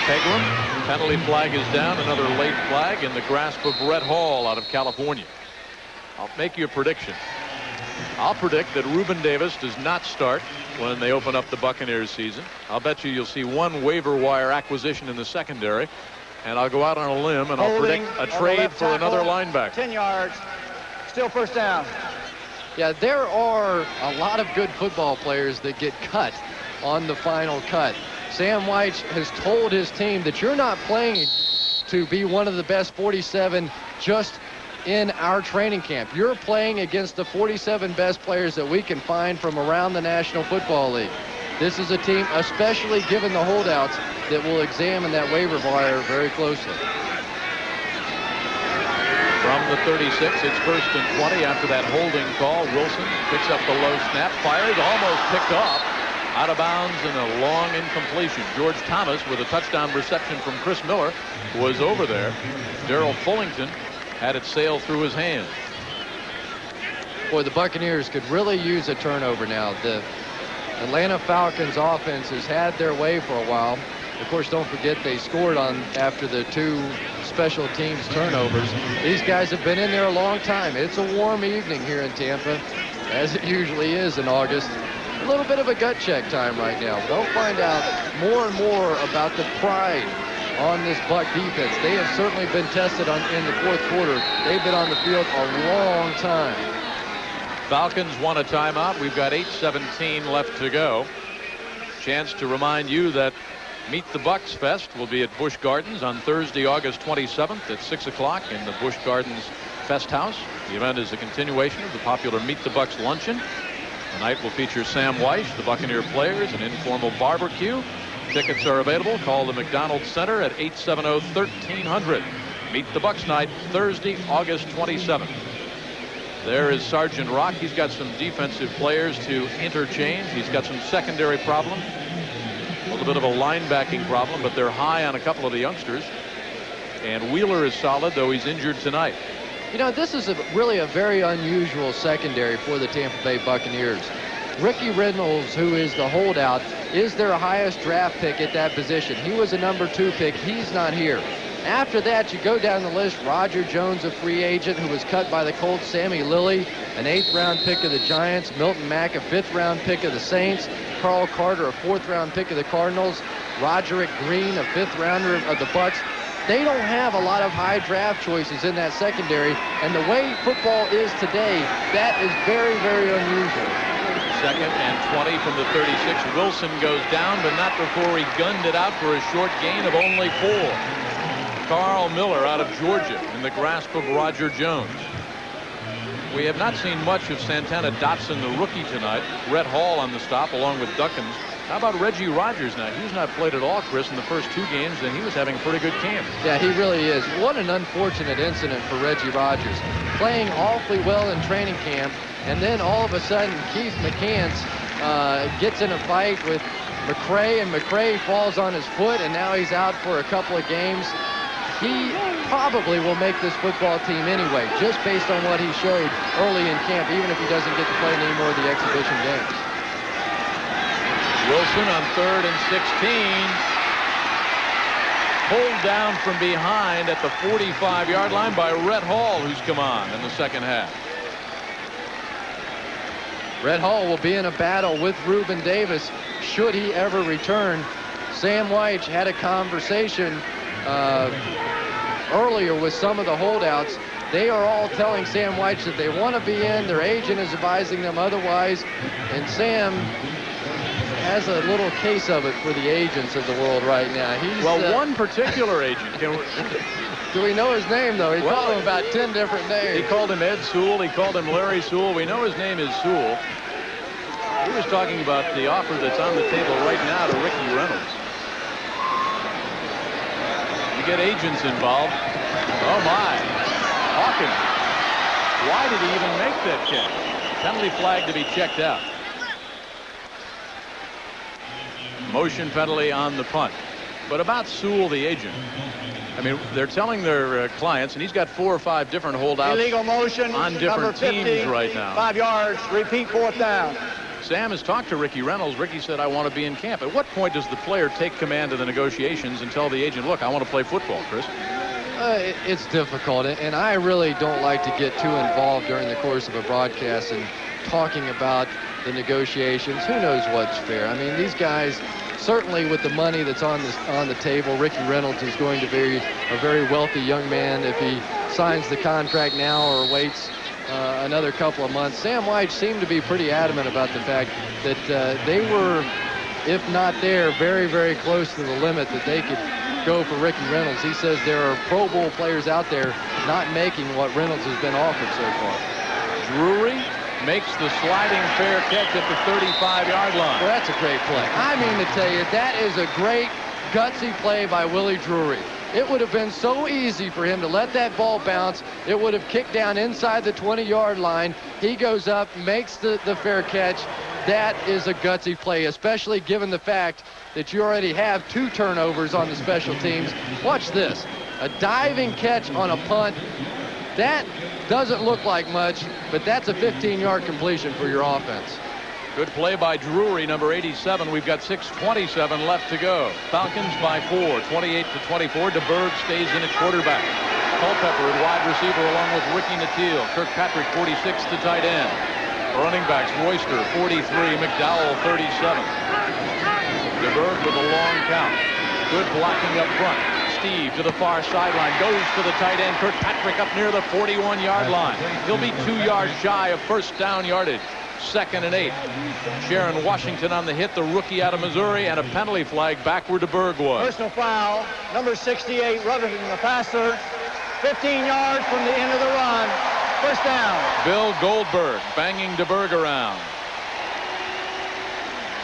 Pegram, penalty flag is down. Another late flag in the grasp of Brett Hall out of California. I'll make you a prediction. I'll predict that Reuben Davis does not start when they open up the Buccaneers season. I'll bet you'll see 1 waiver wire acquisition in the secondary, and I'll go out on a limb and I'll predict a trade for another linebacker. 10 yards, still first down. Yeah, there are a lot of good football players that get cut on the final cut. Sam White has told his team that you're not playing to be one of the best 47 just in our training camp. You're playing against the 47 best players that we can find from around the National Football League. This is a team, especially given the holdouts, that will examine that waiver wire very closely. From the 36, it's 1st and 20 after that holding call. Wilson picks up the low snap, fires, almost picked off. Out of bounds and a long incompletion. George Thomas, with a touchdown reception from Chris Miller, was over there. Darrell Fullington had it sail through his hands. Boy, the Buccaneers could really use a turnover now. The Atlanta Falcons offense has had their way for a while. Of course, don't forget they scored on after the 2 special teams turnovers. These guys have been in there a long time. It's a warm evening here in Tampa, as it usually is in August. A little bit of a gut check time right now. They'll find out more and more about the pride on this Buck defense. They have certainly been tested in the 4th quarter. They've been on the field a long time. Falcons want a timeout. We've got 8:17 left to go. Chance to remind you that Meet the Bucks Fest will be at Busch Gardens on Thursday, August 27th at 6 o'clock in the Busch Gardens Fest House. The event is a continuation of the popular Meet the Bucks luncheon. The night will feature Sam Weish, the Buccaneer players, an informal barbecue. Tickets are available. Call the McDonald's Center at 870-1300. Meet the Bucks night, Thursday, August 27th. There is Sergeant Rock. He's got some defensive players to interchange. He's got some secondary problems. A little bit of a linebacking problem, but they're high on a couple of the youngsters. And Wheeler is solid, though he's injured tonight. You know, this is really a very unusual secondary for the Tampa Bay Buccaneers. Ricky Reynolds, who is the holdout, is their highest draft pick at that position. He was a number 2 pick. He's not here. After that, you go down the list. Roger Jones, a free agent who was cut by the Colts. Sammy Lilly, an 8th-round pick of the Giants. Milton Mack, a 5th-round pick of the Saints. Carl Carter, a 4th-round pick of the Cardinals. Roderick Green, a 5th-rounder of the Bucs. They don't have a lot of high draft choices in that secondary, and the way football is today, that is very, very unusual. 2nd and 20 from the 36. Wilson goes down, but not before he gunned it out for a short gain of only 4. Carl Miller out of Georgia in the grasp of Roger Jones. We have not seen much of Santana Dotson, the rookie, tonight. Rhett Hall on the stop along with Duckins. How about Reggie Rogers now? He's not played at all, Chris, in the first 2 games, and he was having a pretty good camp. Yeah, he really is. What an unfortunate incident for Reggie Rogers. Playing awfully well in training camp, and then all of a sudden Keith McCants gets in a fight with McCray, and McCray falls on his foot, and now he's out for a couple of games. He probably will make this football team anyway, just based on what he showed early in camp, even if he doesn't get to play any more of the exhibition games. Wilson on 3rd and 16. Pulled down from behind at the 45-yard line by Rhett Hall, who's come on in the second half. Rhett Hall will be in a battle with Reuben Davis should he ever return. Sam Wyche had a conversation earlier with some of the holdouts. They are all telling Sam Wyche that they want to be in. Their agent is advising them otherwise. And Sam has a little case of it for the agents of the world right now. He's, one particular agent. Do we know his name, though? He called him about 10 different names. He called him Ed Sewell. He called him Larry Sewell. We know his name is Sewell. He was talking about the offer that's on the table right now to Ricky Reynolds. You get agents involved. Oh, my. Hawkins. Why did he even make that catch? Penalty flag to be checked out. Motion penalty on the punt. But about Sewell, the agent. I mean, they're telling their clients, and he's got 4 or 5 different holdouts illegal motion on different 50, teams right now. 5 yards, repeat 4th down. Sam has talked to Ricky Reynolds. Ricky said, I want to be in camp. At what point does the player take command of the negotiations and tell the agent, look, I want to play football, Chris? It's difficult, and I really don't like to get too involved during the course of a broadcast and talking about the negotiations. Who knows what's fair? I mean, these guys, certainly with the money that's on the table, Ricky Reynolds is going to be a very wealthy young man if he signs the contract now or waits another couple of months. Sam Wyche seemed to be pretty adamant about the fact that they were, if not there, very, very close to the limit that they could go for Ricky Reynolds. He says there are Pro Bowl players out there not making what Reynolds has been offered so far. Drury makes the sliding fair catch at the 35-yard line. Well, that's a great play. I mean to tell you, that is a great gutsy play by Willie Drury. It would have been so easy for him to let that ball bounce. It would have kicked down inside the 20-yard line. He goes up, makes the fair catch. That is a gutsy play, especially given the fact that you already have 2 turnovers on the special teams. Watch this. A diving catch on a punt. That doesn't look like much, but that's a 15-yard completion for your offense. Good play by Drury, number 87. We've got 6:27 left to go. Falcons by 4, 28-24. DeBerg stays in at quarterback. Culpepper at wide receiver along with Ricky Nattiel. Kirkpatrick, 46, the tight end. Running backs, Royster, 43. McDowell, 37. DeBerg with a long count. Good blocking up front. Steve to the far sideline, goes to the tight end. Kirkpatrick up near the 41-yard line. He'll be 2 yards shy of first down yardage. 2nd and 8. Sharon Washington on the hit, the rookie out of Missouri, and a penalty flag back where DeBerg was. Personal foul, number 68, rubbing the passer. 15 yards from the end of the run. First down. Bill Goldberg banging DeBerg around.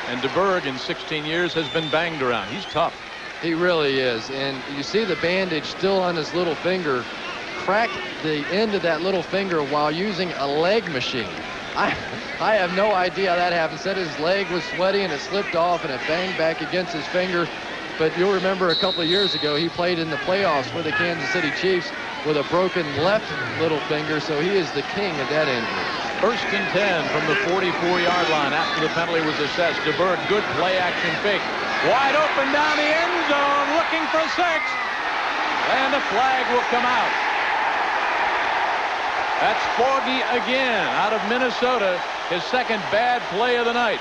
And DeBerg in 16 years has been banged around. He's tough. He really is. And you see the bandage still on his little finger. Cracked the end of that little finger while using a leg machine. I have no idea how that happened. Said his leg was sweaty and it slipped off and it banged back against his finger. But you'll remember a couple of years ago, he played in the playoffs for the Kansas City Chiefs with a broken left little finger, so he is the king of that injury. First and 10 from the 44-yard line after the penalty was assessed. DeBerg, good play action fake. Wide open down the end zone, looking for 6. And a flag will come out. That's Foggy again out of Minnesota, his second bad play of the night.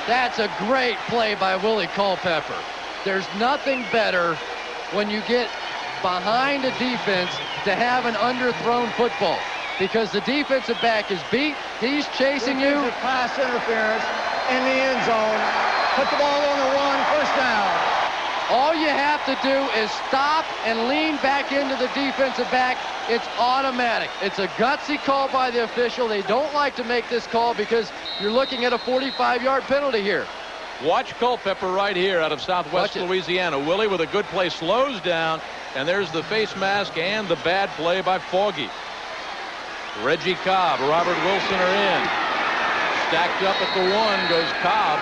That's a great play by Willie Culpepper. There's nothing better when you get behind a defense to have an underthrown football, because the defensive back is beat. He's chasing you. Pass interference in the end zone. Put the ball on the run, first down. All you have to do is stop and lean back into the defensive back. It's automatic. It's a gutsy call by the official. They don't like to make this call because you're looking at a 45-yard penalty here. Watch Culpepper right here out of Southwest Louisiana. Willie with a good play slows down, and there's the face mask and the bad play by Foggy. Reggie Cobb, Robert Wilson are in. Stacked up at the 1 goes Cobb.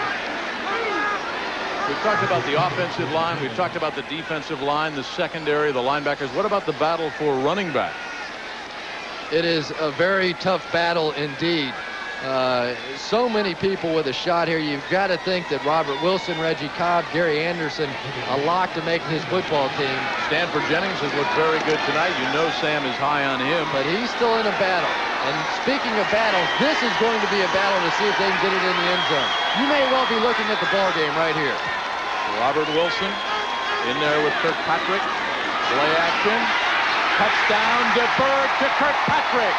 We've talked about the offensive line. We've talked about the defensive line, the secondary, the linebackers. What about the battle for running back? It is a very tough battle indeed. So many people with a shot here. You've got to think that Robert Wilson, Reggie Cobb, Gary Anderson, a lock to make his football team. Stanford Jennings has looked very good tonight. You know Sam is high on him. But he's still in a battle. And speaking of battles, this is going to be a battle to see if they can get it in the end zone. You may well be looking at the ball game right here. Robert Wilson in there with Kirkpatrick. Play action. Touchdown, DeBerg to Kirkpatrick.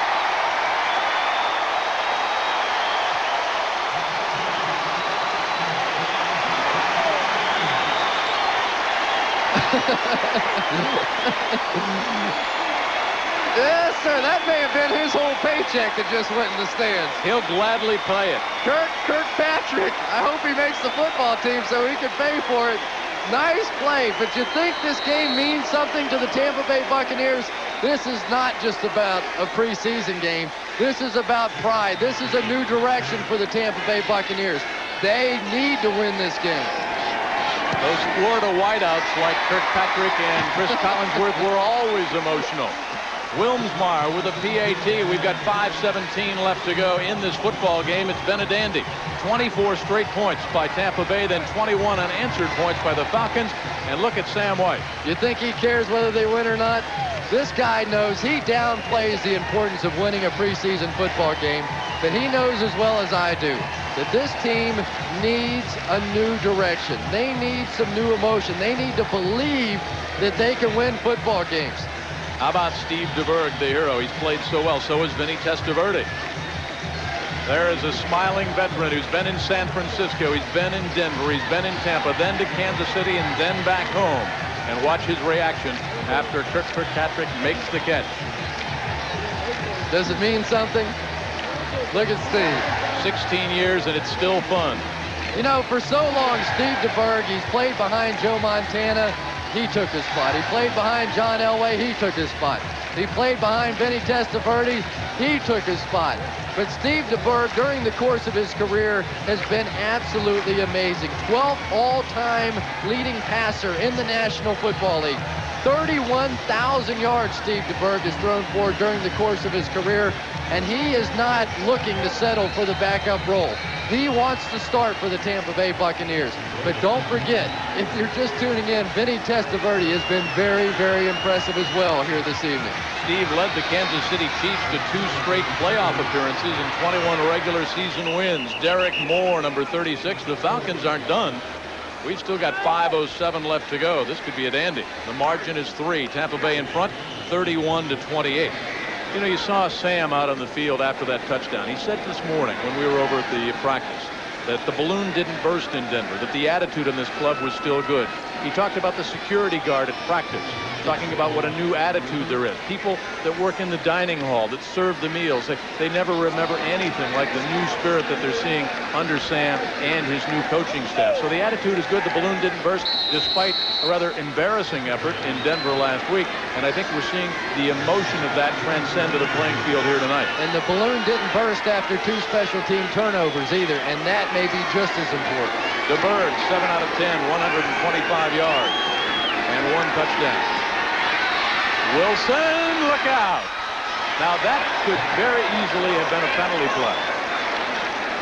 Yes, sir. That may have been his whole paycheck that just went in the stands. He'll gladly play it. Kirkpatrick. I hope he makes the football team so he can pay for it. Nice play, but you think this game means something to the Tampa Bay Buccaneers? This is not just about a preseason game. This is about pride. This is a new direction for the Tampa Bay Buccaneers. They need to win this game. Those Florida wideouts like Kirkpatrick and Chris Collinsworth were always emotional. Wilmsmeyer with a PAT. We've got 5:17 left to go in this football game. It's been a dandy. 24 straight points by Tampa Bay, then 21 unanswered points by the Falcons. And look at Sam White. You think he cares whether they win or not? This guy knows. He downplays the importance of winning a preseason football game, but he knows as well as I do that this team needs a new direction. They need some new emotion. They need to believe that they can win football games. How about Steve DeBerg, the hero? He's played so well. So is Vinny Testaverde. There is a smiling veteran who's been in San Francisco. He's been in Denver. He's been in Tampa, then to Kansas City, and then back home. And watch his reaction after Kirkpatrick makes the catch. Does it mean something? Look at Steve. 16 years, and it's still fun. You know, for so long, Steve DeBerg, he's played behind Joe Montana. He took his spot. He played behind John Elway. He took his spot. He played behind Vinny Testaverde. He took his spot. But Steve DeBerg, during the course of his career, has been absolutely amazing. 12th all-time leading passer in the National Football League. 31,000 yards Steve DeBerg has thrown for during the course of his career, and he is not looking to settle for the backup role. He wants to start for the Tampa Bay Buccaneers. But don't forget, if you're just tuning in, Vinny Testaverde has been very, very impressive as well here this evening. Steve led the Kansas City Chiefs to 2 straight playoff appearances and 21 regular season wins. Derek Moore, number 36. The Falcons aren't done. We've still got 5:07 left to go. This could be a dandy. The margin is 3. Tampa Bay in front, 31-28. You know, you saw Sam out on the field after that touchdown. He said this morning when we were over at the practice that the balloon didn't burst in Denver, that the attitude in this club was still good. He talked about the security guard at practice, talking about what a new attitude there is. People that work in the dining hall, that serve the meals, they never remember anything like the new spirit that they're seeing under Sam and his new coaching staff. So the attitude is good. The balloon didn't burst despite a rather embarrassing effort in Denver last week. And I think we're seeing the emotion of that transcend to the playing field here tonight. And the balloon didn't burst after 2 special team turnovers either, and that may be just as important. DeBerg, 7 out of 10, 125 yards, and 1 touchdown. Wilson, look out. Now that could very easily have been a penalty play.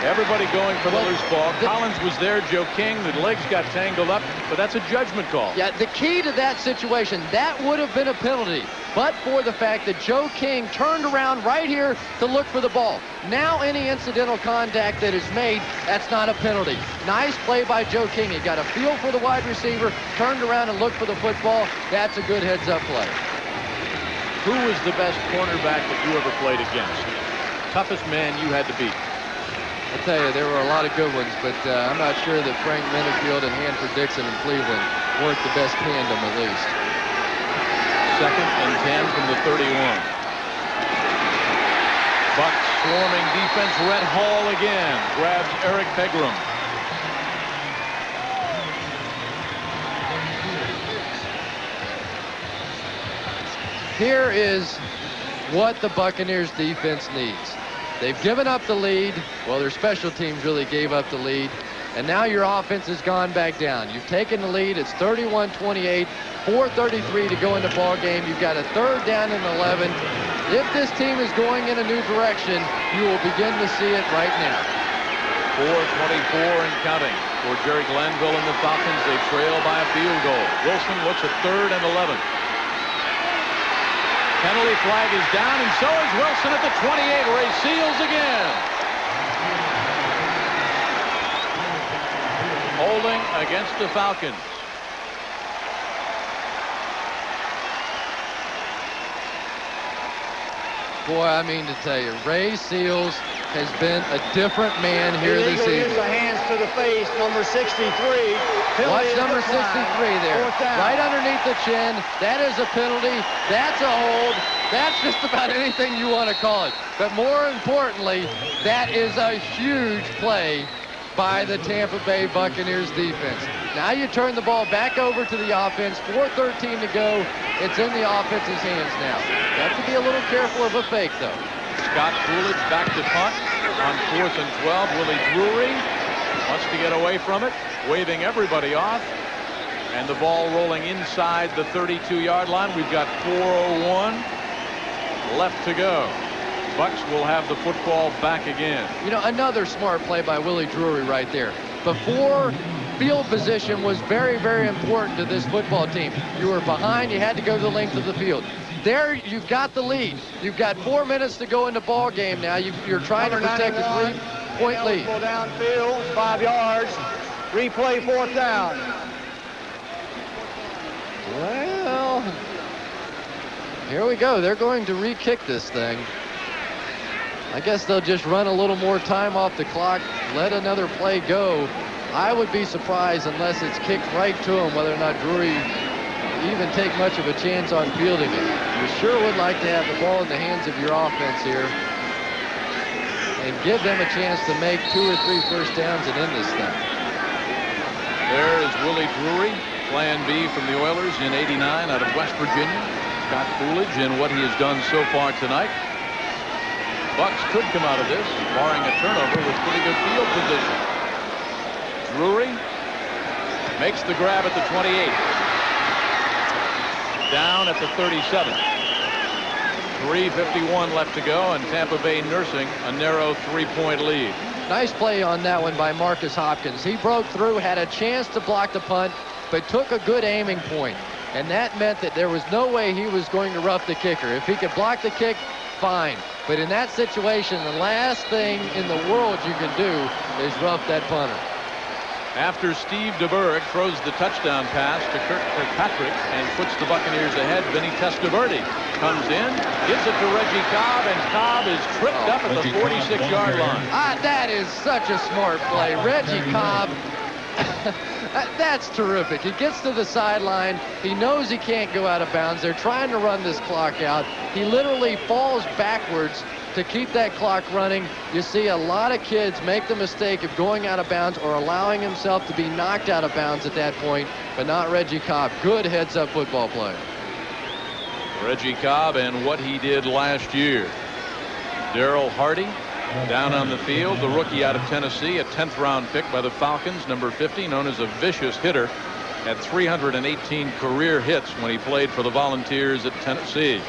Everybody going for the loose ball. Collins was there. Joe King, the legs got tangled up, but that's a judgment call. Yeah, the key to that situation, that would have been a penalty, but for the fact that Joe King turned around right here to look for the ball. Now any incidental contact that is made, that's not a penalty. Nice play by Joe King. He got a feel for the wide receiver, turned around and looked for the football. That's a good heads-up play. Who was the best cornerback that you ever played against? Toughest man you had to beat? I'll tell you, there were a lot of good ones, but I'm not sure that Frank Minifield and Hanford Dixon in Cleveland weren't the best tandem, at least. 2nd and 10 from the 31. Bucs swarming defense. Rhett Hall again grabs Eric Pegram. Here is what the Buccaneers defense needs. They've given up the lead. Well, their special teams really gave up the lead. And now your offense has gone back down. You've taken the lead. It's 31-28, 4:33 to go in the ball game. You've got a 3rd down and 11. If this team is going in a new direction, you will begin to see it right now. 4:24 and counting for Jerry Glanville and the Falcons. They trail by a field goal. Wilson looks at 3rd and 11. Penalty flag is down, and so is Wilson at the 28. Ray Seals again. Holding against the Falcons. Boy, I mean to tell you, Ray Seals has been a different man here this Illegal evening. use of hands to the face, number 63. Watch number 63 there. Right underneath the chin. That is a penalty. That's a hold. That's just about anything you want to call it. But more importantly, that is a huge play by the Tampa Bay Buccaneers defense. Now you turn the ball back over to the offense. 4:13 to go. It's in the offense's hands now. You have to be a little careful of a fake, though. Scott Coolidge back to punt on 4th and 12. Willie Drury wants to get away from it, waving everybody off. And the ball rolling inside the 32-yard line. We've got 4:01 left to go. Bucs will have the football back again. You know, another smart play by Willie Drury right there. Before, field position was very, very important to this football team. You were behind, you had to go the length of the field. There, you've got the lead. You've got 4 minutes to go in the ball game now. You're trying to protect a 3-point lead. Downfield, 5 yards. Replay 4th down. Well, here we go. They're going to re-kick this thing. I guess they'll just run a little more time off the clock, let another play go. I would be surprised unless it's kicked right to him whether or not Drury even take much of a chance on fielding it. You sure would like to have the ball in the hands of your offense here and give them a chance to make 2 or 3 first downs and end this thing. There is Willie Drury, Plan B from the Oilers in '89 out of West Virginia. Scott Coolidge in what he has done so far tonight. Bucs could come out of this, barring a turnover with pretty good field position. Drury makes the grab at the 28. Down at the 37. 3:51 left to go, and Tampa Bay nursing a narrow 3-point lead. Nice play on that one by Marcus Hopkins. He broke through, had a chance to block the punt, but took a good aiming point. And that meant that there was no way he was going to rough the kicker. If he could block the kick, fine. But in that situation, the last thing in the world you can do is rough that punter. After Steve DeBerg throws the touchdown pass to Kirkpatrick and puts the Buccaneers ahead, Vinny Testaverde comes in, gives it to Reggie Cobb, and Cobb is tripped up at the 46-yard line. That is such a smart play. Reggie Cobb, that's terrific. He gets to the sideline. He knows he can't go out of bounds. They're trying to run this clock out. He literally falls backwards to keep that clock running. You see a lot of kids make the mistake of going out of bounds or allowing himself to be knocked out of bounds at that point, but not Reggie Cobb. Good heads-up football play. Reggie Cobb and what he did last year. Darrell Hardy down on the field, the rookie out of Tennessee, a 10th round pick by the Falcons, number 50, known as a vicious hitter, had 318 career hits when he played for the Volunteers at Tennessee.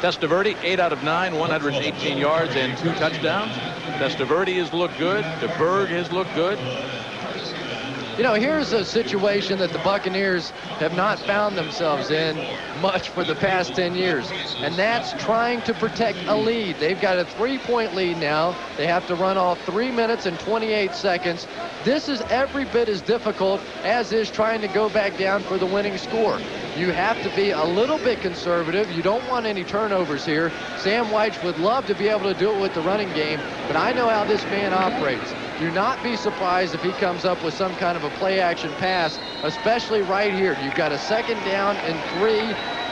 Testaverde, 8 out of 9, 118 yards and 2 touchdowns. Testaverde has looked good. DeBerg has looked good. You know, here's a situation that the Buccaneers have not found themselves in much for the past 10 years, and that's trying to protect a lead. They've got a 3-point lead now. They have to run off 3 minutes and 28 seconds. This is every bit as difficult as is trying to go back down for the winning score. You have to be a little bit conservative. You don't want any turnovers here. Sam Wyche would love to be able to do it with the running game, but I know how this man operates. Do not be surprised if he comes up with some kind of a play-action pass, especially right here. You've got a 2nd down and 3,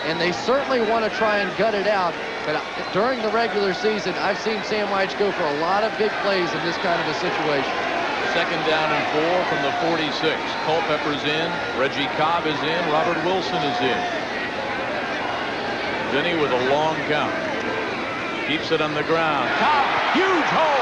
and they certainly want to try and gut it out. But during the regular season, I've seen Sam Wyche go for a lot of big plays in this kind of a situation. 2nd down and 4 from the 46. Culpepper's in. Reggie Cobb is in. Robert Wilson is in. Vinny with a long count. Keeps it on the ground. Cobb, huge hole.